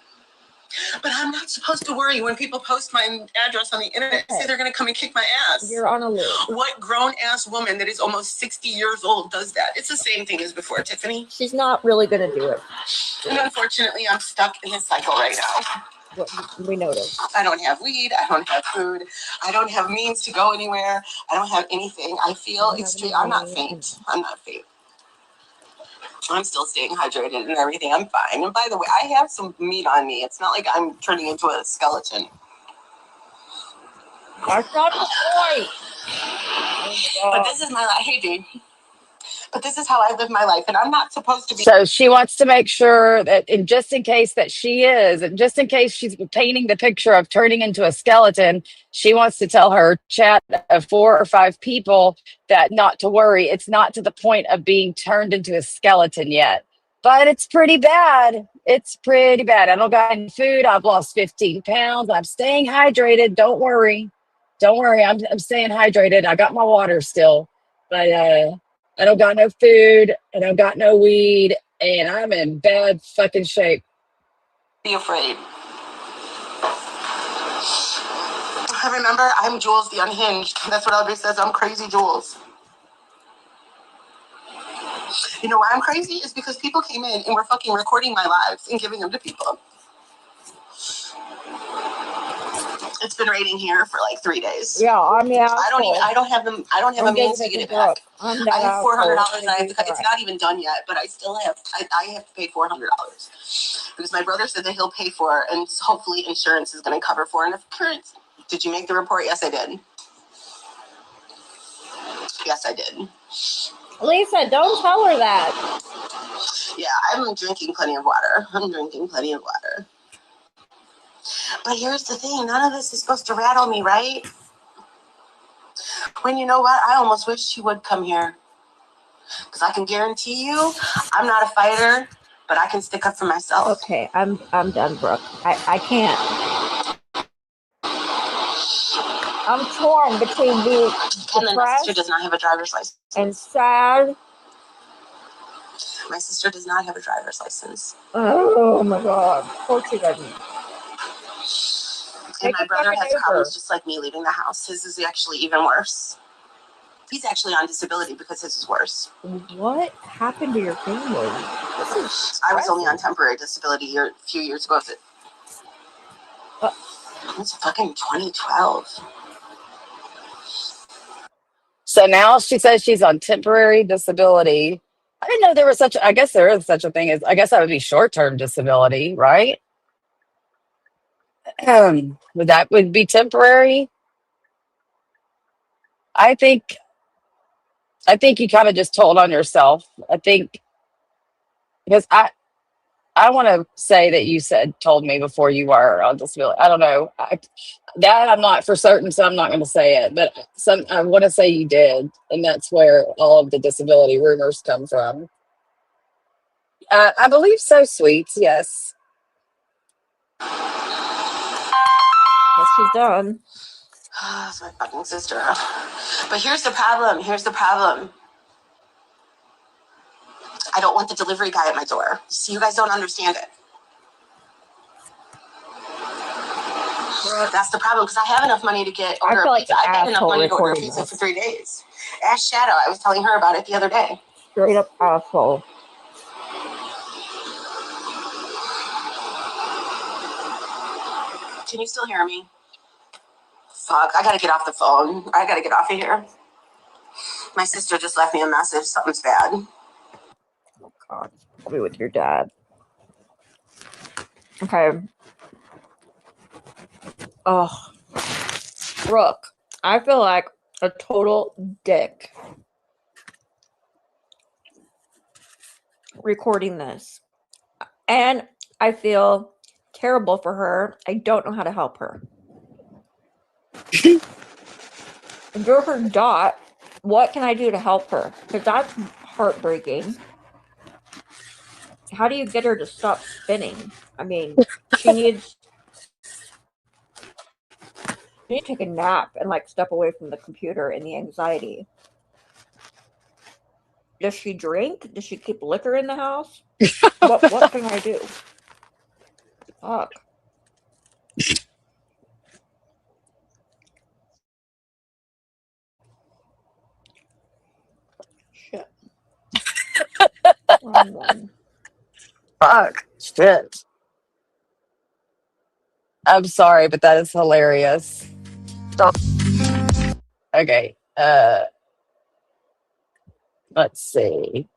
S4: But I'm not supposed to worry when people post my address on the internet and say they're going to come and kick my ass.
S5: You're on a loop.
S4: What grown-ass woman that is almost 60 years old does that? It's the same thing as before, Tiffany.
S5: She's not really going to do it.
S4: And unfortunately, I'm stuck in this cycle right now.
S5: We noticed.
S4: I don't have weed. I don't have food. I don't have means to go anywhere. I don't have anything. I feel extreme. I'm not faint. I'm not faint. I'm still staying hydrated and everything. I'm fine. And by the way, I have some meat on me. It's not like I'm turning into a skeleton.
S5: That's not the point.
S4: But this is my life. Hey, dude. But this is how I live my life, and I'm not supposed to be.
S2: So she wants to make sure that, and just in case that she is, and just in case she's painting the picture of turning into a skeleton, she wants to tell her chat of 4 or 5 people that not to worry. It's not to the point of being turned into a skeleton yet, but it's pretty bad. It's pretty bad. I don't got any food. I've lost 15 pounds. I'm staying hydrated. Don't worry. Don't worry. I'm staying hydrated. I got my water still, but I don't got no food, I don't got no weed, and I'm in bad fucking shape.
S4: Be afraid. Remember, I'm Jules the Unhinged. That's what everybody says. I'm crazy Jules. You know why I'm crazy? It's because people came in and were fucking recording my lives and giving them to people. It's been raining here for like 3 days.
S5: Yeah, I'm the asshole.
S4: I don't have a means to get it back. I have $400. It's not even done yet, but I still have. I have to pay $400 because my brother said that he'll pay for it, and hopefully insurance is going to cover for it. And if current, did you make the report? Yes, I did. Yes, I did.
S5: Lisa, don't tell her that.
S4: Yeah, I'm drinking plenty of water. But here's the thing, none of this is supposed to rattle me, right? When you know what? I almost wish she would come here. Because I can guarantee you, I'm not a fighter, but I can stick up for myself.
S5: Okay, I'm done, Brooke. I can't. I'm torn between being
S4: My sister does not have a driver's license.
S5: and sad.
S4: My sister does not have a driver's license.
S5: Oh my god. Of course she doesn't.
S4: And my brother has problems just like me leaving the house. His is actually even worse. He's actually on disability because his is worse.
S5: What happened to your family?
S4: I was only on temporary disability a few years ago. It's fucking 2012.
S2: So now she says she's on temporary disability. I didn't know there was I guess there is such a thing as, I guess that would be short-term disability, right? Would be temporary? I think you kind of just told on yourself. I think because I want to say that you told me before you were on disability. I don't know. That I'm not for certain, so I'm not going to say it. But I want to say you did, and that's where all of the disability rumors come from. I believe so, sweets. Yes.
S5: Yes, she's done.
S4: That's my fucking sister. But here's the problem. I don't want the delivery guy at my door. See, you guys don't understand it. That's the problem, because I have enough money to order a pizza. I had enough money to order a pizza for 3 days. Ask Shadow. I was telling her about it the other day.
S5: Straight up asshole.
S4: Can you still hear me? Fuck, I gotta get off the phone. I gotta get off of here. My sister just left me a message. Something's bad.
S5: Oh God, I'll be with your dad. Okay. Oh, Brooke, I feel like a total dick recording this. And I feel terrible for her. I don't know how to help her. If you're her dot, what can I do to help her? Because that's heartbreaking. How do you get her to stop spinning? I mean, she needs to take a nap and like step away from the computer and the anxiety. Does she drink? Does she keep liquor in the house? What can I do? Fuck. Shit. Wrong one.
S2: Fuck. Shit. I'm sorry, but that is hilarious. Stop. Okay. Let's see.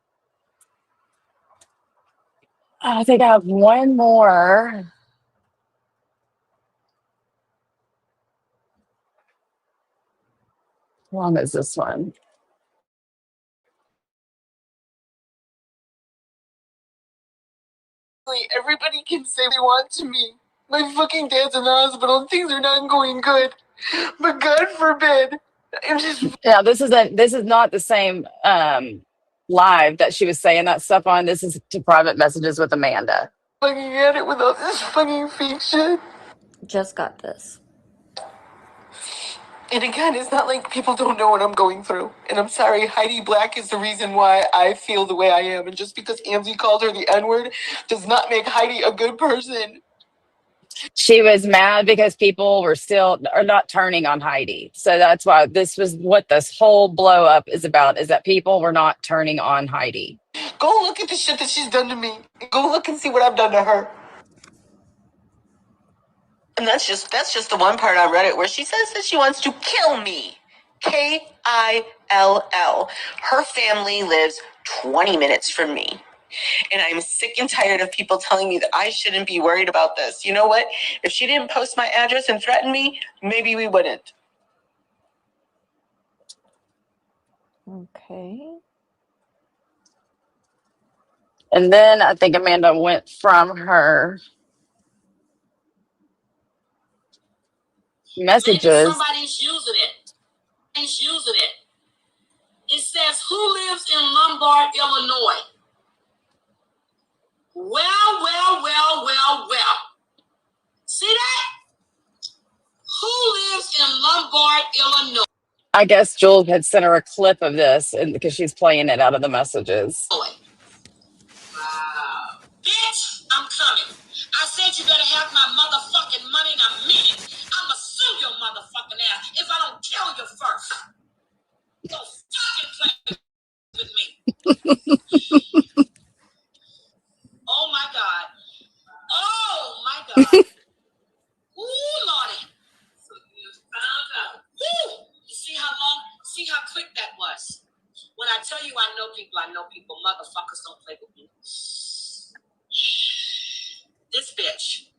S2: I think I have one more. How long is this one?
S6: Everybody can say they want to me. My fucking dad's in the hospital. Things are not going good. But God forbid. I'm just
S2: Yeah, this is not the same live that she was saying that stuff on. This is to private messages with Amanda.
S6: fucking at it with all this fucking fake shit.
S5: Just got this.
S6: And again, it's not like people don't know what I'm going through. And I'm sorry, Heidi Black is the reason why I feel the way I am. And just because Amzi called her the N-word does not make Heidi a good person.
S2: She was mad because people are not turning on Heidi. So that's why this was what this whole blow up is about, is that people were not turning on Heidi.
S6: Go look at the shit that she's done to me. Go look and see what I've done to her. And that's just the one part on Reddit where she says that she wants to kill me. Kill. Her family lives 20 minutes from me. And I'm sick and tired of people telling me that I shouldn't be worried about this. You know what? If she didn't post my address and threaten me, maybe we wouldn't.
S5: Okay.
S2: And then I think Amanda went from her messages.
S4: Maybe somebody's using it. He's using it. It says, who lives in Lombard, Illinois? Well. See that? Who lives in Lombard, Illinois?
S2: I guess Jules had sent her a clip of this and because she's playing it out of the messages.
S4: Wow. Bitch, I'm coming. I said you better have my motherfucking money in a minute. I'ma sue your motherfucking ass if I don't kill you first. Don't fucking play with me. Oh my God. Oh my God. Ooh, Lordy. Woo! You see how quick that was? When I tell you I know people, motherfuckers don't play with me. This bitch.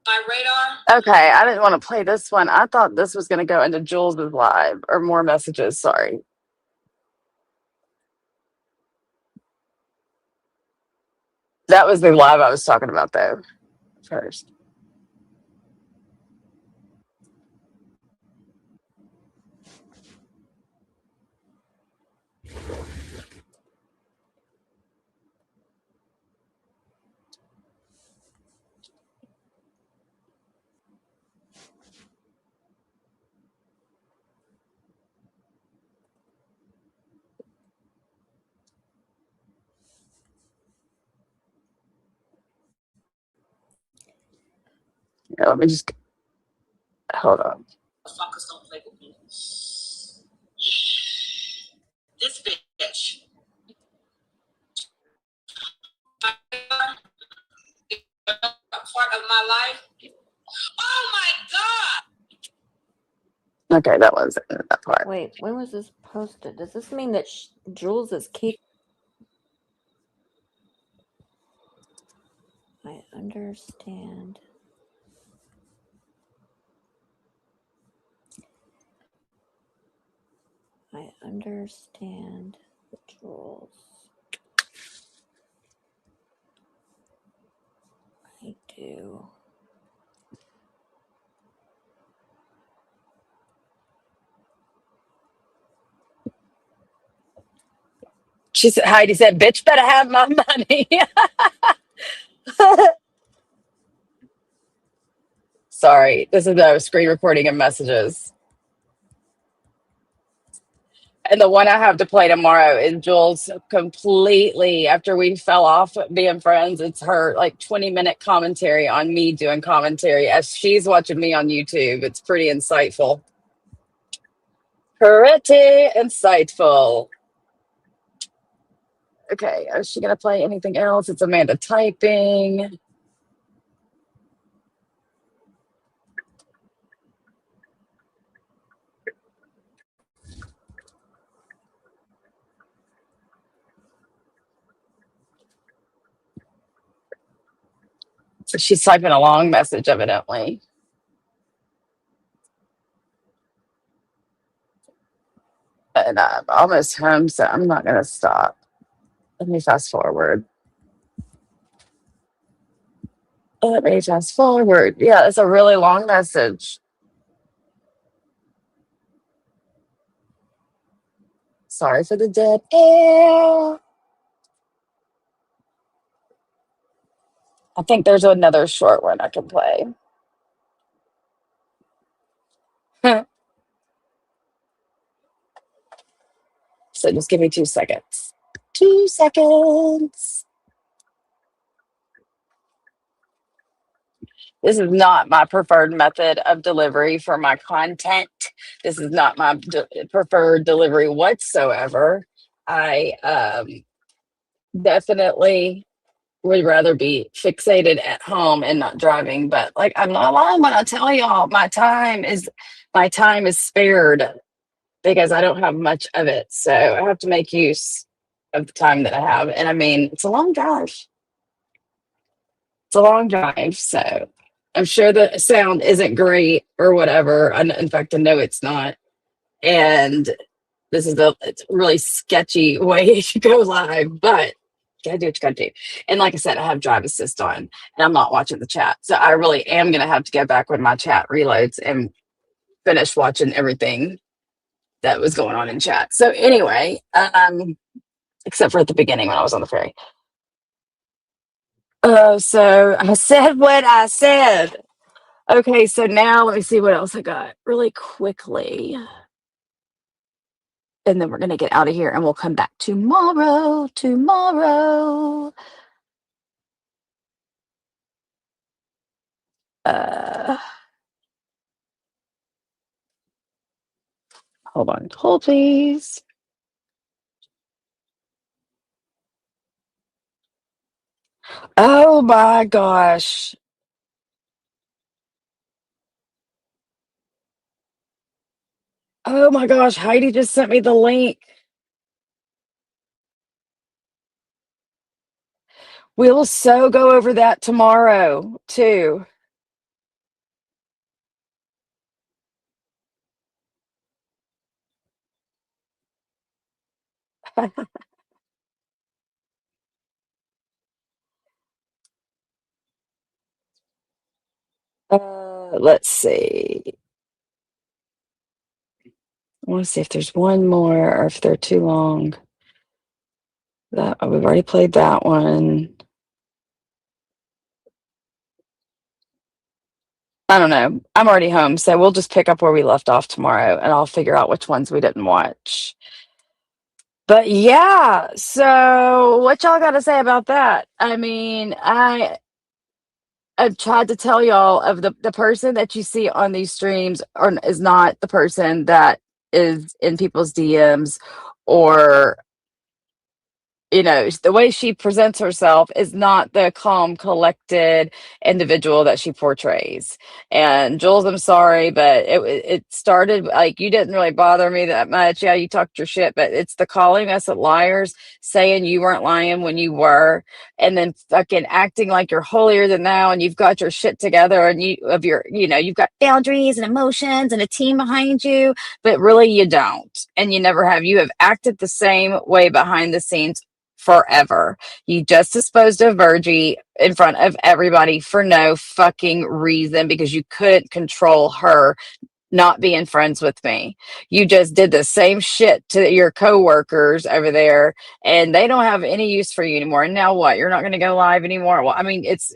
S4: My radar.
S2: Okay, I didn't want to play this one. I thought this was going to go into Jules' live or more messages. Sorry. That was the live I was talking about, though, first. Yeah, let me just hold on.
S4: Motherfuckers don't play with me. This bitch. A part of my life
S2: Okay, that was that part.
S5: Wait, when was this posted? Does this mean that Jules is keep? I understand. I understand, Jules. I do.
S2: Heidi said, "Bitch, better have my money." Sorry, this is a screen recording of messages. And the one I have to play tomorrow is Jules completely, after we fell off being friends, it's her like 20-minute commentary on me doing commentary as she's watching me on YouTube. It's pretty insightful. Pretty insightful. Okay, is she going to play anything else? It's Amanda typing. So she's typing a long message, evidently. And I'm almost home, so I'm not going to stop. Let me fast forward. Let me fast forward. Yeah, it's a really long message. Sorry for the dead air. I think there's another short one I can play. So just give me 2 seconds. 2 seconds. This is not my preferred method of delivery for my content. This is not my preferred delivery whatsoever. I definitely would rather be fixated at home and not driving. But like, I'm not lying when I tell y'all my time is spared because I don't have much of it. So I have to make use of the time that I have. And I mean, it's a long drive. It's a long drive. So I'm sure the sound isn't great or whatever. In fact, I know it's not. And this is it's a really sketchy way to go live, but you gotta do what you gotta do. And like I said, I have drive assist on and I'm not watching the chat. So I really am gonna have to go back when my chat reloads and finish watching everything that was going on in chat. So anyway, except for at the beginning when I was on the ferry. Oh, so I said what I said. Okay, so now let me see what else I got really quickly. And then we're going to get out of here and we'll come back tomorrow. Hold on. Hold, please. Oh my gosh. Oh my gosh. Heidi just sent me the link. We'll so go over that tomorrow too. Let's see. I want to see if there's one more or if they're too long. That we've already played that one. I don't know. I'm already home, so we'll just pick up where we left off tomorrow and I'll figure out which ones we didn't watch. But yeah, so what y'all got to say about that? I mean, I've tried to tell y'all of the person that you see on these streams is not the person that is in people's DMs or you know, the way she presents herself is not the calm, collected individual that she portrays. And Jules, I'm sorry, but it started like you didn't really bother me that much. Yeah, you talked your shit, but it's the calling us liars, saying you weren't lying when you were, and then fucking acting like you're holier than thou and you've got your shit together and you've got boundaries and emotions and a team behind you, but really you don't, and you never have. You have acted the same way behind the scenes forever. You just disposed of Virgie in front of everybody for no fucking reason because you couldn't control her not being friends with me. You just did the same shit to your coworkers over there and they don't have any use for you anymore. And now what? You're not going to go live anymore? Well, I mean, it's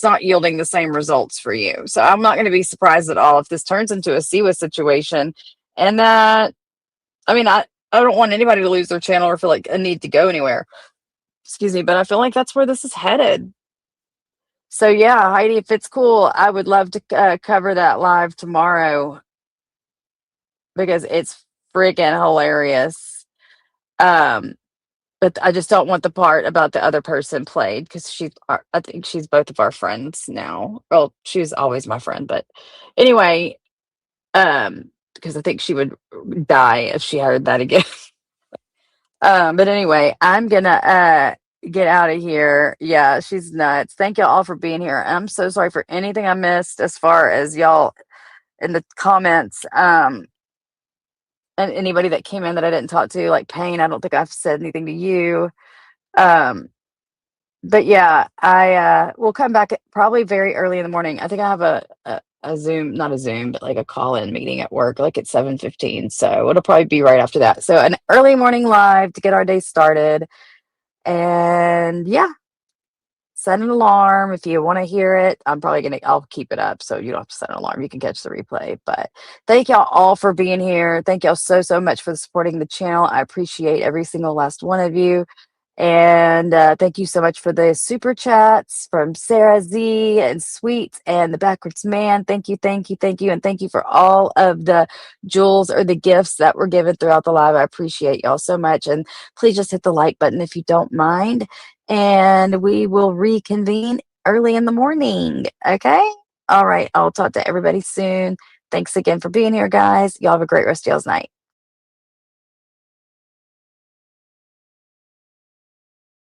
S2: not yielding the same results for you. So I'm not going to be surprised at all if this turns into a Siwa situation. And that, I mean, I don't want anybody to lose their channel or feel like a need to go anywhere. Excuse me, but I feel like that's where this is headed. So yeah, Heidi, if it's cool, I would love to cover that live tomorrow because it's freaking hilarious. But I just don't want the part about the other person played because I think she's both of our friends now. Well, she's always my friend, but anyway, because I think she would die if she heard that again. But anyway, I'm gonna get out of here. Yeah, she's nuts. Thank y'all all for being here. I'm so sorry for anything I missed as far as y'all in the comments. And anybody that came in that I didn't talk to, like Payne, I don't think I've said anything to you. Um, but yeah, I will come back probably very early in the morning. I think I have a Zoom, not a Zoom, but like a call-in meeting at work, like at 7:15. So it'll probably be right after that. So an early morning live to get our day started. And yeah, set an alarm if you want to hear it. I'll keep it up so you don't have to set an alarm. You can catch the replay. But thank y'all all for being here. Thank y'all so, so much for supporting the channel. I appreciate every single last one of you. And thank you so much for the super chats from Sarah Z and Sweet and the Backwards Man. Thank you, thank you, thank you. And thank you for all of the jewels or the gifts that were given throughout the live. I appreciate y'all so much. And please just hit the like button if you don't mind. And we will reconvene early in the morning. Okay? All right. I'll talk to everybody soon. Thanks again for being here, guys. Y'all have a great rest of y'all's night.